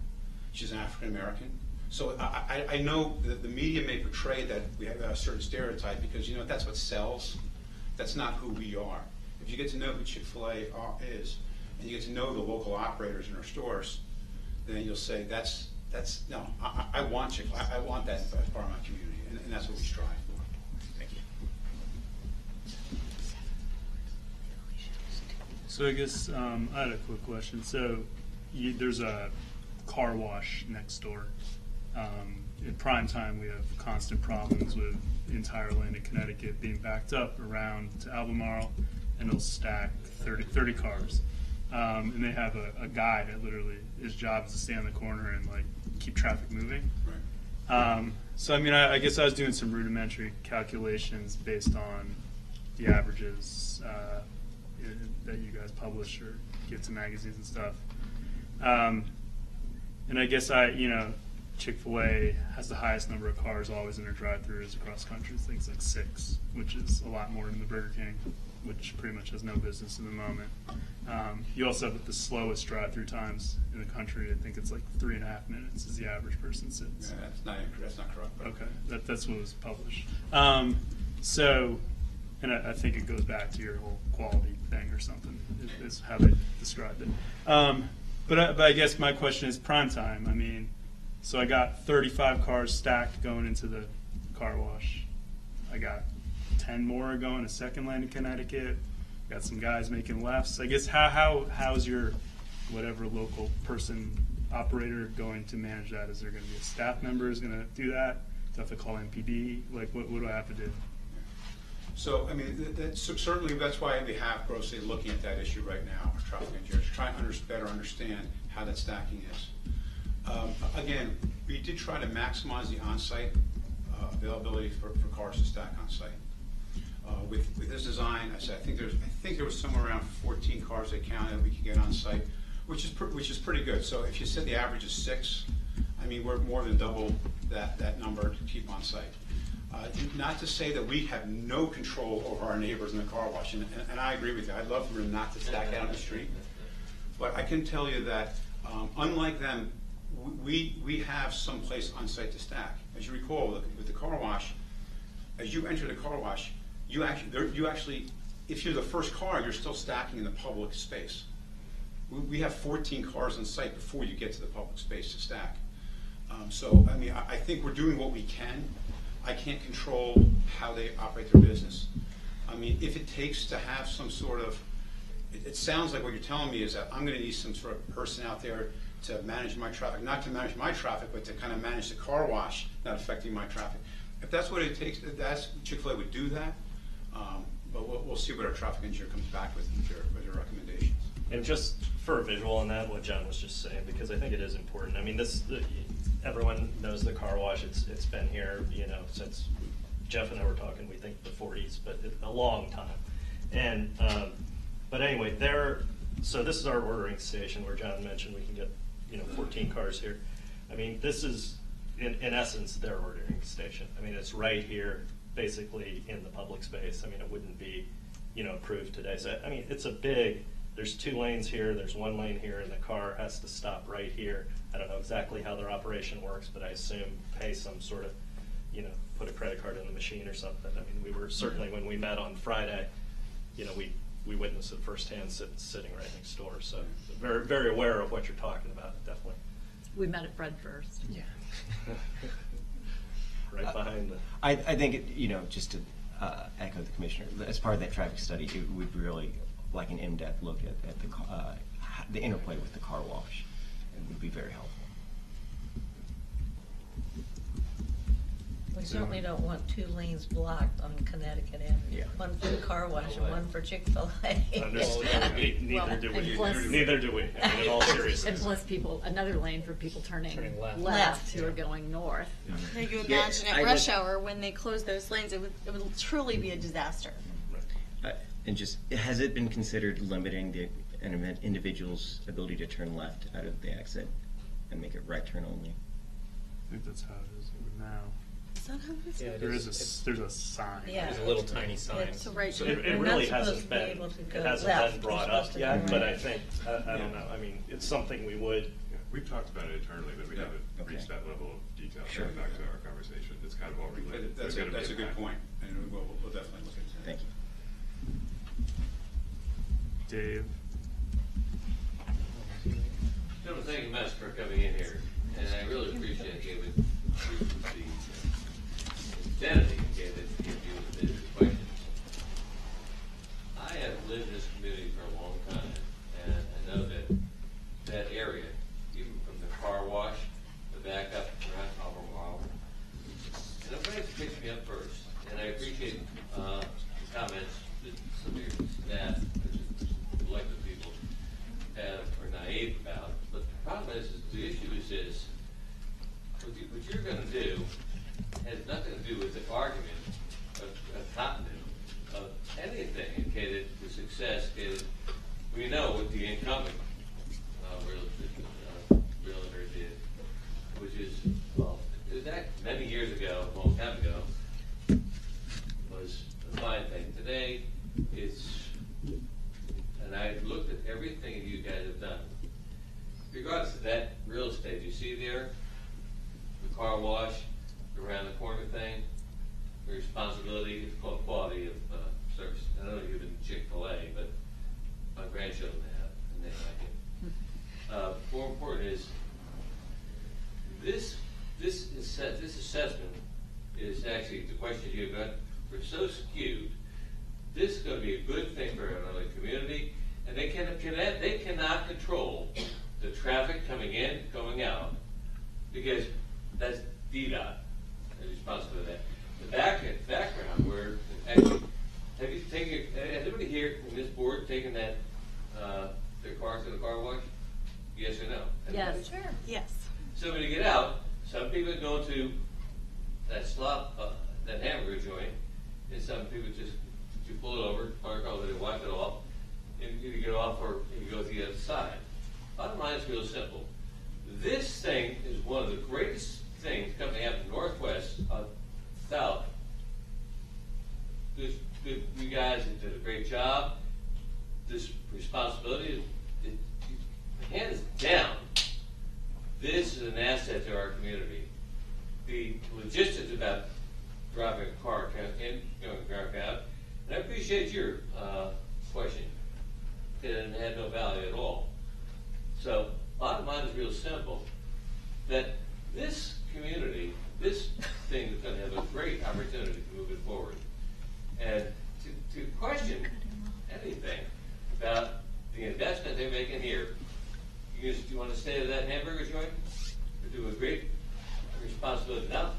She's an African American. So I know that the media may portray that we have a certain stereotype because that's what sells. That's not who we are. If you get to know who Chick-fil-A is, and you get to know the local operators in our stores, then you'll say no. I want Chick-fil-A. I want that as part of my community, and that's what we strive for. Thank you. So I guess I had a quick question. So there's a car wash next door. In prime time, we have constant problems with the entire lane of Connecticut being backed up around to Albemarle, and they'll stack 30 cars. And they have a guy that literally, his job is to stay on the corner and like keep traffic moving. So I mean, I guess I was doing some rudimentary calculations based on the averages that you guys publish or give to magazines and stuff. And I guess Chick-fil-A has the highest number of cars always in their drive-thrus across country. I think it's like 6, which is a lot more than the Burger King, which pretty much has no business in the moment. You also have the slowest drive-through times in the country. I think it's like 3.5 minutes is the average person sits. Yeah, that's not correct. Okay, that's what was published. And I think it goes back to your whole quality thing or something, is how they described it. But I guess my question is prime time. I mean, so I got 35 cars stacked going into the car wash. I got 10 more going to second lane in Connecticut. Got some guys making lefts. I guess how's your whatever local person operator going to manage that? Is there going to be a staff member who's going to do that? Do I have to call MPD? Like what do I have to do? So, I mean, certainly that's why we have grossly looking at that issue right now, our traffic engineers, trying to better understand how that stacking is. Again, we did try to maximize the on-site availability for cars to stack on-site. With this design, I think there was somewhere around 14 cars they counted we could get on-site, which is pretty good. So if you said the average is 6, I mean, we're more than double that number to keep on-site. Not to say that we have no control over our neighbors in the car wash, and I agree with you. I'd love for them not to stack out on the street. But I can tell you that, unlike them, we have some place on site to stack. As you recall, with the car wash, as you enter the car wash, you actually, if you're the first car, you're still stacking in the public space. We have 14 cars on site before you get to the public space to stack. So, I mean, I think we're doing what we can. I can't control how they operate their business. I mean, if it takes to have some sort of, it sounds like what you're telling me is that I'm going to need some sort of person out there to manage my traffic, not to manage my traffic, but to kind of manage the car wash, not affecting my traffic. If that's what it takes, Chick-fil-A would do that, but we'll see what our traffic engineer comes back with their recommendations. And just for a visual on that, what John was just saying, because I think it is important. I mean, everyone knows the car wash. It's been here, since Jeff and I were talking. We think the 40s, but a long time. And but anyway, so this is our ordering station where John mentioned we can get 14 cars here. I mean, this is in essence their ordering station. I mean, it's right here, basically in the public space. I mean, it wouldn't be approved today. So I mean, it's a big. There's 2 lanes here, there's 1 lane here, and the car has to stop right here. I don't know exactly how their operation works, but I assume pay some sort of, put a credit card in the machine or something. I mean, we were certainly, when we met on Friday, we witnessed it firsthand sitting right next door. So very, very aware of what you're talking about, definitely. We met at Bread First. Yeah. Right behind the. I think, just to echo the commissioner, as part of that traffic study, it would really like an in-depth look at the interplay with the car wash. It would be very helpful. We certainly don't want 2 lanes blocked on Connecticut Avenue. Yeah. One for the car wash and one for Chick-fil-A. Understood. Neither do we. Neither do we. I mean, in all seriousness. And plus another lane for people turning left who are going north. Can you imagine at rush hour when they close those lanes, it would truly be a disaster. And just, has it been considered limiting an individual's ability to turn left out of the exit and make it right turn only? I think that's how it is now. Is that how it is? Yeah, there's a sign. Yeah. There's a little tiny sign. It's right. So it really hasn't been brought up yet, but I think, I don't know, I mean, it's something we would. Yeah, we've talked about it internally, but we haven't reached that level of detail. Going back to our conversation, it's kind of all related. That's a good point, and we'll definitely look into that. Thank you. Dave. Gentlemen, thank you much for coming in here, and I really appreciate the insanity you gave you the questions. I have lived in this community for a long time, and I know that area, even from the car wash, the backup around is this. What you're going to do has nothing to do with the argument of continent of anything, okay, that the success is, we know what the incumbent realtor did, which is, well, that many years ago, a long time ago, was a fine thing. Today, it's, and I looked at everything you guys have done. Regardless of that real estate you see there, the car wash, the around the corner thing, the responsibility, it's called quality of service. I don't know if you've been Chick-fil-A, but my grandchildren have, and they like it. More important is this assessment is actually the questions you've got were so skewed. This is going to be a good thing for our community, and they cannot control the traffic coming in, going out, because that's DDOT is responsible for that. The background where actually, has anybody here from this board taken that their car to the car wash? Yes or no? Yes. Sure. Yes. So when you get out, some people go to that that hamburger joint, and some people just you pull it over, park over there, wipe it off, and you get off or you go to the other side. Bottom line is real simple. This thing is one of the greatest things coming out of the Northwest, South. You guys did a great job. This responsibility is hands down. This is an asset to our community. The logistics about driving a car in, going out, and I appreciate your question. It had no value at all. So, bottom line is real simple, that this community, this thing is going to have a great opportunity to move it forward. And to question anything about the investment they're making here, you want to stay to that hamburger joint? Or do a great responsibility. Now,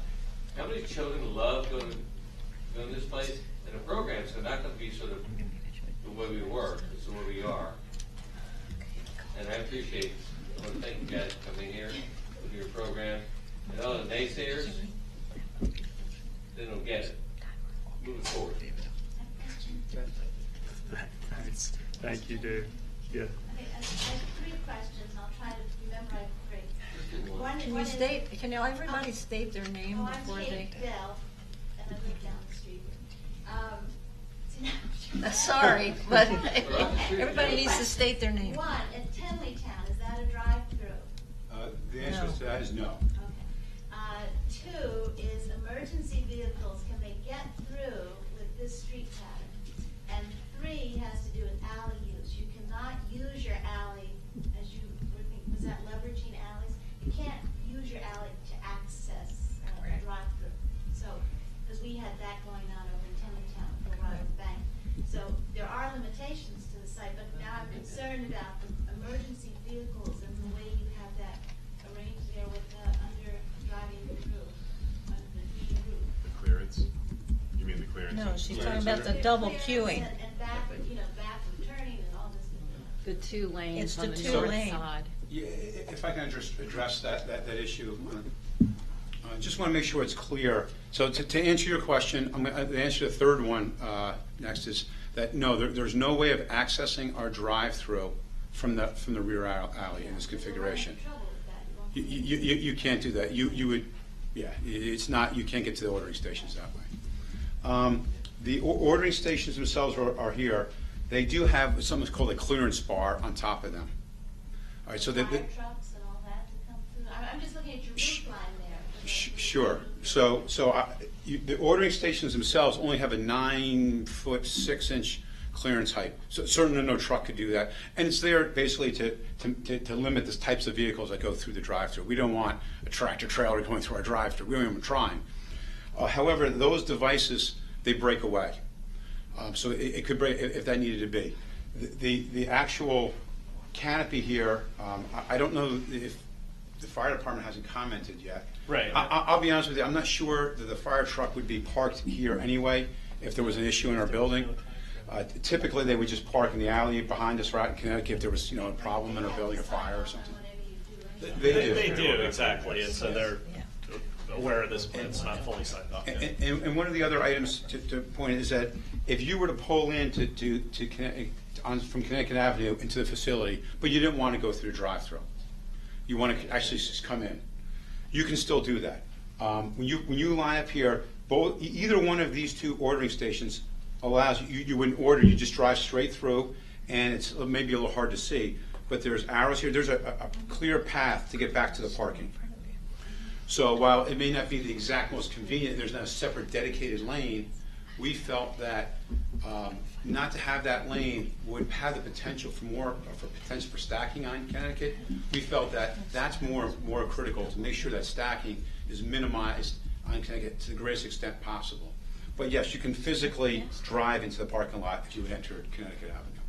how many children love going to this place? And the programs are not going to be sort of the way we were, it's the way we are. And I appreciate, I want to thank you guys for coming here with your program. And all the naysayers, they don't get it. Moving forward. Thank you, Dave. Yeah. Okay, I have 3 questions. I'll try to remember I have 3. Can everybody state their name before they? I'm Kate Bell, and I live down the street. Sorry, but everybody needs to state their name. 1, at Tenleytown, is that a drive-through? The answer to that is no. Okay. 2 is emergency vehicles, can they get through with this street pattern? And 3 has to do with alley use. You cannot use your alley as you were thinking, was that leveraging alleys? You can't use your alley to access a drive-through. So, because we had that going on over in Tenleytown for a while with the bank. So there are limitations to the site, but now I'm concerned about the emergency vehicles and the way you have that arranged there with under driving through, under the green roof. The clearance? You mean the clearance? No, she's talking about the double queuing. And backward, backward turning and all this. The 2 lanes It's on the the 2 north lane. side. Yeah, if I can just address that issue, just want to make sure it's clear. So to answer your question, I'm going to answer the third one next is that no, there's no way of accessing our drive-through from the rear alley in this configuration. You can't do that. You would, yeah, it's not. You can't get to the ordering stations that way. The ordering stations themselves are here. They do have something called a clearance bar on top of them. All right, so Fire trucks and all that to come through. I'm just looking at your roof line there. Sure. So the ordering stations themselves only have a 9-foot 6-inch clearance height. So certainly no truck could do that. And it's there basically to limit the types of vehicles that go through the drive-through. We don't want a tractor trailer going through our drive-through. We don't even trying. However, those devices, they break away. So it could break if that needed to be. The actual canopy here, I don't know if the fire department hasn't commented yet. Right. I'll be honest with you, I'm not sure that the fire truck would be parked here anyway if there was an issue in our building. Typically, they would just park in the alley behind us right in Connecticut if there was a problem in our building, a fire or something. They do, exactly, and so they're aware of this, but it's not fully signed off yet. And one of the other items to point is that if you were to pull in from Connecticut Avenue into the facility, but you didn't want to go through the drive-through, you want to actually just come in, you can still do that. When you line up here, either one of these two ordering stations allows you wouldn't order, you just drive straight through, and it's maybe a little hard to see, but there's arrows here. There's a clear path to get back to the parking. So while it may not be the exact most convenient, there's not a separate dedicated lane, we felt that not to have that lane would have the potential for stacking on Connecticut. We felt that that's more critical to make sure that stacking is minimized on Connecticut to the greatest extent possible. But yes, you can physically drive into the parking lot if you would enter Connecticut Avenue.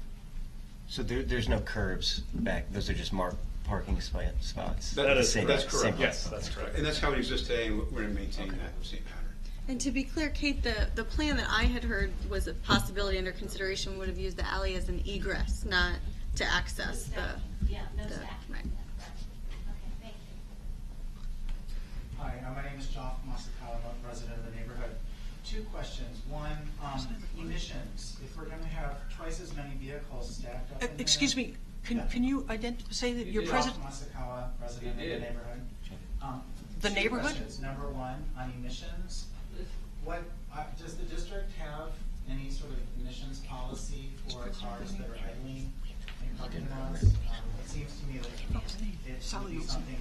So there's no curbs back, those are just marked parking spots? That's correct. Yes, that's correct. And that's how it exists today, and we're going to maintain that same pattern. And to be clear, Kate, the plan that I had heard was a possibility under consideration would have used the alley as an egress, not to access the. Yeah, no the, staff. right. Okay, thank you. Hi, my name is Joff Masakawa, I'm a resident of the neighborhood. Two questions. One, emissions. If we're going to have twice as many vehicles stacked up in there. Excuse me, can you say that you're president? Joff Masakawa, resident of the neighborhood. The Two neighborhood? questions. Number one, on emissions, what does the district have any sort of emissions policy for cars that are idling in parking lots? It seems to me that it would be something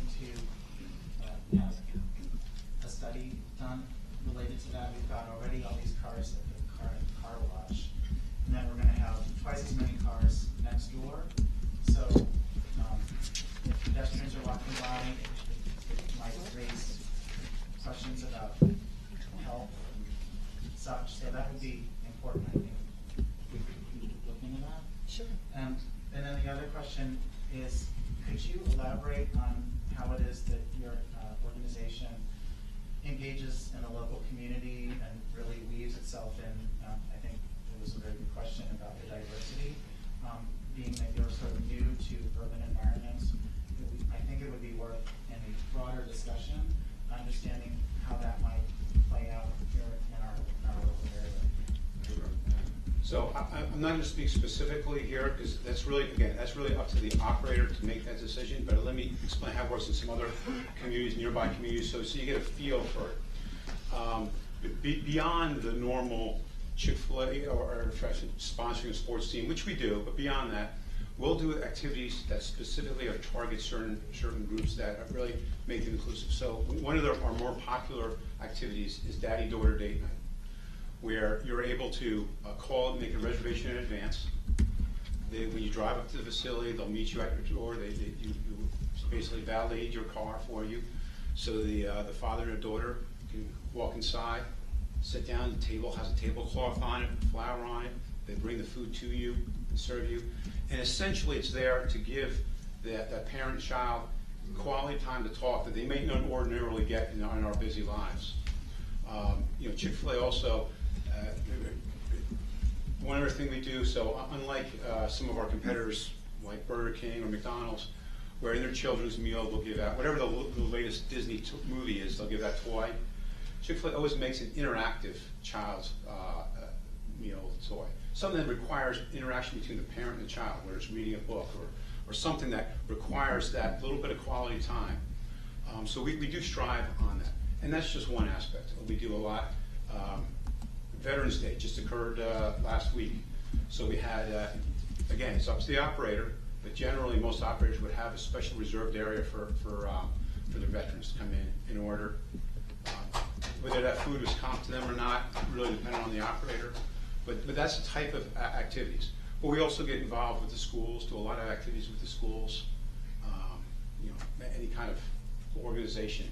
to have a study done related to that. We've got already all these cars at the car wash, and then we're going to have twice as many cars next door. So if pedestrians are walking by, it might raise questions about health and such. So that would be important, I think. We could be looking at that. Sure. And then the other question is, could you elaborate on how it is that your organization engages in the local community and really weaves itself in? I think it was a very good question about the diversity. Being that you're sort of new to urban environments, I think it would be worth a broader discussion, understanding how that might play out here in our local area. So I'm not going to speak specifically here because that's really up to the operator to make that decision. But let me explain how it works in some other communities, nearby communities, so you get a feel for it. Beyond the normal Chick-fil-A or sponsoring a sports team, which we do, but beyond that, we'll do activities that specifically target certain groups that really make it inclusive. So one of our more popular activities is daddy-daughter date night, where you're able to call and make a reservation in advance. When you drive up to the facility, they'll meet you at your door. You basically valet your car for you, so the father and the daughter can walk inside, sit down. The table has a tablecloth on it, flour on it. They bring the food to you and serve you, and essentially it's there to give that parent and child quality time to talk that they may not ordinarily get in our busy lives. Chick-fil-A also. One other thing we do, so unlike some of our competitors like Burger King or McDonald's, where in their children's meal they'll give out whatever the latest Disney movie is, they'll give that toy. Chick-fil-A always makes an interactive child's meal toy, something that requires interaction between the parent and the child, whether it's reading a book or something that requires that little bit of quality time. So we do strive on that, and that's just one aspect. We do a lot. Veterans Day just occurred last week, so we had, again, it's up to the operator, but generally most operators would have a special reserved area for their veterans to come in order. Whether that food was comped to them or not really depended on the operator, but that's the type of activities. But we also get involved with the schools, do a lot of activities with the schools, any kind of organization.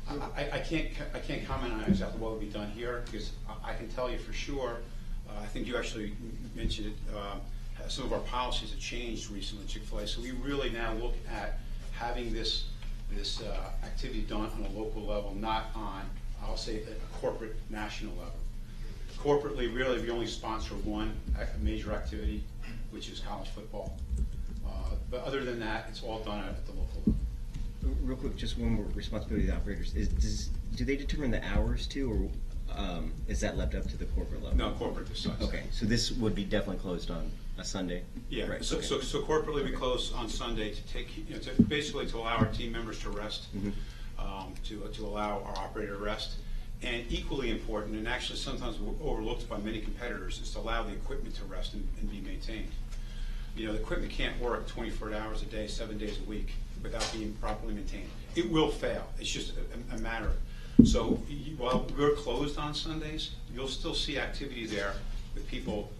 I can't comment on exactly what will be done here because I can tell you for sure. I think you actually mentioned it. Some of our policies have changed recently at Chick-fil-A, so we really now look at having this activity done on a local level, not on, I'll say, a corporate national level. Corporately, really, we only sponsor one major activity, which is college football. But other than that, it's all done at the local level. Real quick, just one more responsibility of the operators. Do they determine the hours too, or is that left up to the corporate level? No, corporate decides. Okay, so this would be definitely closed on a Sunday? Yeah, Right, so, okay. so corporately we close on Sunday to take, to basically to allow our team members to rest, to allow our operator to rest. And equally important, and actually sometimes overlooked by many competitors, is to allow the equipment to rest and be maintained. The equipment can't work 24 hours a day, 7 days a week without being properly maintained. It will fail. It's just a matter of. So while we're closed on Sundays, you'll still see activity there with people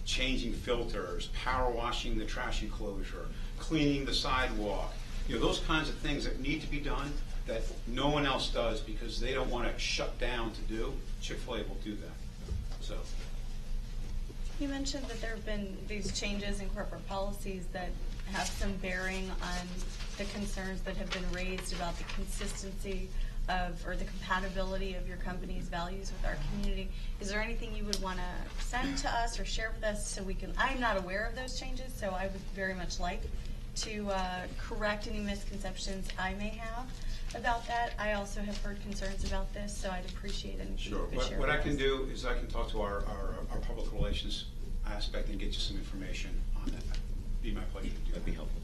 changing filters, power washing the trash enclosure, cleaning the sidewalk. Those kinds of things that need to be done that no one else does because they don't want to shut down to do. Chick-fil-A will do that. So. You mentioned that there have been these changes in corporate policies that have some bearing on the concerns that have been raised about the consistency of, or the compatibility of your company's values with our community. Is there anything you would want to send to us or share with us so we can, I'm not aware of those changes, so I would very much like to correct any misconceptions I may have about that. I also have heard concerns about this, so I'd appreciate anything Sure. you could share What with I can us. do is I can talk to our public relations aspect and get you some information on that. It'd be my pleasure to do that. That'd be helpful.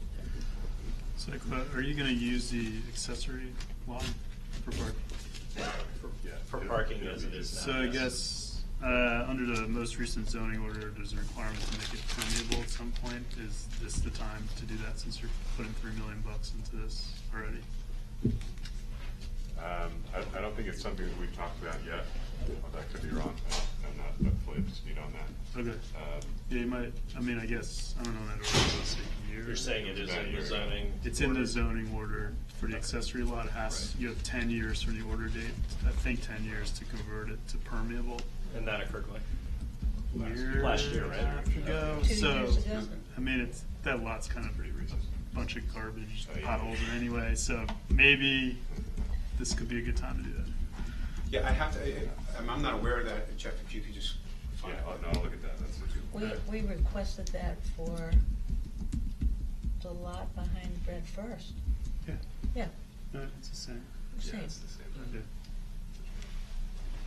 So, are you going to use the accessory lot for parking? For parking as it is now. So I guess under the most recent zoning order, there's a requirement to make it permeable at some point. Is this the time to do that since you're putting $3 million into this already? I don't think it's something that we've talked about yet. That could be wrong. I'm not fully up to speed on that. Okay. Yeah, you might. I mean, I guess I don't know that order. Let's say year. You're saying it is in the zoning? It's in the zoning order for the accessory lot. It has you have 10 years from the order date. I think 10 years to convert it to permeable. And that occurred like last year, right? Ago. 2 So years ago. I mean, that lot's kind of a bunch of garbage potholes anyway. So maybe this could be a good time to do that. Yeah, I have to. I'm not aware of that, Jeff. If you could just find out. I'll look at that. That's We requested that for the lot behind Bread First. Yeah. Yeah. No, it's the same. Same. it's the same. Okay.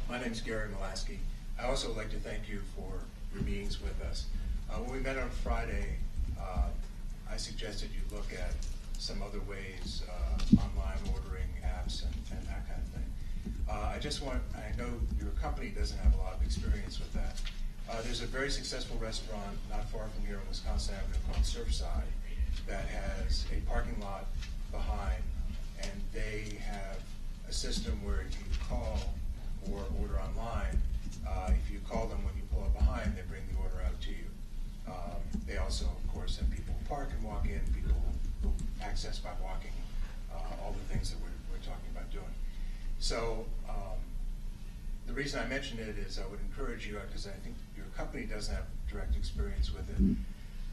My name's Gary Molaski. I also would like to thank you for your meetings with us. When we met on Friday, I suggested you look at some other ways, online ordering apps and that kind of thing. I know your company doesn't have a lot of experience with that. There's a very successful restaurant not far from here on Wisconsin Avenue called Surfside that has a parking lot behind, and they have a system where you call or order online. If you call them when you pull up behind, they bring the order out to you. They also, of course, have people who park and walk in, people who access by walking, all the things that we're talking about doing. So the reason I mention it is I would encourage you, because I think your company doesn't have direct experience with it,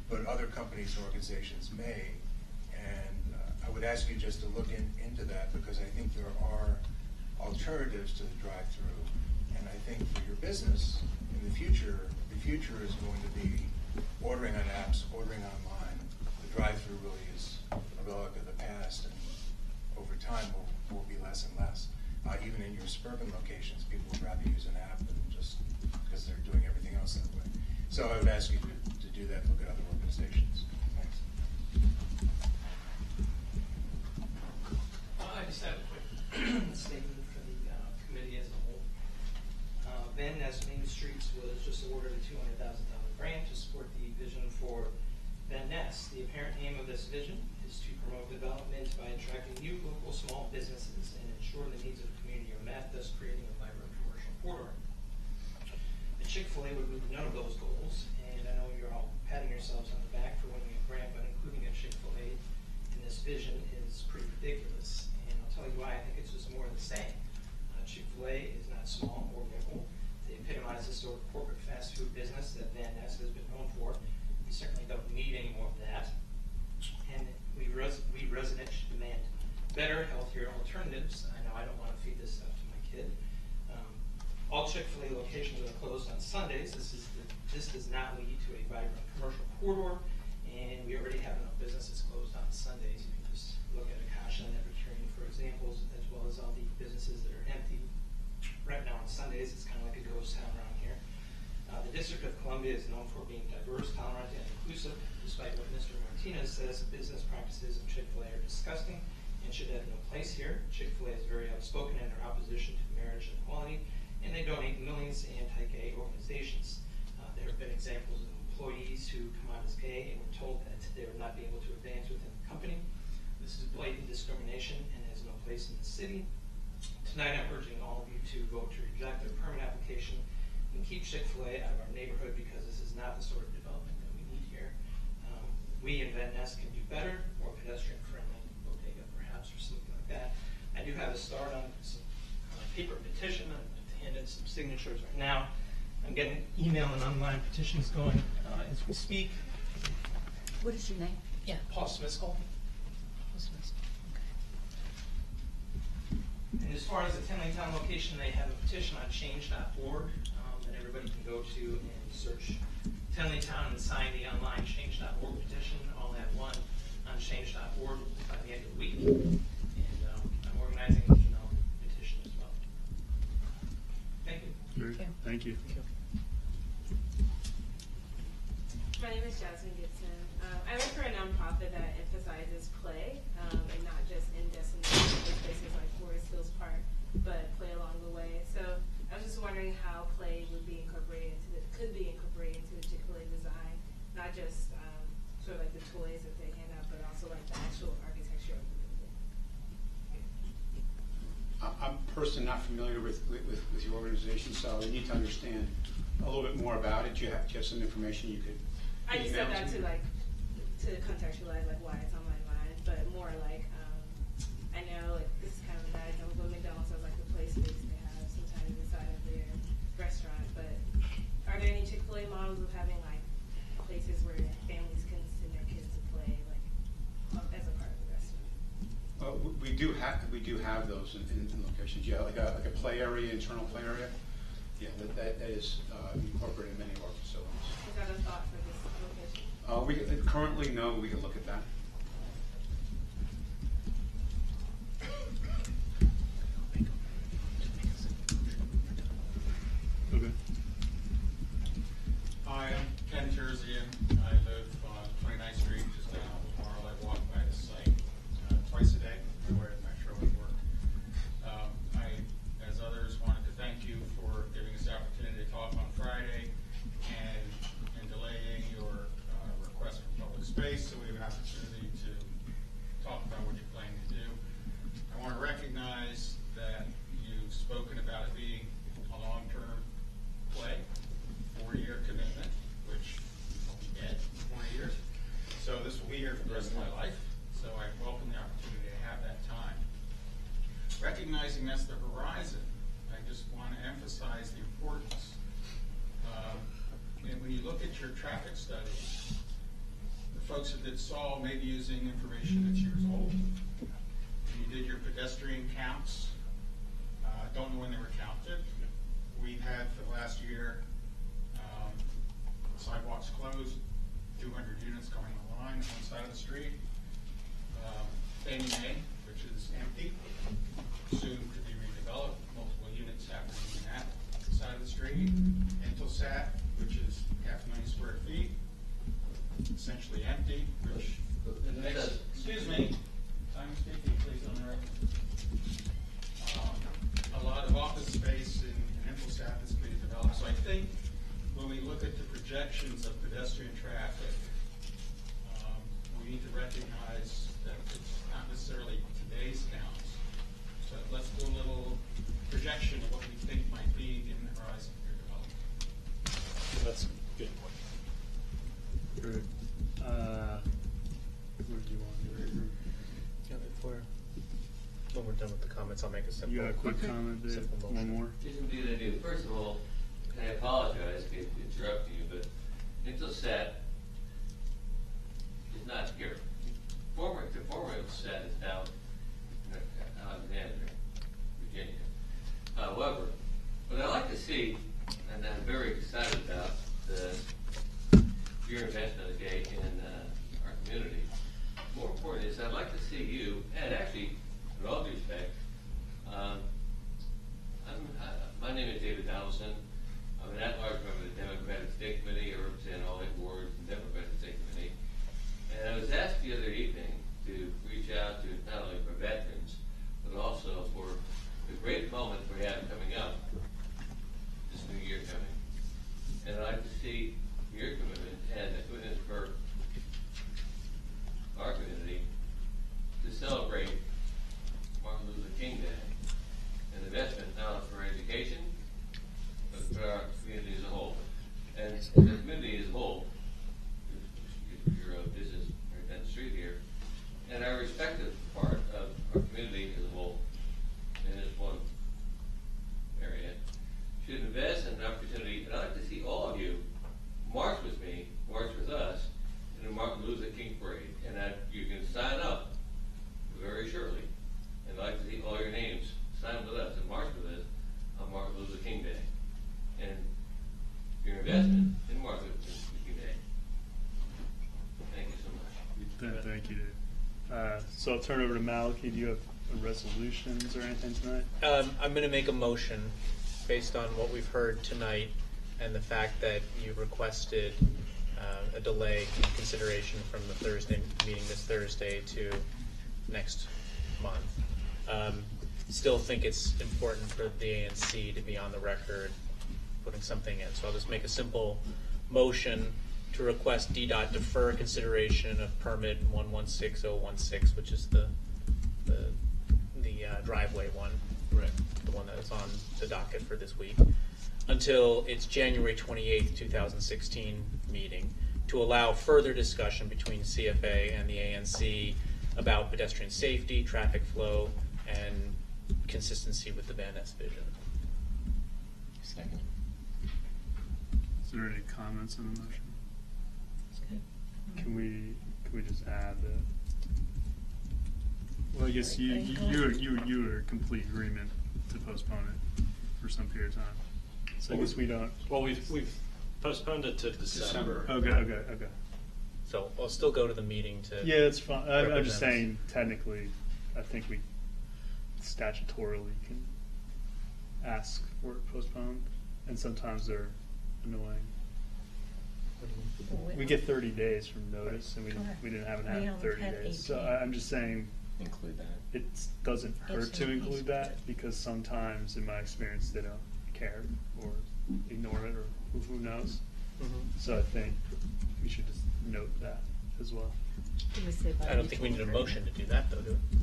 but other companies and organizations may. And I would ask you just to look into that, because I think there are alternatives to the drive-through. And I think for your business in the future is going to be ordering on apps, ordering online. The drive-through really is a relic of the past, and over time will be less and less. Even in your suburban locations, people would rather use an app than just because they're doing everything else that way. So I would ask you to do that, look at other organizations. Thanks. I just have a quick statement for the committee as a whole. Van Ness Main Streets was just awarded a $200,000 grant to support the vision for Van Ness. The apparent aim of this vision is to promote development by attracting new local small businesses and ensure the needs of the community are met, thus creating a vibrant commercial corridor. The Chick-fil-A would meet none of those goals, and I know you're all patting yourselves on the back for winning a grant, but including a Chick-fil-A in this vision is pretty ridiculous. And I'll tell you why. I think it's just more of the same. Chick-fil-A is not small or local. They epitomize the sort of corporate fast food business that Van Ness has been known for. We certainly don't need any more of that. And we residents should demand better, healthier alternatives. I know I don't want to feed this stuff to my kid. All Chick-fil-A locations are closed on Sundays. This does not lead to a vibrant commercial corridor, and we already have enough business Columbia is known for being diverse, tolerant, and inclusive, despite what Mr. Martinez says business practices of Chick-fil-A are disgusting and should have no place here. Chick-fil-A is very outspoken in their opposition to marriage equality, and they donate millions to anti-gay organizations. There have been examples of employees who come out as gay and were told that they would not be able to advance within the company. This is blatant discrimination and has no place in the city. Tonight I'm urging all of you to vote to reject their permit application and keep Chick-fil-A out of our neighborhood, because this is not the sort of development that we need here. We in Van Ness can do better, more pedestrian friendly, bodega perhaps, or something like that. I do have a start on some paper petition. I'm going to hand in some signatures right now. I'm getting email and online petitions going as we speak. What is your name? Yeah, Paul Smiskel. And as far as the Tenleytown location, they have a petition on change.org that everybody can go to and search Tenleytown and sign the online change.org petition all at one on change.org by the end of the week. And I'm organizing an email petition as well. Thank you. Thank you. My name is Jasmine Gibson. I work for a nonprofit that emphasizes play, and not just in destinations or places like Forest Hills Park, but play along the way. So I was just wondering how play would be incorporated could be incorporated into the Chick-fil-A design, not just sort of like the toys that they hand out, but also like the actual architecture of the building. I'm personally not familiar with your organization, so I need to understand a little bit more about it. Do you have some information you could I just said that to contextualize like why it's on my mind, but more like I know like this is kind of a bad example, but McDonald's has like the play space they have sometimes inside of their restaurant. But are there any Chick-fil-A models of having like places where families can send their kids to play like as a part of the restaurant? We do have those in locations. Yeah, like a play area, internal play area. Yeah, that is incorporated in many of our facilities. Is that a thought for this location? Currently, no. We can look at that. Okay. Hi, I'm Ken Terzian. I live on 29th Street, just down off of Marl. I walk by the site twice a day on my way to Metro and work. I, as others, wanted to thank you for giving us the opportunity to talk on Friday and delaying your request for public space so we have an opportunity to talk about what you're planning to do. I want to recognize that you've spoken about it being a long-term play, 4-year commitment, which I'll get 20 years. So this will be here for the rest of my life. So I welcome the opportunity to have that time. Recognizing that's the horizon, I just want to emphasize the importance. And when you look at your traffic studies, the folks that did Saul may be using information that's years old. You did your pedestrian counts. Don't know when they were counted. We've had for the last year sidewalks closed, 200 units coming online on one side of the street. Fannie Mae, which is empty, soon to be redeveloped. Multiple units happening in that side of the street. Intelsat, which is 500,000 square feet, essentially empty, which makes, excuse me, time speaking, please, on the record. A lot of office space in Intelsat that's being developed. So I think when we look at the projections of pedestrian traffic, we need to recognize that it's not necessarily today's counts. So let's do a little projection of what we think might be in the horizon for development. That's good. Good. Where do you want to do it? When we're done with the comments, I'll make a simple. You got a quick comment, Dave? One more? Yes, indeed I do. First of all, and I apologize for interrupting you, but Intelsat is not here. The former Intelsat is now in Alexandria, Virginia. However, what I like to see, and I'm very excited about your investment in our community. More important is I'd like to see you, and actually, with all due respect, my name is David Donaldson. I'm an at-large member of the Democratic State Committee, a Thank you, Dave. So I'll turn over to Malachy. Do you have resolutions or anything tonight? I'm going to make a motion based on what we've heard tonight and the fact that you requested a delay in consideration from the Thursday meeting this Thursday to next month. Still think it's important for the ANC to be on the record putting something in. So I'll just make a simple motion to request DDOT defer consideration of permit 116016, which is the driveway one, right? The one that is on the docket for this week, until its January 28th, 2016 meeting, to allow further discussion between CFA and the ANC about pedestrian safety, traffic flow, and consistency with the Van Ness vision. Second. Is there any comments on the motion? Can we just add that? Well, I guess you are in complete agreement to postpone it for some period of time. So I guess we don't. Well, we've postponed it to December. Okay. So I'll still go to the meeting to. Yeah, it's fine. I'm just saying, technically, I think we statutorily can ask for it postponed, and sometimes they're annoying. We get 30 days from notice, and we haven't had 30 days. So I'm just saying, include that. It doesn't hurt to include that, because sometimes, in my experience, they don't care or ignore it, or who knows. So I think we should just note that as well. I don't think we need a motion to do that, though, do we?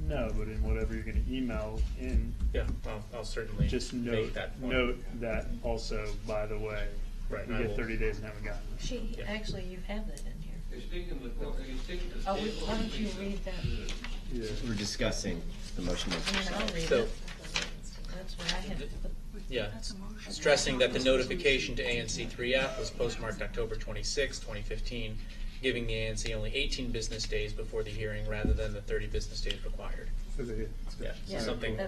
No, but in whatever you're going to email in, yeah, I'll certainly just make that point. note that also, by the way, right, we get 30 days and haven't gotten it. Actually, you have that in here. You're speaking to Why don't you read that? Yeah. We're discussing the motion. I'll read So- it. That's what I have. Yeah, stressing that the notification to ANC 3F was postmarked October 26, 2015, giving the ANC only 18 business days before the hearing rather than the 30 business days required. Yeah, something,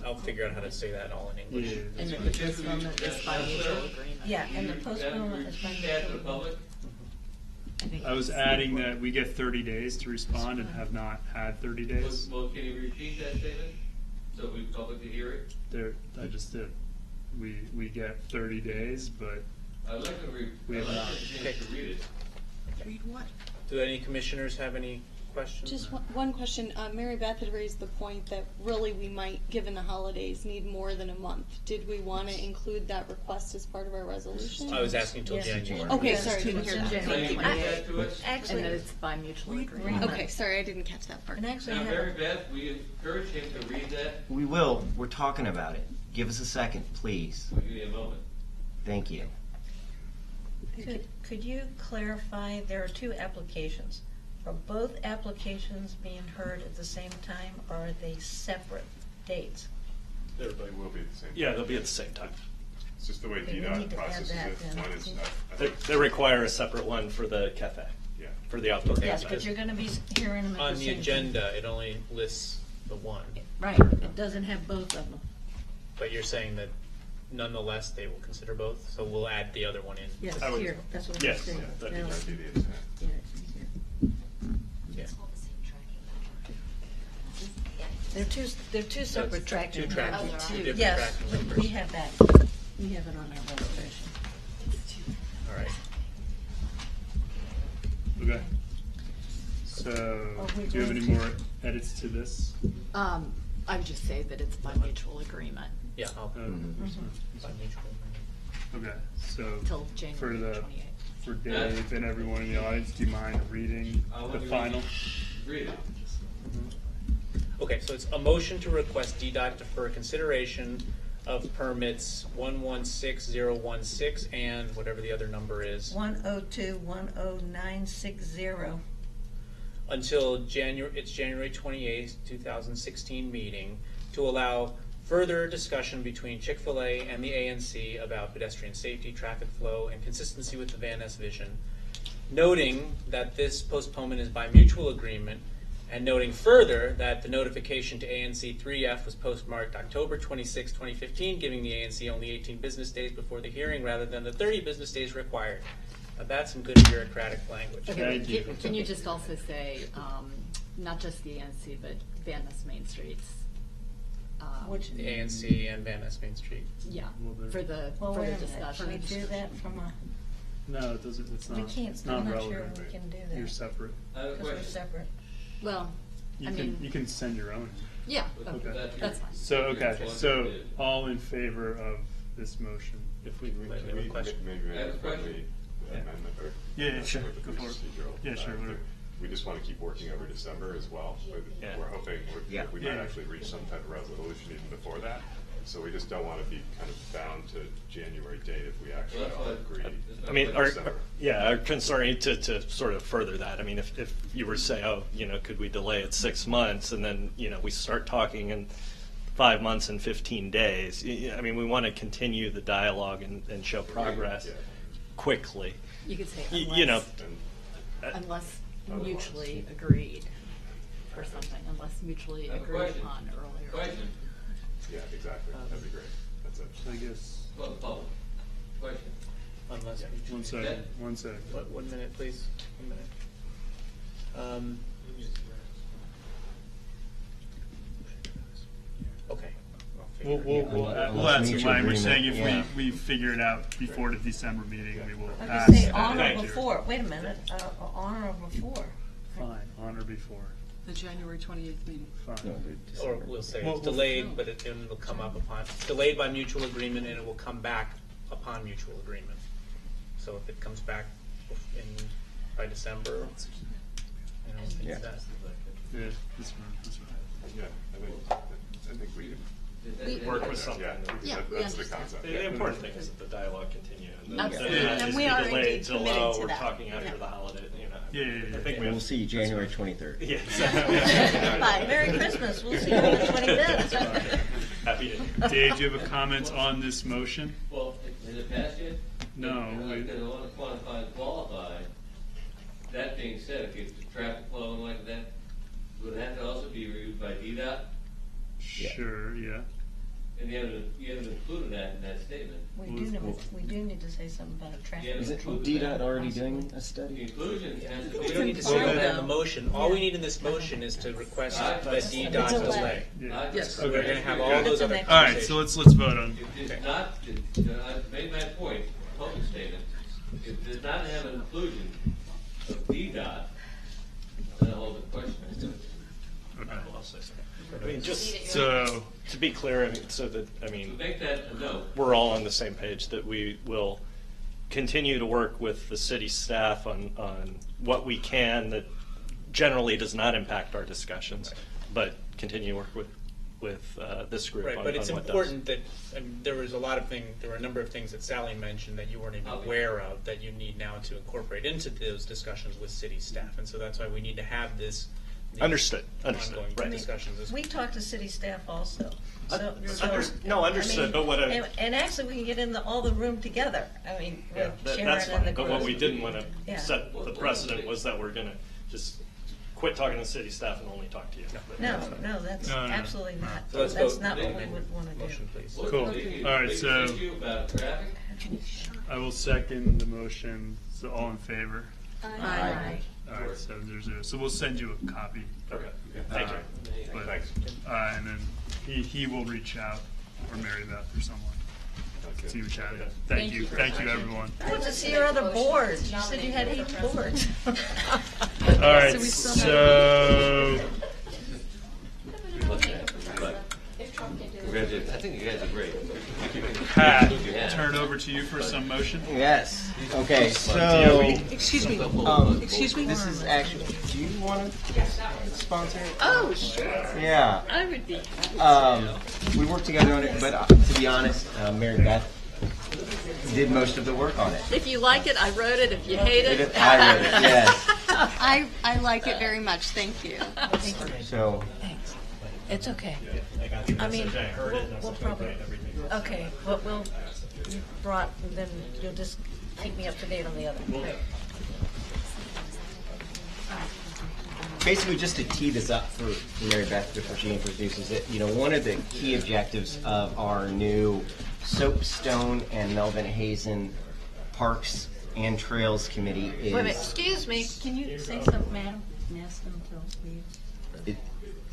I'll figure out how to say that all in English. Yeah, And the postponement is by mutual agreement. Yeah, and the postponement is by mutual agreement. I was adding that we get 30 days to respond and have not had 30 days. Well, can you repeat that statement so we publicly hear it? I just did. We get 30 days, but I'd like to we have not. read it. Read what? Do any commissioners have any questions? Just one question. Mary Beth had raised the point that really we might, given the holidays, need more than a month. Did we want to include that request as part of our resolution? I was asking until Yes. January. Okay, Yes, sorry, to didn't hear that. Can you read that to us? Actually, And that it's by mutual agreement. Okay, sorry, I didn't catch that part. and actually, I Now, have Mary Beth, we encourage him to read that. We will. We're talking about it. Give us a second, please. We'll give you a moment. Thank you. Could you clarify, there are two applications. Are both applications being heard at the same time, or are they separate dates? Everybody will be at the same time. Yeah, they'll be at the same time. It's just the way Okay, we DDOT need to add processes that it. then. One is, I They, think, they require a separate one for the cafe, yeah. for the outdoor Yes, cafe. but you're going to be hearing them at On the the same time. agenda, it only lists the one, Right, it doesn't have both of them. but you're saying that nonetheless they will consider both, so we'll add the other one in. Yes, I would- here, that's what I'm yes, saying. yeah, that'd be Now, That'd be the intent. yeah, here. Yeah. They're two separate tracking. Two tracking, numbers. two different Yes, tracking but numbers. we have that. We have it on our registration. All right. Okay. So, do you have any more edits to this? I would just say that it's by mutual agreement Yeah, I'll. By mutual agreement. Okay, so till January 28th. for Dave and everyone in the audience, do you mind reading the final? Read it. Okay, so it's a motion to request DDOT defer consideration of permits 116016 and whatever the other number is 102-10960. until January 28th, 2016 meeting to allow further discussion between Chick-fil-A and the ANC about pedestrian safety, traffic flow, and consistency with the Van Ness vision, noting that this postponement is by mutual agreement, and noting further that the notification to ANC 3F was postmarked October 26, 2015, giving the ANC only 18 business days before the hearing rather than the 30 business days required. That's some good bureaucratic language. Okay, can you just also say, not just the ANC, but Van Ness Main Streets? Which the ANC and Van Ness Main Street. Yeah, for the discussion. Can we do that from a? No, it doesn't. It's not. We can't. It's not I'm not relevant. sure we can do that. You're separate. Because we're separate. Well, You can send your own. Yeah. Okay. That's fine. So So all in favor of this motion? If we maybe make a friendly amendment or Yeah, sure. Go for it. procedural. Yeah, sure. Whatever. We just want to keep working over December as well, but we're hoping we might actually reach some type of resolution even before that. So we just don't want to be kind of bound to January date if we actually all agree. I mean, our concern to sort of further that. I mean, if you were to say, oh, could we delay it 6 months, and then we start talking in 5 months and 15 days. I mean, we want to continue the dialogue and show progress quickly. You could say unless mutually agreed or something, unless mutually agreed upon earlier. Question. Yeah, exactly. That'd be great. That's it. I guess. Well, the public. Question. Unless. One second. 1 second. 1 minute, please. 1 minute. Okay. We'll add some language saying if we figure it out before the December meeting, we will I ask. could say on or before. Wait a minute. On or before. Fine. On or before. The January 28th meeting. Fine. Or we'll say it's delayed, but it will come up upon, delayed by mutual agreement, and it will come back upon mutual agreement. So if it comes back by December, it's that. Yeah, that's right. Yeah, I think we work with something. Yeah, that's the concept. The important thing is that the dialogue continue. Absolutely. That And is we are delayed indeed till, committed to we're that. talking after the holiday. Yeah. I think We'll see you January 23rd. Yeah, exactly. Bye. Merry Christmas. We'll see you on the 25th. Happy to. Dave, do you have a comment on this motion? Well, has it passed yet? No. Because I want to quantify and qualify. That being said, if you have traffic flowing like that, would it have to also be reviewed by DDOT? Sure, yeah. And you haven't included that in that statement. We do need to say something about a traffic. Isn't DDOT already doing a study? The inclusion has to be. We don't need to say that in the motion. All we need in this motion is to request that DDOT delay. Yes. So we're going to have all those other All right, so let's vote on. It did not, I made my point, public statement, it did not have an inclusion of DDOT, then I'll hold the question. I mean, just So to be clear, To make that a note. we're all on the same page that we will continue to work with the city staff on what we can that generally does not impact our discussions, but continue to work with this group Right, on but it's what important that there were a number of things that Sally mentioned that you weren't even aware of that you need now to incorporate into those discussions with city staff, and so that's why we need to have these Understood. ongoing Right. discussions. We talk to city staff also. Understood, but what and actually, we can get in all the room together. I mean, with Sharon that's and fine. the But group. what we didn't want to Yeah. set the precedent was that we're going to just quit talking to city staff and only talk to you. No, that's No. absolutely not. So let's That's vote. not what we would want to do. Motion, please. Cool. All right, so Issue about traffic? I will second the motion. So all in favor? Aye. All right, 7-0. So we'll send you a copy. Okay. Thank you. But, Thanks. and then he will reach out, or Mary Beth or someone. See what chatted. Thank you. Thank you, everyone. I want to see your other boards. You said you had 8 boards. All right, so I think you guys are great. Pat, turn over to you for some motion. Yes. Okay, so. Excuse me. Excuse me. This is actually, do you want to sponsor it? Oh, sure. Yeah. I would be. We worked together on it, but to be honest, Mary Beth did most of the work on it. If you like it, I wrote it. If you hate it, I wrote it, yes. I like it very much. Thank you. So. It's okay. I got your I mean, message. I heard it. And I we'll was probably, great, everything. okay, well, you brought, then you'll just keep me up to date on the other. Basically, just to tee this up for Mary Beth before she introduces it, one of the key objectives of our new Soapstone and Melvin Hazen parks and Trails Committee Wait a minute, is, excuse me, can you say something, madam? And ask them to leave.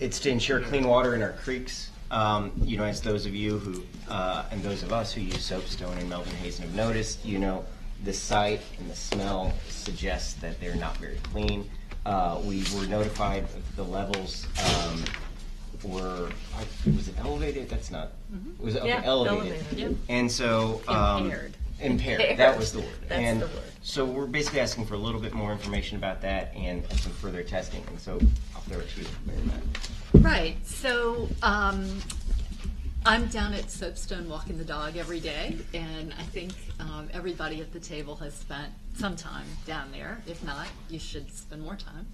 it's to ensure clean water in our creeks. You know, as those of you who, and those of us who use soapstone and Melvin Hazen have noticed, you know, the sight and the smell suggest that they're not very clean. We were notified of the levels were, was it elevated? That's not, was it elevated? Yeah. And so, impaired, that was the word. That's the word. So we're basically asking for a little bit more information about that and some further testing. And so I'll throw it to you, Mary Beth. Right. So I'm down at Soapstone walking the dog every day, and I think everybody at the table has spent some time down there. If not, you should spend more time.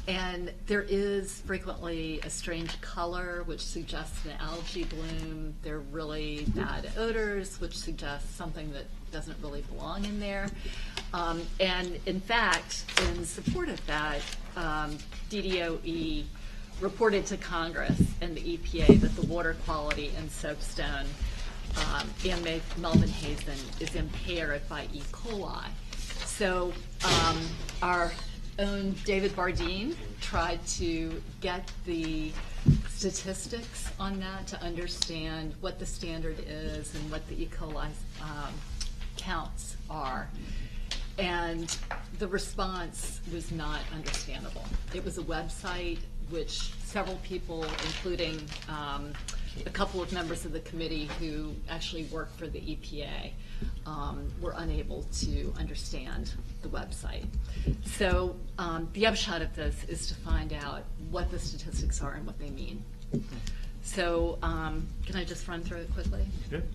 And there is frequently a strange color, which suggests an algae bloom. There are really bad odors, which suggests something that doesn't really belong in there. And in fact, in support of that, DDOE reported to Congress and the EPA that the water quality in Soapstone and Melvin Hazen is impaired by E. coli. So our own David Bardeen tried to get the statistics on that to understand what the standard is and what the E. coli counts are. And the response was not understandable. It was a website which several people, including a couple of members of the committee who actually work for the EPA, were unable to understand the website. So the upshot of this is to find out what the statistics are and what they mean. So can I just run through it quickly?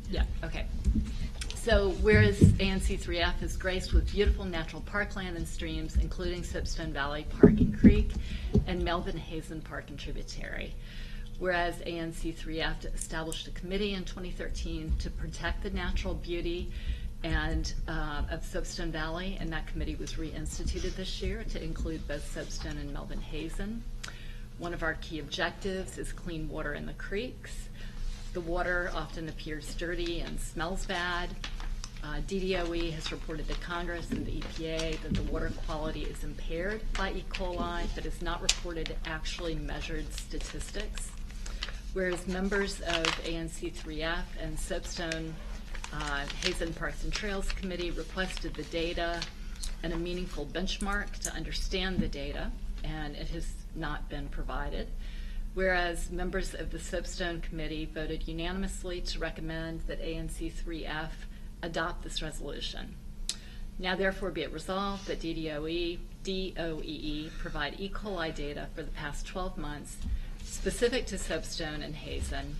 Yeah, okay. So whereas ANC 3F is graced with beautiful natural parkland and streams, including Soapstone Valley Park and Creek and Melvin Hazen Park and Tributary. Whereas ANC 3F established a committee in 2013 to protect the natural beauty and of Soapstone Valley, and that committee was reinstituted this year to include both Soapstone and Melvin Hazen. One of our key objectives is clean water in the creeks. The water often appears dirty and smells bad. DDOE has reported to Congress and the EPA that the water quality is impaired by E. coli, but is not reported actually measured statistics. Whereas members of ANC 3F and Soapstone Hazen Parks and Trails Committee requested the data and a meaningful benchmark to understand the data, and it has not been provided. Whereas members of the Soapstone Committee voted unanimously to recommend that ANC 3F adopt this resolution. Now therefore be it resolved that DOEE provide E. coli data for the past 12 months specific to Soapstone and Hazen.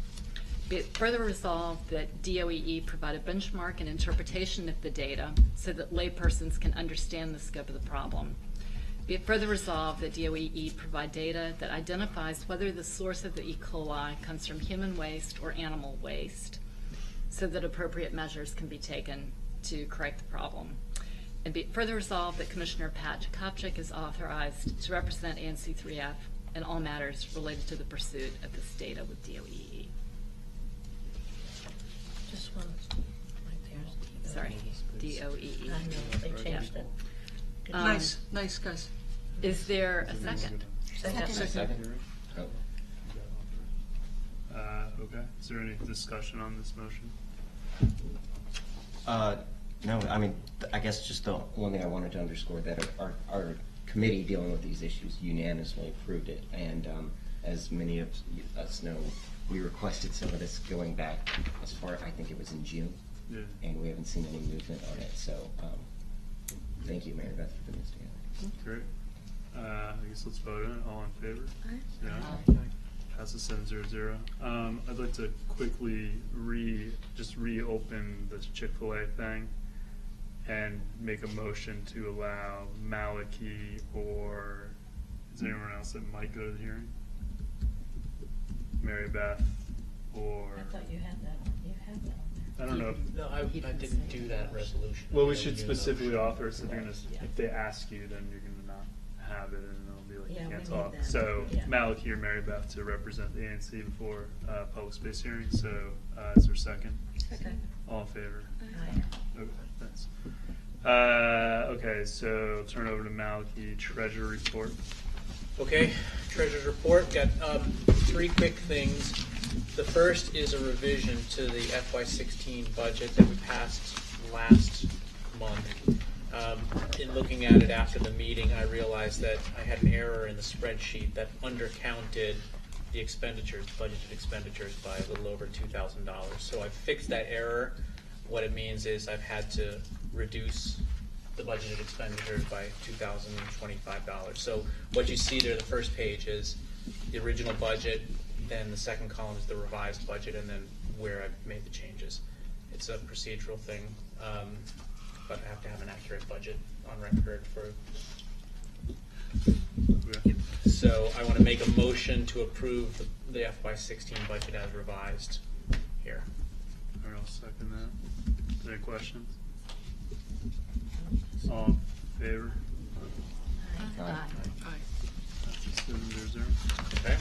Be it further resolved that DOEE provide a benchmark and interpretation of the data so that laypersons can understand the scope of the problem. Be it further resolved that DOEE provide data that identifies whether the source of the E. coli comes from human waste or animal waste so that appropriate measures can be taken to correct the problem. And be it further resolved that Commissioner Pat Jakopczyk is authorized to represent ANC 3F in all matters related to the pursuit of this data with DOEE. Just one right there. Sorry, DOEE. I know, they changed it. Nice, nice, guys. Is there a second? Second. Okay. Is there any discussion on this motion? No, I mean, I guess just the one thing I wanted to underscore that our committee dealing with these issues unanimously approved it, and as many of us know, we requested some of this going back as far, I think it was in June, and we haven't seen any movement on it, so thank you, Mary Beth, for putting this together. Great. I guess let's vote on it. All in favor? Aye. Passes 7-0-0. I'd like to quickly reopen this Chick-fil-A thing and make a motion to allow Maliki, or is there anyone else that might go to the hearing? Mary Beth, or I thought you had that. You had that on there. I don't know. No, I didn't do that resolution. Well, we should specifically authorize if you're gonna, if they ask you, then you're gonna not have it, and it'll be like Yeah, you can't we need talk. that. So Yeah. Maliki or Mary Beth to represent the ANC before public space hearing. So is there a second? Second. All in favor? Aye. Okay, thanks. Okay, so I'll turn it over to Maliki, Treasurer Report. Okay, Treasurer's Report, got 3 quick things. The first is a revision to the FY16 budget that we passed last month. In looking at it after the meeting, I realized that I had an error in the spreadsheet that undercounted the expenditures, budgeted expenditures, by a little over $2,000. So I fixed that error. What it means is I've had to reduce the budgeted expenditures by $2,025. So what you see there, the first page is the original budget, then the second column is the revised budget, and then where I've made the changes. It's a procedural thing, but I have to have an accurate budget on record for. So I want to make a motion to approve the FY16 budget as revised here. All right, I'll second that. Any questions? All in favor? Aye. That's 7-0. Okay.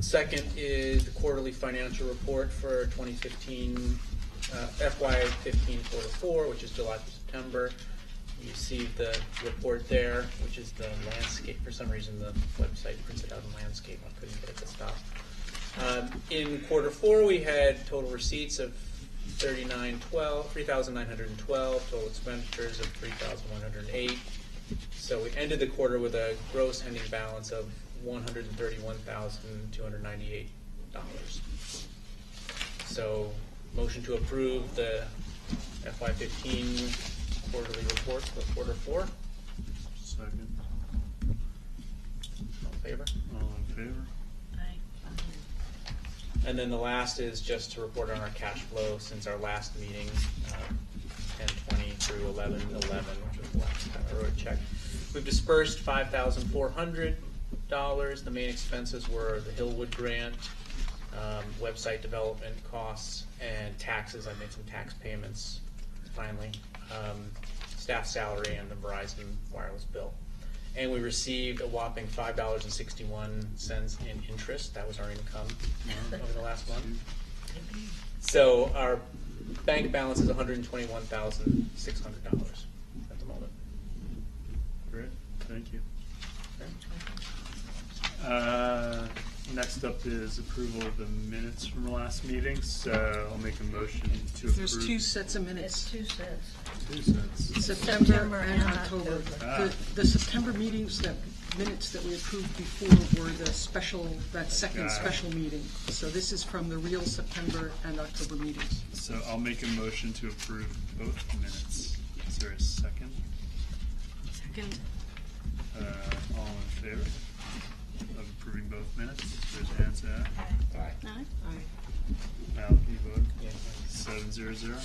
Second is the quarterly financial report for 2015, FY15 quarter 4, which is July to September. You see the report there, which is the landscape. For some reason, the website prints it out in landscape. I couldn't get it to stop. In quarter 4, we had total receipts of $3,912, total expenditures of $3,108. So we ended the quarter with a gross ending balance of $131,298. So, motion to approve the FY15 quarterly report for quarter 4. Second. All in favor? All in favor? And then the last is just to report on our cash flow since our last meeting, 10/20 through 11/11, which was the last time I wrote a check. We've dispersed $5,400. The main expenses were the Hillwood grant, website development costs, and taxes. I made some tax payments finally, staff salary, and the Verizon wireless bill. And we received a whopping $5.61 in interest. That was our income over the last month. So our bank balance is $121,600 at the moment. Great, thank you. Next up is approval of the minutes from the last meeting. So I'll make a motion to approve. There's 2 sets of minutes. It's 2 sets. 2 sets. September and October. The September minutes that we approved before were the special, that second special meeting. So this is from the real September and October meetings. So I'll make a motion to approve both minutes. Is there a second? Second. All in favor of approving both minutes? There's a hand, say aye. Aye. Maliki, vote? 7-0-0.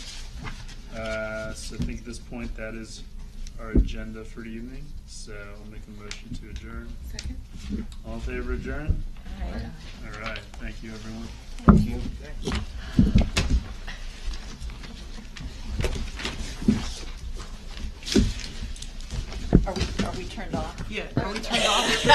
So I think at this point that is our agenda for the evening. So I'll make a motion to adjourn. Second. All in favor of adjourn? Aye. All right. Thank you, everyone. Thank you. Are we turned off? Yeah, are we turned off?